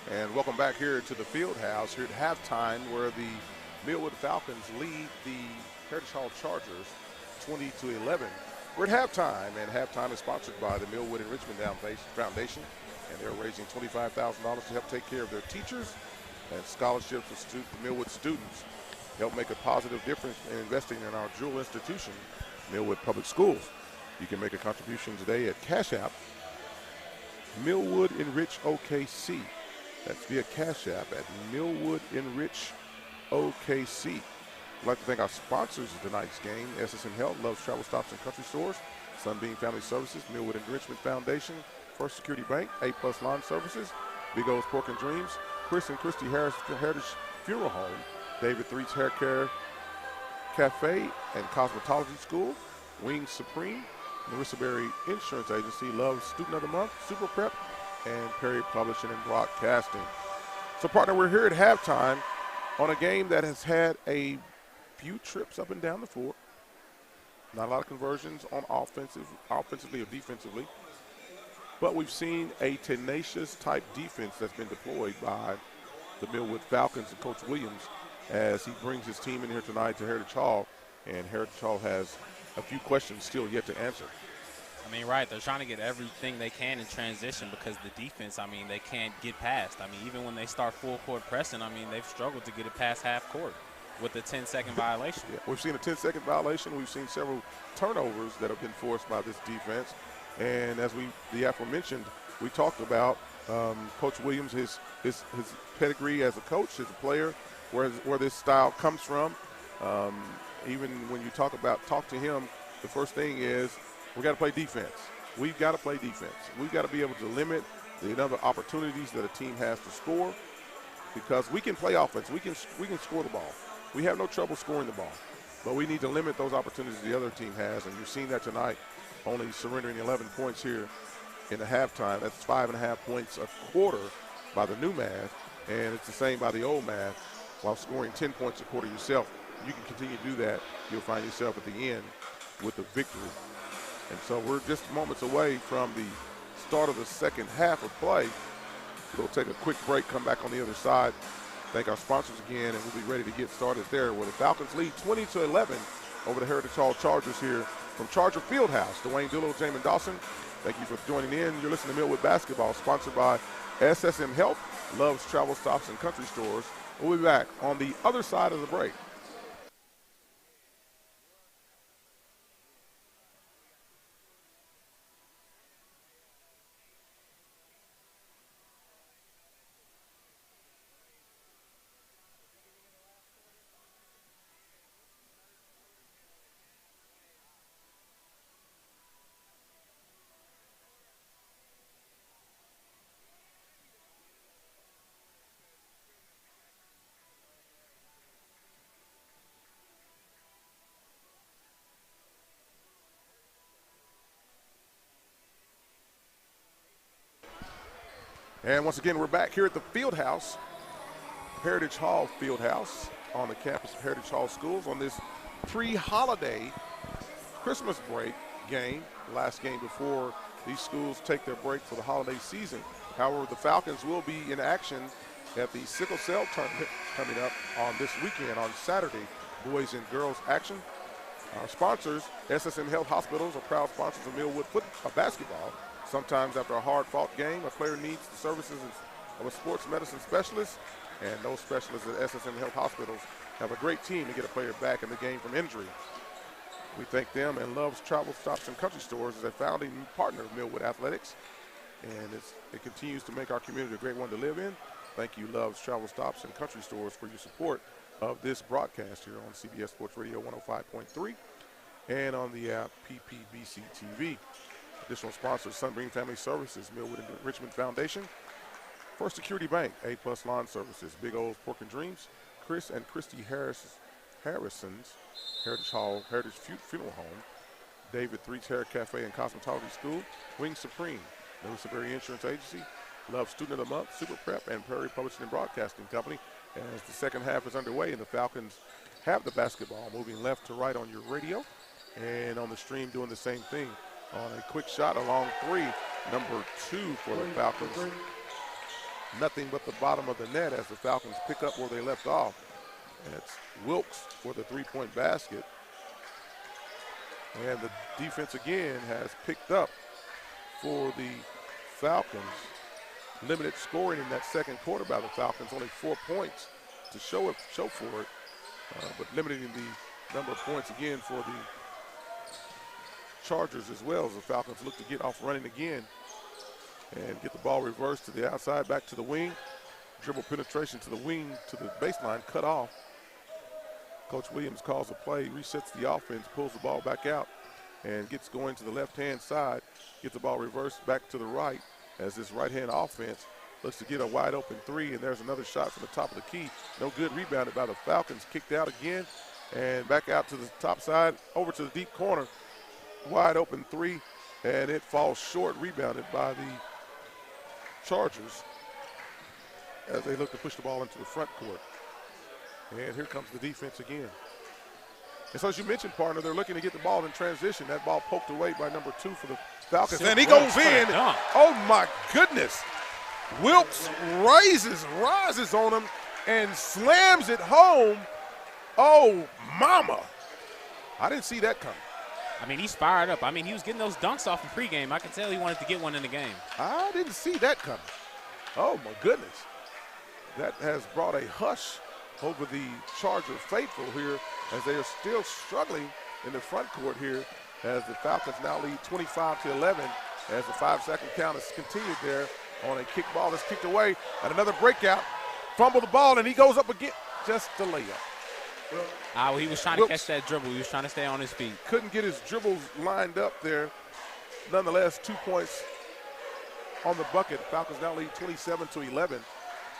And welcome back here to the field house here at halftime, where the Millwood Falcons lead the Heritage Hall Chargers 20-11. We're at halftime, and halftime is sponsored by the Millwood Enrichment Foundation, and they're raising $25,000 to help take care of their teachers and scholarships for Millwood students. Help make a positive difference in investing in our jewel institution, Millwood Public Schools. You can make a contribution today at Cash App, Millwood Enrich OKC. That's via Cash App at Millwood Enrich OKC. I'd like to thank our sponsors of tonight's game: SSM Health, Love's Travel Stops and Country Stores, Sunbeam Family Services, Millwood Enrichment Foundation, First Security Bank, A+ Lawn Services, Big O's Pork and Dreams, Chris and Christy Harris Heritage Funeral Home, David Threet's Hair Care Cafe and Cosmetology School, Wings Supreme, Marissa Berry Insurance Agency, Love's Student of the Month, Super Prep, and Perry Publishing and Broadcasting. So, partner, we're here at halftime on a game that has had a few trips up and down the floor. Not a lot of conversions on offensively or defensively. But we've seen a tenacious type defense that's been deployed by the Millwood Falcons and Coach Williams as he brings his team in here tonight to Heritage Hall. And Heritage Hall has a few questions still yet to answer. I mean, right, they're trying to get everything they can in transition because the defense, I mean, they can't get past. I mean, even when they start full court pressing, I mean, they've struggled to get it past half court with a 10-second violation. Yeah, we've seen a 10-second violation. We've seen several turnovers that have been forced by this defense. And as the aforementioned, we talked about Coach Williams, his pedigree as a coach, as a player, where this style comes from. Even when you talk to him, the first thing is we got to play defense. We've got to play defense. We've got to be able to limit the number of opportunities that a team has to score, because we can play offense. We can score the ball. We have no trouble scoring the ball, but we need to limit those opportunities the other team has, and you've seen that tonight, only surrendering 11 points here in the halftime. That's 5.5 points a quarter by the new math, and it's the same by the old math, while scoring 10 points a quarter yourself. You can continue to do that, you'll find yourself at the end with a victory. And so we're just moments away from the start of the second half of play. We'll take a quick break, come back on the other side, thank our sponsors again, and we'll be ready to get started there, where the Falcons lead 20-11 over the Heritage Hall Chargers here from Charger Fieldhouse. Dwayne Dillow, Jamin Dawson, thank you for joining in. You're listening to Millwood Basketball, sponsored by SSM Health, Love's Travel Stops and Country Stores. We'll be back on the other side of the break. And once again, we're back here at the Fieldhouse, Heritage Hall Fieldhouse, on the campus of Heritage Hall Schools on this pre-holiday Christmas break game, last game before these schools take their break for the holiday season. However, the Falcons will be in action at the Sickle Cell Tournament coming up on this weekend on Saturday, boys and girls action. Our sponsors, SSM Health Hospitals, are proud sponsors of Millwood basketball. Sometimes after a hard-fought game, a player needs the services of a sports medicine specialist, and those specialists at SSM Health Hospitals have a great team to get a player back in the game from injury. We thank them and Love's Travel Stops and Country Stores as a founding partner of Millwood Athletics, and it continues to make our community a great one to live in. Thank you, Love's Travel Stops and Country Stores, for your support of this broadcast here on CBS Sports Radio 105.3 and on the app PPBC TV. Additional sponsors: Sunbeam Family Services, Millwood Enrichment Foundation, First Security Bank, A+ Lawn Services, Big O's Pork and Dreams, Chris and Christy Harrison's Heritage Funeral Home, David Threet's Hair Cafe and Cosmetology School, Wings Supreme, Marissa Berry Insurance Agency, Love Student of the Month, Super Prep, and Perry Publishing and Broadcasting Company. As the second half is underway and the Falcons have the basketball, moving left to right on your radio, and on the stream doing the same thing. On a quick shot, a long three, number 2 for the Falcons. nothing but the bottom of the net as the Falcons pick up where they left off. And it's Wilkes for the three-point basket. And the defense again has picked up for the Falcons. Limited scoring in that second quarter by the Falcons, only 4 points to show for it, but limiting the number of points again for the Chargers as well, as the Falcons look to get off running again and get the ball reversed to the outside, back to the wing. Dribble penetration to the wing, to the baseline, cut off. Coach Williams calls a play, resets the offense, pulls the ball back out, and gets going to the left-hand side, gets the ball reversed back to the right as this right-hand offense looks to get a wide-open three, and there's another shot from the top of the key. No good, rebounded by the Falcons, kicked out again, and back out to the top side, over to the deep corner. Wide-open three, and it falls short, rebounded by the Chargers as they look to push the ball into the front court. And here comes the defense again. And so as you mentioned, partner, they're looking to get the ball in transition. That ball poked away by number 2 for the Falcons. And he goes in. Oh, my goodness. Wilkes rises on him and slams it home. Oh, mama. I didn't see that coming. I mean, he's fired up. I mean, he was getting those dunks off in pregame. I could tell he wanted to get one in the game. I didn't see that coming. Oh, my goodness. That has brought a hush over the Charger faithful here as they are still struggling in the front court here as the Falcons now lead 25-11 as the 5-second count is continued there on a kick ball that's kicked away. And another breakout, fumble the ball, and he goes up again. Just the layup. He was trying to catch that dribble. He was trying to stay on his feet. Couldn't get his dribbles lined up there. Nonetheless, 2 points on the bucket. Falcons now lead 27-11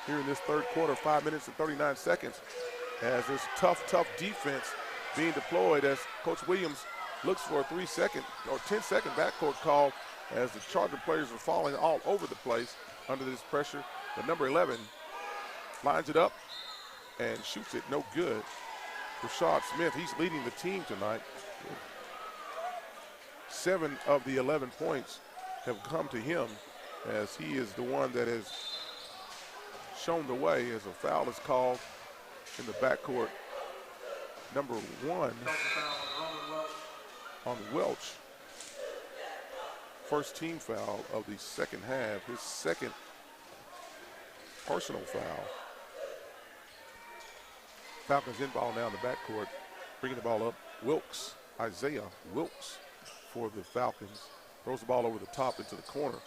here in this third quarter, 5 minutes and 39 seconds. As this tough defense being deployed as Coach Williams looks for a 3-second or 10-second backcourt call as the Charger players are falling all over the place under this pressure. The number 11 lines it up and shoots it no good. Rashad Smith, he's leading the team tonight. 7 of the 11 points have come to him as he is the one that has shown the way as a foul is called in the backcourt. Number 1 on Welch. First team foul of the second half, his second personal foul. Falcons in ball now in the backcourt, bringing the ball up. Wilkes, Isaiah Wilkes for the Falcons. Throws the ball over the top into the corner.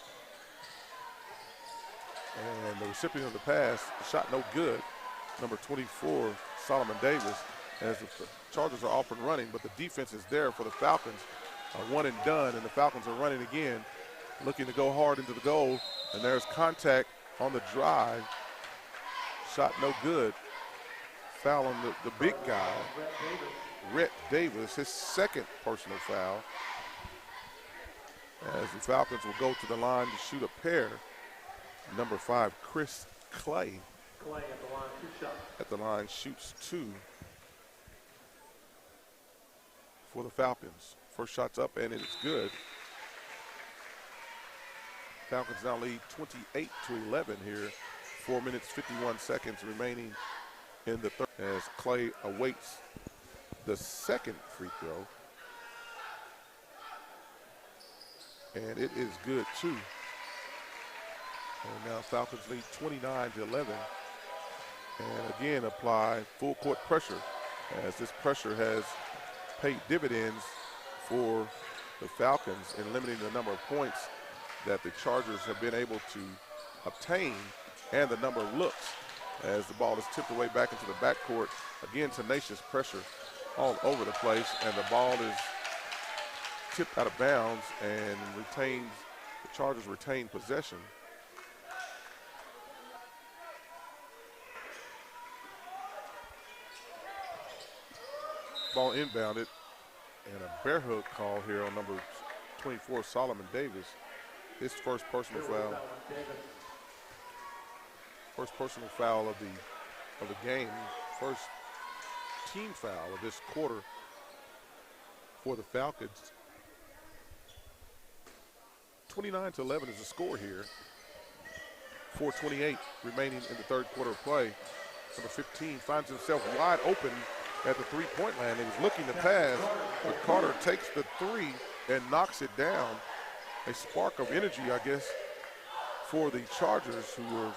And the recipient of the pass, shot no good. Number 24, Solomon Davis, as the Chargers are off and running, but the defense is there for the Falcons. A one and done, and the Falcons are running again, looking to go hard into the goal. And there's contact on the drive. Shot no good. Foul on the big guy, Rhett Davis, his second personal foul. As the Falcons will go to the line to shoot a pair. Number 5, Chris Clay. Clay at the line, 2 shots. At the line, shoots 2 for the Falcons. First shot's up, and it is good. Falcons now lead 28-11 here. 4 minutes, 51 seconds remaining in the third as Clay awaits the second free throw. And it is good, too. And now Falcons lead 29-11. And again apply full court pressure as this pressure has paid dividends for the Falcons in limiting the number of points that the Chargers have been able to obtain and the number of looks as the ball is tipped away back into the backcourt. Again, tenacious pressure all over the place, and the ball is tipped out of bounds and the Chargers retain possession. Ball inbounded, and a bear hug call here on number 24, Solomon Davis. His first personal foul. First personal foul of the game. First team foul of this quarter for the Falcons. 29-11 is the score here. 4:28 remaining in the third quarter of play. Number 15 finds himself wide open at the three-point line. He was looking to pass, but Carter takes the three and knocks it down. A spark of energy, I guess, for the Chargers, who were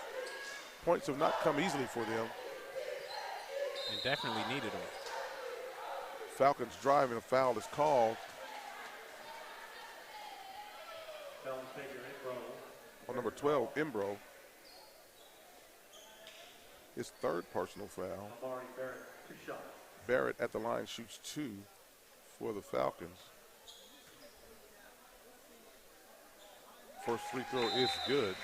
points have not come easily for them. And definitely needed them. Falcons drive and a foul is called on number 12, Imbro. His third personal foul. Barrett at the line shoots 2 for the Falcons. First free throw is good.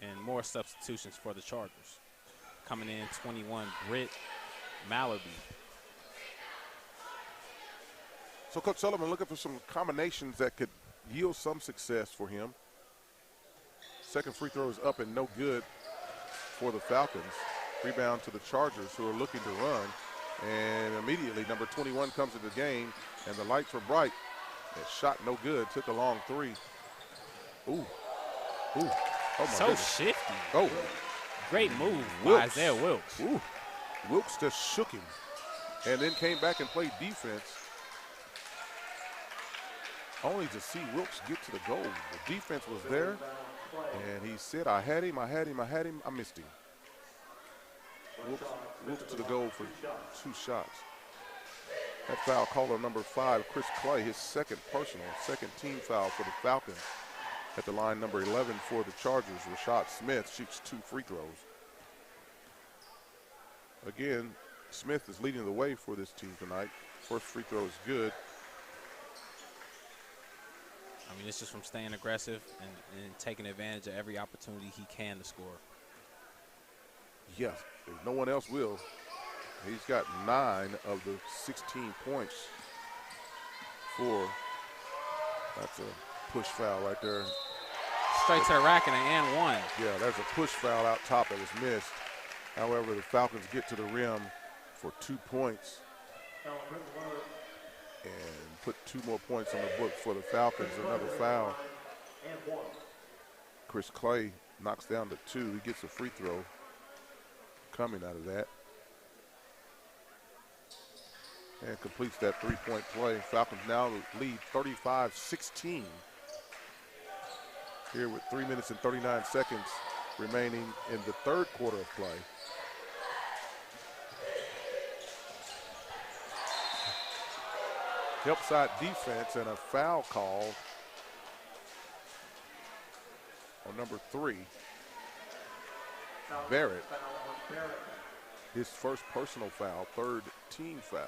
And more substitutions for the Chargers. Coming in 21, Britt Mallaby. So Coach Sullivan looking for some combinations that could yield some success for him. Second free throw is up and no good for the Falcons. Rebound to the Chargers, who are looking to run. And immediately number 21 comes into the game, and the lights were bright. That shot no good, took a long three. Ooh, ooh, oh my So goodness. shifty. Oh, Great move by Wilkes. Isaiah Wilkes. Ooh, Wilkes just shook him and then came back and played defense. Only to see Wilkes get to the goal. The defense was there, and he said, I had him, I missed him. Wilkes to the goal for 2 shots. That foul called on number 5, Chris Clay, his second personal, second team foul for the Falcons. At the line, number 11 for the Chargers, Rashad Smith shoots 2 free throws. Again, Smith is leading the way for this team tonight. First free throw is good. I mean, it's just from staying aggressive and taking advantage of every opportunity he can to score. Yes, if no one else will. He's got 9 of the 16 points for. That's a push foul right there. Straight to the rack and an and one. Yeah, there's a push foul out top that was missed. However, the Falcons get to the rim for 2 points and put 2 more points on the book for the Falcons. Another foul. Chris Clay knocks down to 2. He gets a free throw coming out of that. And completes that 3-point play. Falcons now lead 35-16. Here with 3 minutes and 39 seconds remaining in the third quarter of play. Help side defense and a foul call on number 3, Barrett. His first personal foul, third team foul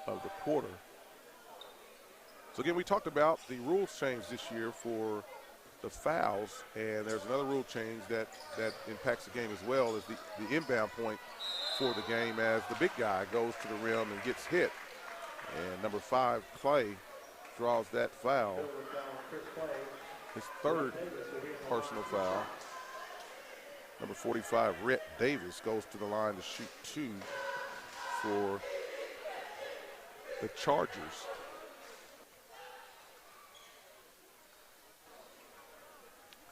of the quarter. So again, we talked about the rules change this year for the fouls, and there's another rule change that impacts the game as well, is the inbound point for the game as the big guy goes to the rim and gets hit. And number 5, Clay, draws that foul. His third personal foul. Number 45, Rhett Davis, goes to the line to shoot 2 for the Chargers.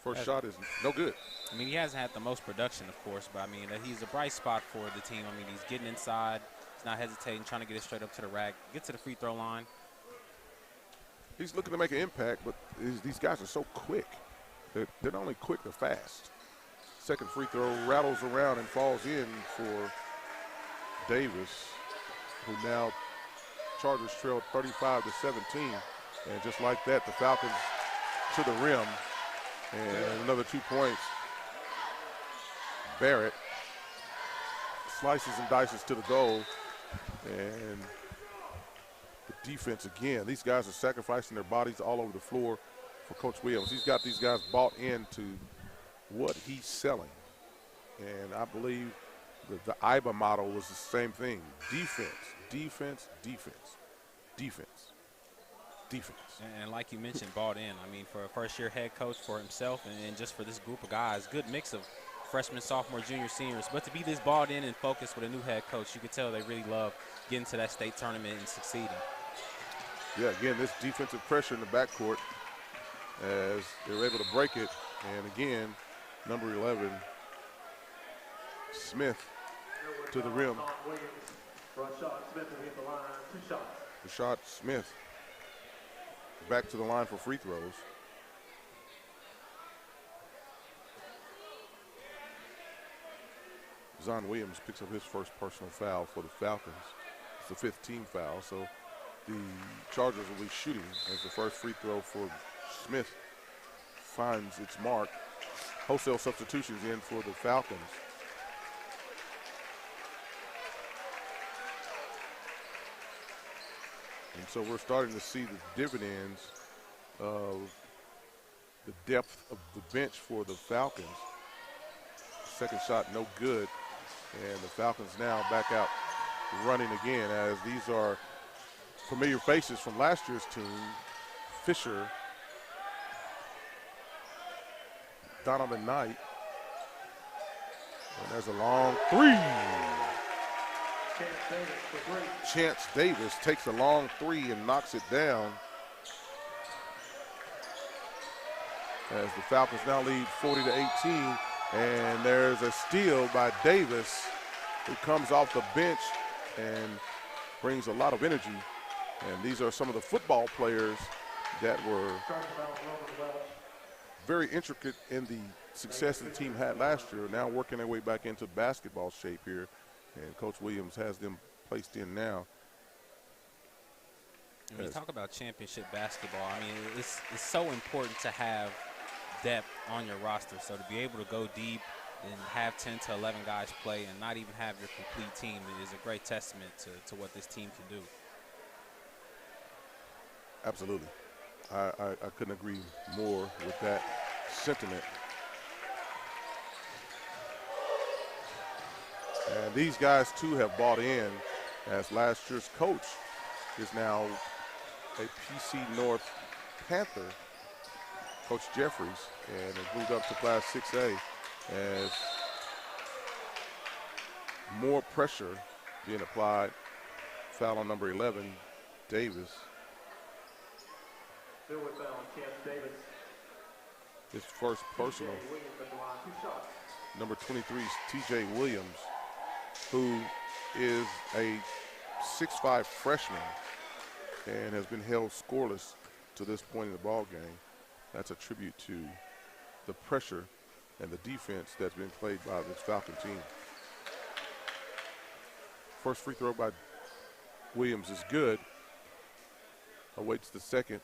First shot is no good. I mean, he hasn't had the most production, of course, but I mean, he's a bright spot for the team. I mean, he's getting inside. He's not hesitating, trying to get it straight up to the rack, get to the free throw line. He's looking to make an impact, but these guys are so quick. They're not only quick, they're fast. Second free throw rattles around and falls in for Davis, who now Chargers trail 35-17. And just like that, the Falcons to the rim. And another 2 points. Barrett slices and dices to the goal. And the defense again. These guys are sacrificing their bodies all over the floor for Coach Williams. He's got these guys bought into what he's selling. And I believe the IBA model was the same thing. Defense, defense, defense, defense, defense. And like you mentioned, bought in. I mean, for a first-year head coach, for himself, and just for this group of guys, good mix of freshmen, sophomore, junior, seniors. But to be this bought in and focused with a new head coach, you could tell they really love getting to that state tournament and succeeding. Yeah, again, this defensive pressure in the backcourt as they were able to break it. And again, number 11, Smith to the rim. Rashad Smith back to the line for free throws. Zon Williams picks up his first personal foul for the Falcons. It's the 5th team foul, so the Chargers will be shooting as the first free throw for Smith finds its mark. Wholesale substitutions in for the Falcons. And so we're starting to see the dividends of the depth of the bench for the Falcons. Second shot, no good. And the Falcons now back out running again, as these are familiar faces from last year's team. Fisher, Donovan Knight. And there's a long three. Chance Davis takes a long three and knocks it down, as the Falcons now lead 40-18. And there's a steal by Davis, who comes off the bench and brings a lot of energy. And these are some of the football players that were very intricate in the success the team had last year, now working their way back into basketball shape here. And Coach Williams has them placed in now. When you talk about championship basketball, I mean, it's so important to have depth on your roster. So to be able to go deep and have 10 to 11 guys play and not even have your complete team is a great testament to what this team can do. Absolutely. I couldn't agree more with that sentiment. And these guys, too, have bought in, as last year's coach is now a PC North Panther, Coach Jeffries, and has moved up to Class 6A as more pressure being applied. Foul on number 11, Davis. His first personal. Number 23 is TJ Williams, who is a 6'5" freshman and has been held scoreless to this point in the ball game. That's a tribute to the pressure and the defense that's been played by this Falcon team. First free throw by Williams is good. Awaits the second.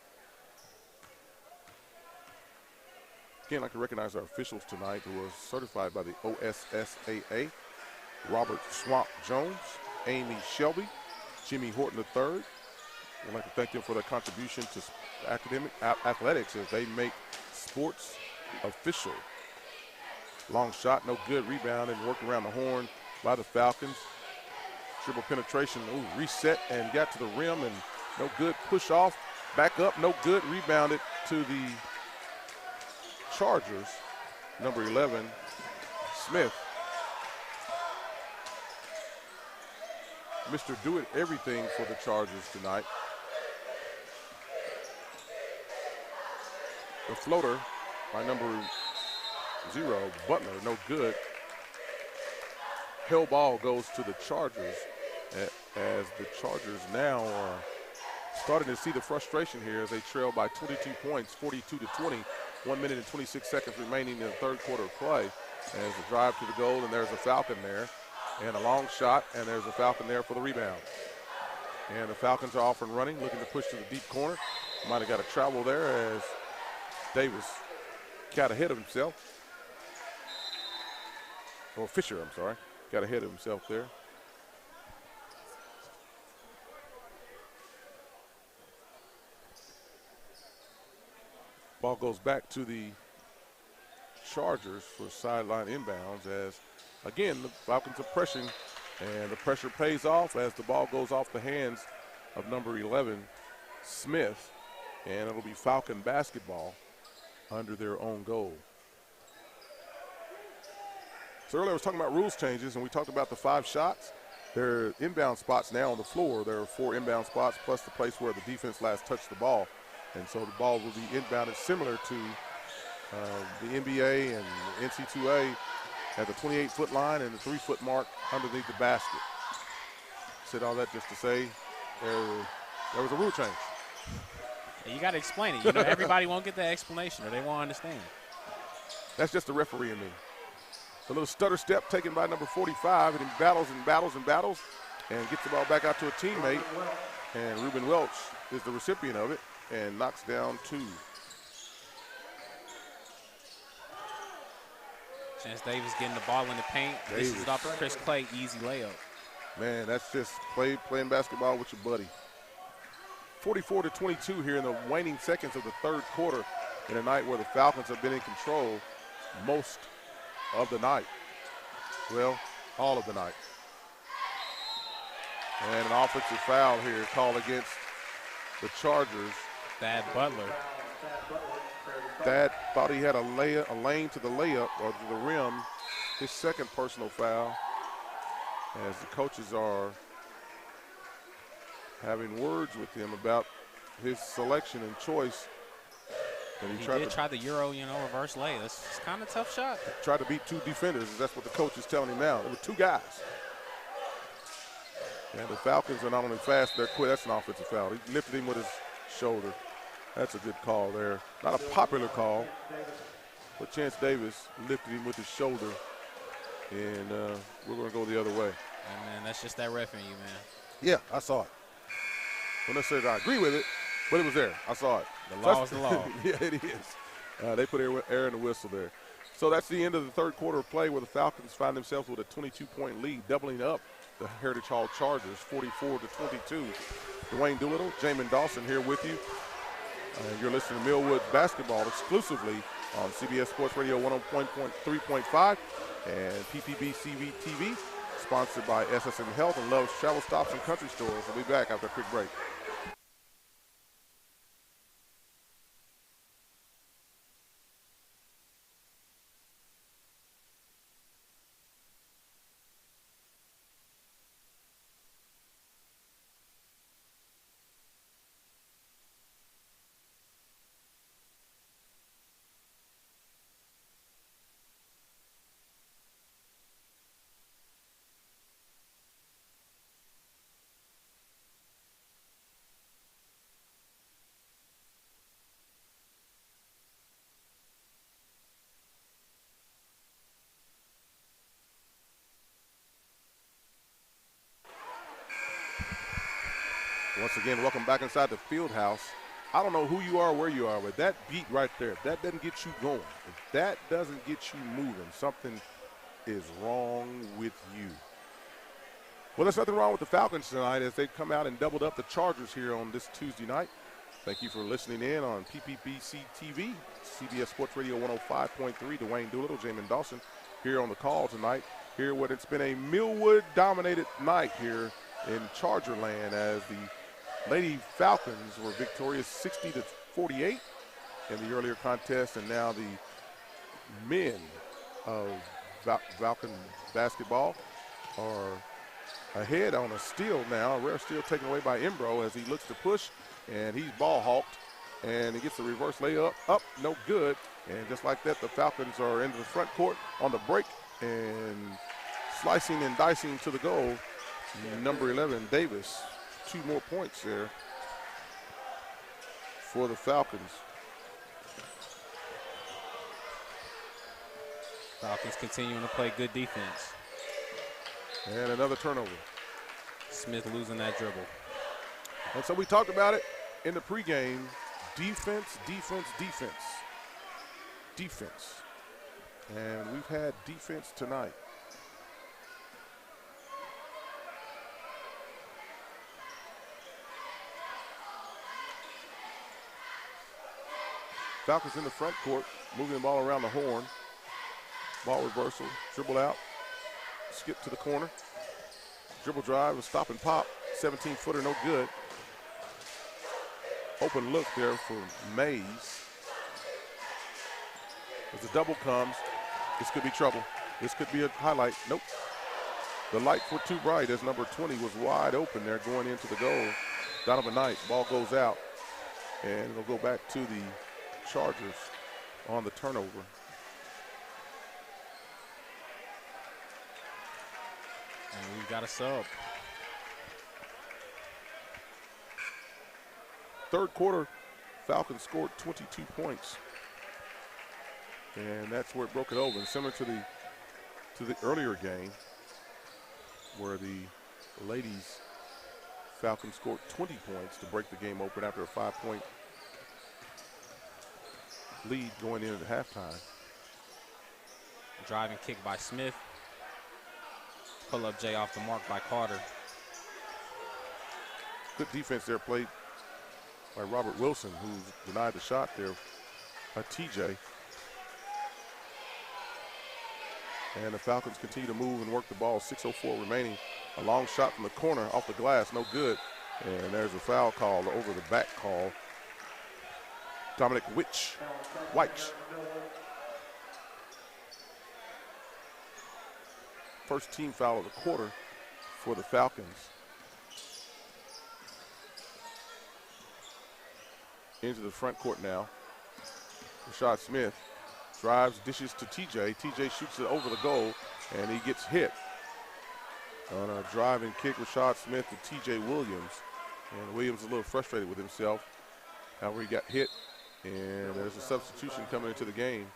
Again, I'd like to recognize our officials tonight who are certified by the OSSAA. Robert Swamp Jones, Amy Shelby, Jimmy Horton III. I'd like to thank them for their contribution to athletics as they make sports official. Long shot, no good. Rebound and worked around the horn by the Falcons. Dribble penetration, reset and got to the rim and no good. Push off, back up, no good. Rebounded to the Chargers, number 11, Smith. Mr. Do It Everything for the Chargers tonight. The floater by number 0, Butler, no good. Hell ball goes to the Chargers as the Chargers now are starting to see the frustration here as they trail by 22 points, 42-20. 1 minute and 26 seconds remaining in the third quarter of play. As a drive to the goal, and there's a Falcon there. And a long shot, and there's a Falcon there for the rebound. And the Falcons are off and running, looking to push to the deep corner. Might have got a travel there as Davis got ahead of himself. Or Fisher, I'm sorry, got ahead of himself there. Ball goes back to the Chargers for sideline inbounds as, again, the Falcons are pressing, and the pressure pays off as the ball goes off the hands of number 11, Smith, and it'll be Falcon basketball under their own goal. So earlier I was talking about rules changes, and we talked about the 5 shots. There are inbound spots now on the floor. There are 4 inbound spots plus the place where the defense last touched the ball. And so the ball will be inbounded similar to the NBA and NC2A at the 28-foot line and the 3-foot mark underneath the basket. Said all that just to say there was a rule change. You got to explain it. You know, everybody won't get that explanation or they won't understand. That's just the referee in me. A little stutter step taken by number 45, and he battles and battles and battles and gets the ball back out to a teammate. And Ruben Welch is the recipient of it and knocks down 2. Chance Davis getting the ball in the paint. This is off of Chris Clay, easy layup. Man, that's just playing basketball with your buddy. 44-22 here in the waning seconds of the third quarter in a night where the Falcons have been in control most of the night. Well, all of the night. And an offensive foul here called against the Chargers. Thad Butler. Thad thought he had a lane to the layup or to the rim. His second personal foul, as the coaches are having words with him about his selection and choice. And he did try the Euro, reverse lay. That's kind of a tough shot. Tried to beat 2 defenders. That's what the coach is telling him now. There were 2 guys. And the Falcons are not only fast, they're quick. That's an offensive foul. He lifted him with his shoulder. That's a good call there. Not a popular call, but Chance Davis lifted him with his shoulder. And we're going to go the other way. And, man, that's just that ref in you, man. Yeah, I saw it. Well, necessarily I agree with it, but it was there. I saw it. The law is the law. Yeah, it is. They put air in the whistle there. So that's the end of the third quarter of play where the Falcons find themselves with a 22-point lead, doubling up the Heritage Hall Chargers, 44-22. Dwayne Doolittle, Jamin Dawson here with you. You're listening to Millwood basketball exclusively on CBS Sports Radio 103.5 and PPBC TV, sponsored by SSN Health and Love's Travel Stops and Country Stores. We'll be back after a quick break. Once again, welcome back inside the field house. I don't know who you are, where you are, but that beat right there, if that doesn't get you going, if that doesn't get you moving, something is wrong with you. Well, there's nothing wrong with the Falcons tonight as they come out and doubled up the Chargers here on this Tuesday night. Thank you for listening in on PPBC TV, CBS Sports Radio 105.3. Dwayne Doolittle, Jamin Dawson here on the call tonight. Here, what it's been a Millwood-dominated night here in Chargerland as the Lady Falcons were victorious 60-48 in the earlier contest, and now the men of Falcon basketball are ahead on a steal now. A rare steal taken away by Imbro as he looks to push, and he's ball hawked, and he gets a reverse layup up, no good. And just like that, the Falcons are into the front court on the break and slicing and dicing to the goal. Number 11, Davis. 2 more points there for the Falcons. Falcons continuing to play good defense. And another turnover. Smith losing that dribble. And so we talked about it in the pregame. Defense, defense, defense. Defense. And we've had defense tonight. Falcons in the front court, moving the ball around the horn. Ball reversal, dribble out, skip to the corner. Dribble drive, a stop and pop. 17-footer, no good. Open look there for Mays. As the double comes, this could be trouble. This could be a highlight. Nope. The lights were too bright as number 20 was wide open there going into the goal. Donovan Knight, ball goes out. And it'll go back to the Chargers on the turnover. And we've got a sub. Third quarter, Falcons scored 22 points. And that's where it broke it over. And similar to the earlier game, where the ladies Falcons scored 20 points to break the game open after a 5-point lead going into halftime. Driving kick by Smith. Pull-up J off the mark by Carter. Good defense there played by Robert Wilson, who denied the shot there by TJ. And the Falcons continue to move and work the ball. 6:04 remaining. A long shot from the corner off the glass, no good. And there's a foul call, over the back call. Dominic White. First team foul of the quarter for the Falcons. Into the front court now. Rashad Smith drives, dishes to TJ. TJ shoots it over the goal, and he gets hit. On a driving kick, Rashad Smith to TJ Williams. And Williams is a little frustrated with himself. However, he got hit, and there's a substitution coming into the game.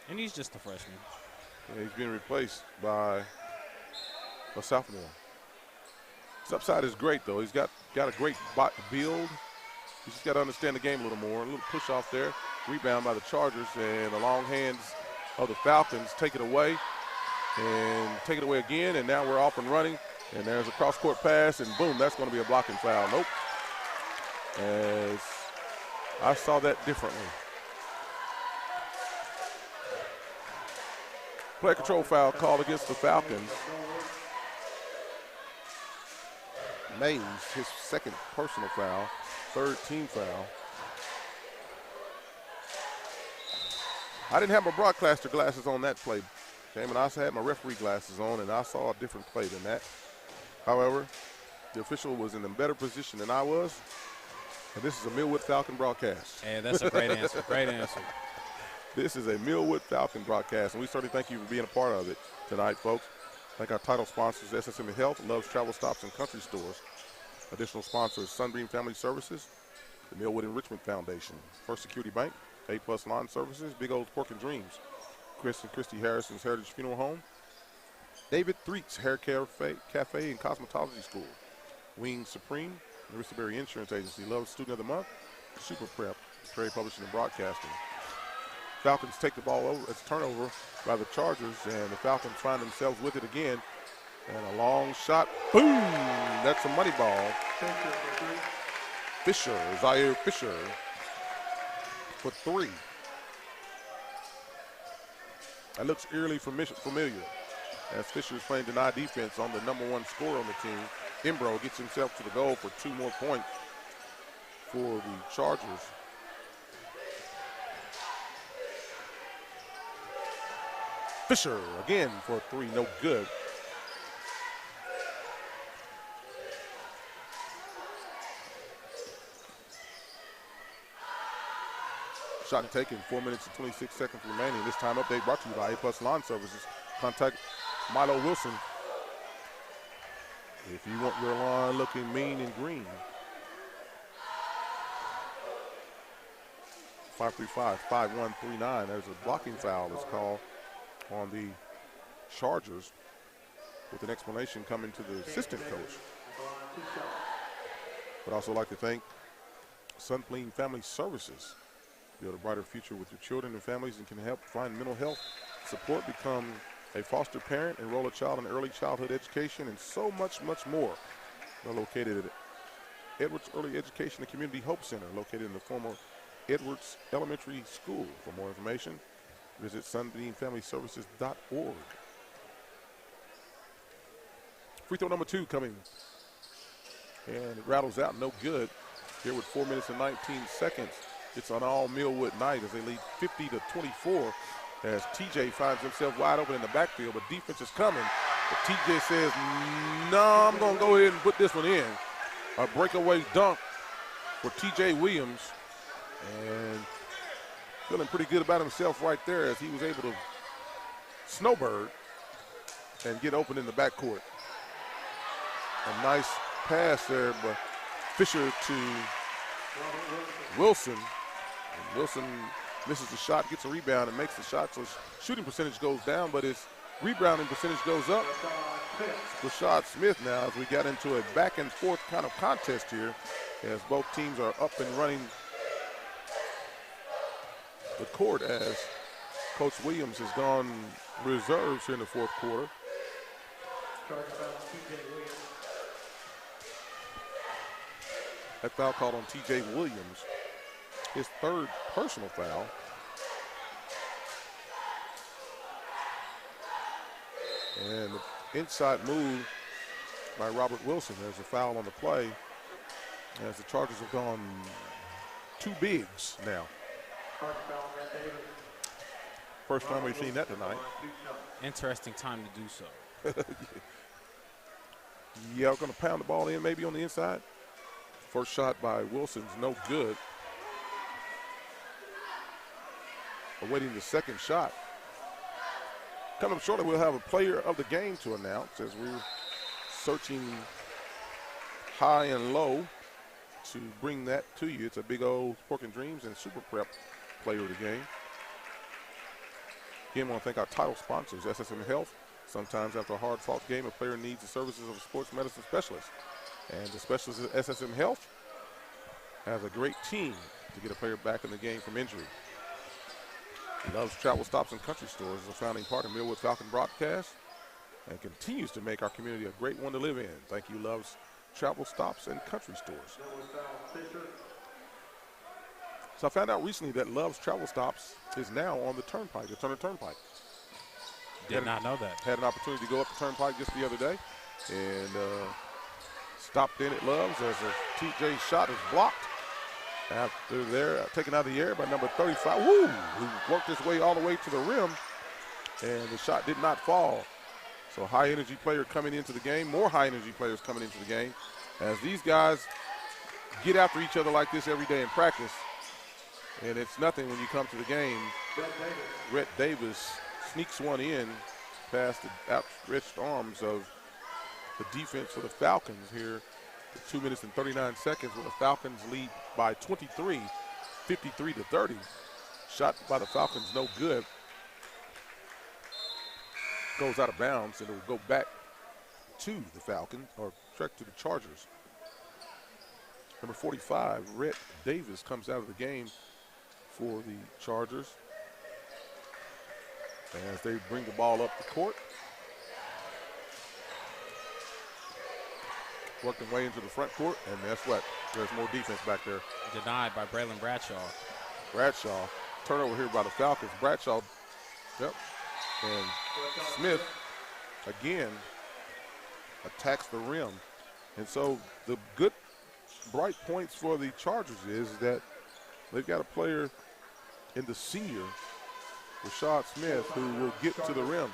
And he's just a freshman. And he's being replaced by a sophomore. His upside is great, though. He's got a great build. He's just got to understand the game a little more. A little push off there. Rebound by the Chargers, and the long hands of the Falcons take it away. And take it away again, and now we're off and running. And there's a cross-court pass, and boom, that's going to be a blocking foul. Nope. As I saw that differently. Play control foul called against the Falcons. Mays, his second personal foul, third team foul. I didn't have my broadcaster glasses on that play, and I also had my referee glasses on, and I saw a different play than that. However, the official was in a better position than I was, and this is a Millwood Falcon broadcast. Hey, that's a great answer. Great answer. This is a Millwood Falcon broadcast, and we certainly thank you for being a part of it tonight, folks. Thank our title sponsors, SSM Health, Love's Travel Stops and Country Stores. Additional sponsors, Sunbeam Family Services, the Millwood Enrichment Foundation, First Security Bank, A+ Lawn Services, Big Old Pork and Dreams, Chris and Christy Harrison's Heritage Funeral Home, David Threet's Hair Cafe and Cosmetology School, Wings Supreme, the Risterberry Insurance Agency, Love Student of the Month, Super Prep, Prairie Publishing and Broadcasting. Falcons take the ball over. It's turnover by the Chargers, and the Falcons find themselves with it again. And a long shot. Boom! That's a money ball. Zaire Fisher for three. That looks eerily familiar, as Fisher is playing deny defense on the #1 scorer on the team. Imbro gets himself to the goal for 2 more points for the Chargers. Fisher again for 3, no good. Shot taken, 4 minutes and 26 seconds remaining. This time update brought to you by A+ Lawn Services. Contact Milo Wilson if you want your lawn looking mean and green. 535-5139. There's a blocking foul that's called on the Chargers, with an explanation coming to the assistant coach. Would also like to thank Sunbeam Family Services. Build a brighter future with your children and families, and can help find mental health support, become a foster parent, enroll a child in early childhood education, and so much, much more. They're located at Edwards Early Education and Community Hope Center, located in the former Edwards Elementary School. For more information, visit sunbeamfamilyservices.org. Free throw number 2 coming, and it rattles out, no good. Here with 4 minutes and 19 seconds. It's an all Millwood night as they lead 50-24, as TJ finds himself wide open in the backfield, but defense is coming. But TJ says, no, I'm going to go ahead and put this one in. A breakaway dunk for T.J. Williams. And feeling pretty good about himself right there as he was able to snowbird and get open in the backcourt. A nice pass there by Fisher to Wilson. And Wilson misses the shot, gets a rebound, and makes the shot. So his shooting percentage goes down, but his rebounding percentage goes up. Rashad Smith now, as we got into a back and forth kind of contest here, as both teams are up and running the court, as Coach Williams has gone reserves here in the fourth quarter. That foul called on T.J. Williams, his third personal foul. And the inside move by Robert Wilson. There's a foul on the play as the Chargers have gone two bigs now. First time we've seen that tonight. Interesting time to do so. Yeah, we're going to pound the ball in maybe on the inside. First shot by Wilson's no good. Awaiting the second shot. Coming up shortly, we'll have a player of the game to announce as we're searching high and low to bring that to you. It's a big old Pork and Dreams and Super Prep player of the game. Again, I want to thank our title sponsors, SSM Health. Sometimes after a hard-fought game, a player needs the services of a sports medicine specialist. And the specialist at SSM Health has a great team to get a player back in the game from injury. Loves Travel Stops and Country Stores is a founding partner of Millwood Falcon Broadcast and continues to make our community a great one to live in. Thank you, Loves Travel Stops and Country Stores. So I found out recently that Loves Travel Stops is now on the Turnpike, the Turner Turnpike. Did not know that. Had an opportunity to go up the Turnpike just the other day and stopped in at Loves as a TJ shot is blocked. After there, taken out of the air by number 35, who worked his way all the way to the rim, and the shot did not fall. So high-energy player coming into the game, more high-energy players coming into the game, as these guys get after each other like this every day in practice, and it's nothing when you come to the game. Rhett Davis sneaks one in past the outstretched arms of the defense for the Falcons here. 2 minutes and 39 seconds with the Falcons lead by 23, 53-30. Shot by the Falcons, no good. Goes out of bounds, and it will go back to the Falcons, or track to the Chargers. Number 45, Rhett Davis, comes out of the game for the Chargers as they bring the ball up the court. Working way into the front court, and that's what. There's more defense back there. Denied by Braylon Bradshaw. Bradshaw, turnover here by the Falcons. Bradshaw, yep. And Smith, again, attacks the rim. And so the good, bright points for the Chargers is that they've got a player in the senior, Rashad Smith, who will get to the rim.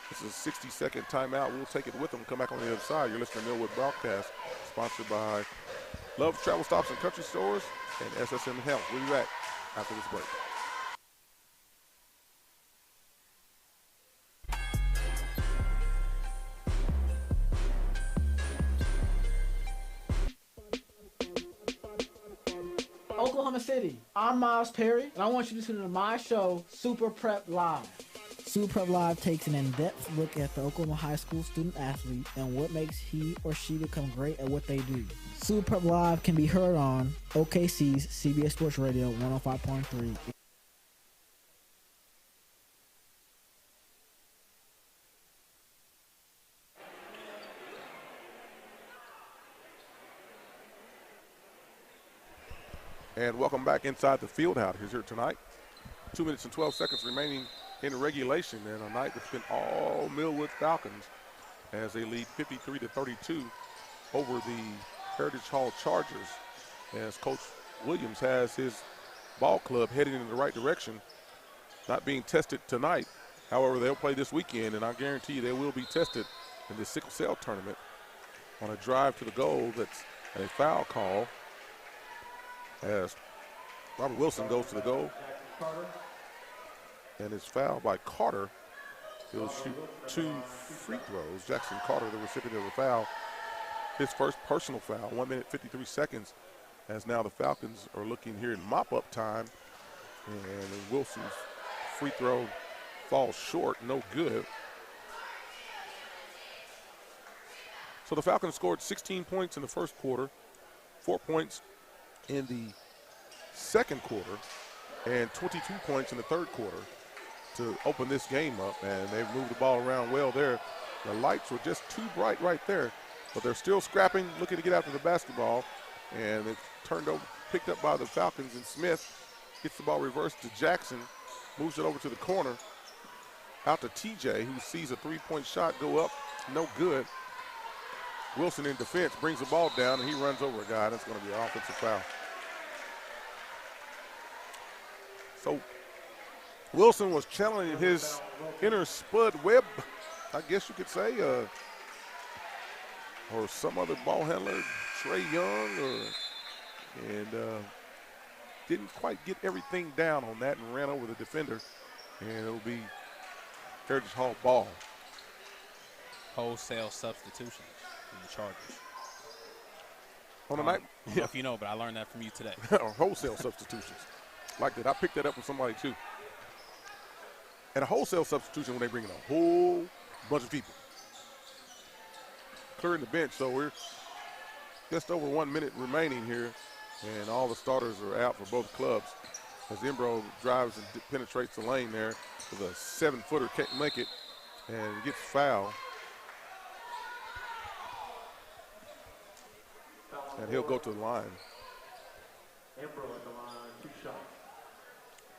This is a 60-second timeout. We'll take it with them, come back on the other side. You're listening to Millwood Broadcast, sponsored by Love Travel Stops and Country Stores and SSM Health. We'll be back after this break. Oklahoma City, I'm Miles Perry, and I want you to tune into my show, Super Prep Live. Super Prep Live takes an in-depth look at the Oklahoma high school student athlete and what makes he or she become great at what they do. Super Prep Live can be heard on OKC's CBS Sports Radio 105.3. And welcome back inside the field house here tonight. 2 minutes and 12 seconds remaining in regulation, and a night that's been all Millwood Falcons as they lead 53-32 over the Heritage Hall Chargers, as Coach Williams has his ball club heading in the right direction, not being tested tonight. However, they'll play this weekend, and I guarantee you they will be tested in the sickle cell tournament on a drive to the goal. That's a foul call as Robert Wilson goes to the goal. And it's fouled by Carter. He'll shoot 2 free throws. Jackson Carter, the recipient of the foul. His first personal foul, 1 minute, 53 seconds, as now the Falcons are looking here in mop-up time. And Wilson's free throw falls short, no good. So the Falcons scored 16 points in the first quarter, 4 points in the second quarter, and 22 points in the third quarter to open this game up, and they've moved the ball around well there. The lights were just too bright right there, but they're still scrapping, looking to get after the basketball, and it's turned over, picked up by the Falcons, and Smith gets the ball reversed to Jackson, moves it over to the corner, out to TJ, who sees a three-point shot go up, no good. Wilson in defense brings the ball down, and he runs over a guy. That's going to be an offensive foul. So Wilson was channeling his inner Spud Webb, I guess you could say, or some other ball handler, Trey Young, and didn't quite get everything down on that and ran over the defender, and it'll be Heritage Hall ball. Wholesale substitutions in the Chargers. On the night, I don't know if you know, but I learned that from you today. Wholesale substitutions. Like that. I picked that up from somebody too. And a wholesale substitution when they bring in a whole bunch of people. Clearing the bench, so we're just over 1 minute remaining here, and all the starters are out for both clubs. As Imbro drives and penetrates the lane there with a 7-footer, can't make it, and gets fouled. And he'll go to the line.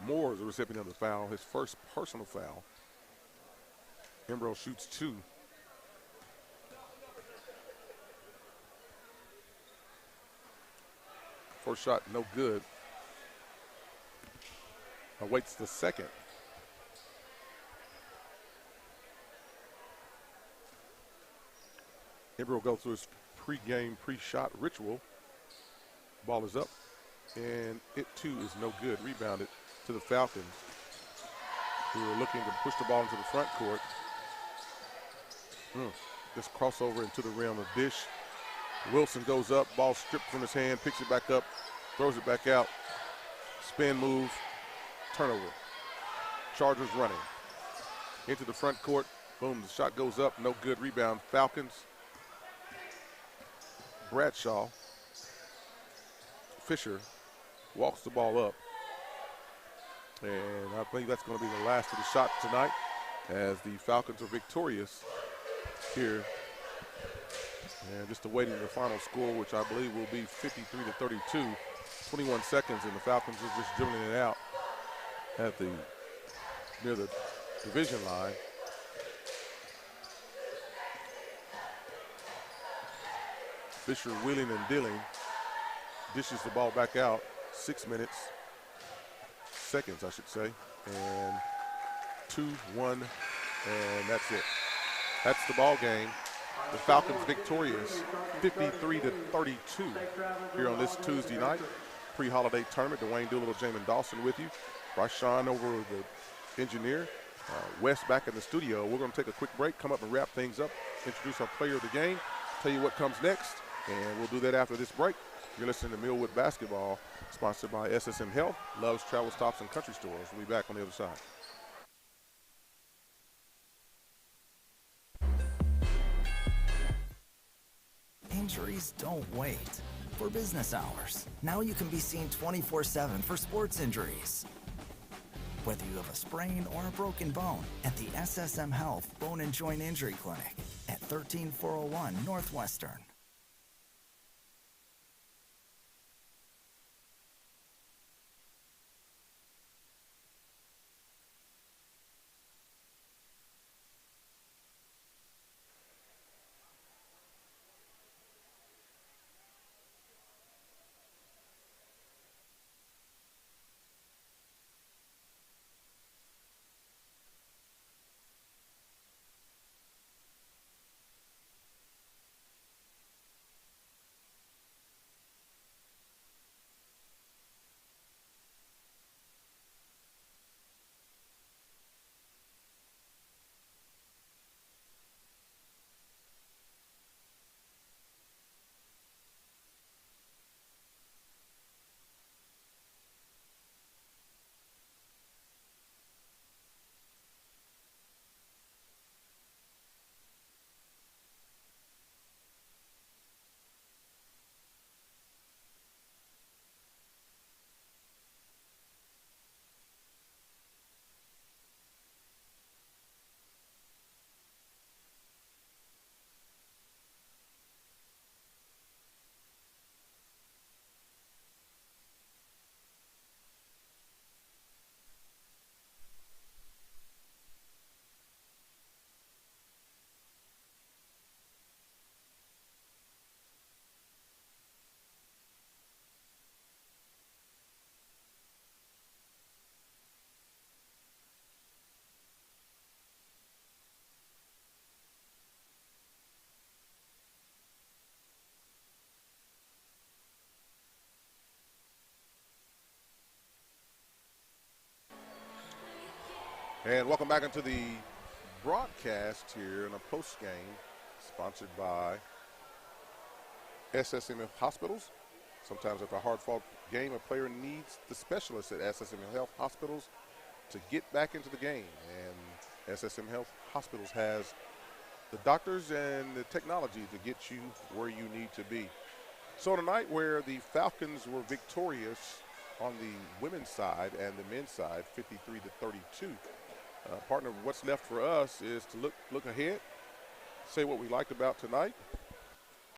Moore is the recipient of the foul, his first personal foul. Imbro shoots 2. First shot, no good. Awaits the second. Imbro will go through his pre-game, pre-shot ritual. Ball is up, and it too is no good. Rebounded to the Falcons, who are looking to push the ball into the front court. Just crossover into the rim of Dish. Wilson goes up, ball stripped from his hand, picks it back up, throws it back out. Spin move, turnover. Chargers running into the front court. Boom, the shot goes up, no good. Rebound, Falcons. Bradshaw. Fisher walks the ball up. And I think that's going to be the last of the shots tonight, as the Falcons are victorious here. And just awaiting the final score, which I believe will be 53-32. 21 seconds, and the Falcons are just dribbling it out at near the division line. Fisher wheeling and dealing, dishes the ball back out. 6 seconds, I should say, and 2-1, and that's it. That's the ball game. The Falcons victorious 53-32 here on this Tuesday night. Pre-holiday tournament. Dwayne Doolittle, Jamin Dawson with you. Rashawn over the engineer. Wes back in the studio. We're going to take a quick break, come up and wrap things up, introduce our player of the game, tell you what comes next, and we'll do that after this break. You're listening to Millwood Basketball, sponsored by SSM Health, Love's Travel Stops and Country Stores. We'll be back on the other side. Injuries don't wait. For business hours, now you can be seen 24/7 for sports injuries. Whether you have a sprain or a broken bone, at the SSM Health Bone and Joint Injury Clinic at 13401 Northwestern. And welcome back into the broadcast here in a post game sponsored by SSMF Hospitals. Sometimes after a hard-fought game, a player needs the specialists at SSM Health Hospitals to get back into the game. And SSM Health Hospitals has the doctors and the technology to get you where you need to be. So tonight, where the Falcons were victorious on the women's side and the men's side, 53-32, partner, what's left for us is to look ahead, say what we liked about tonight,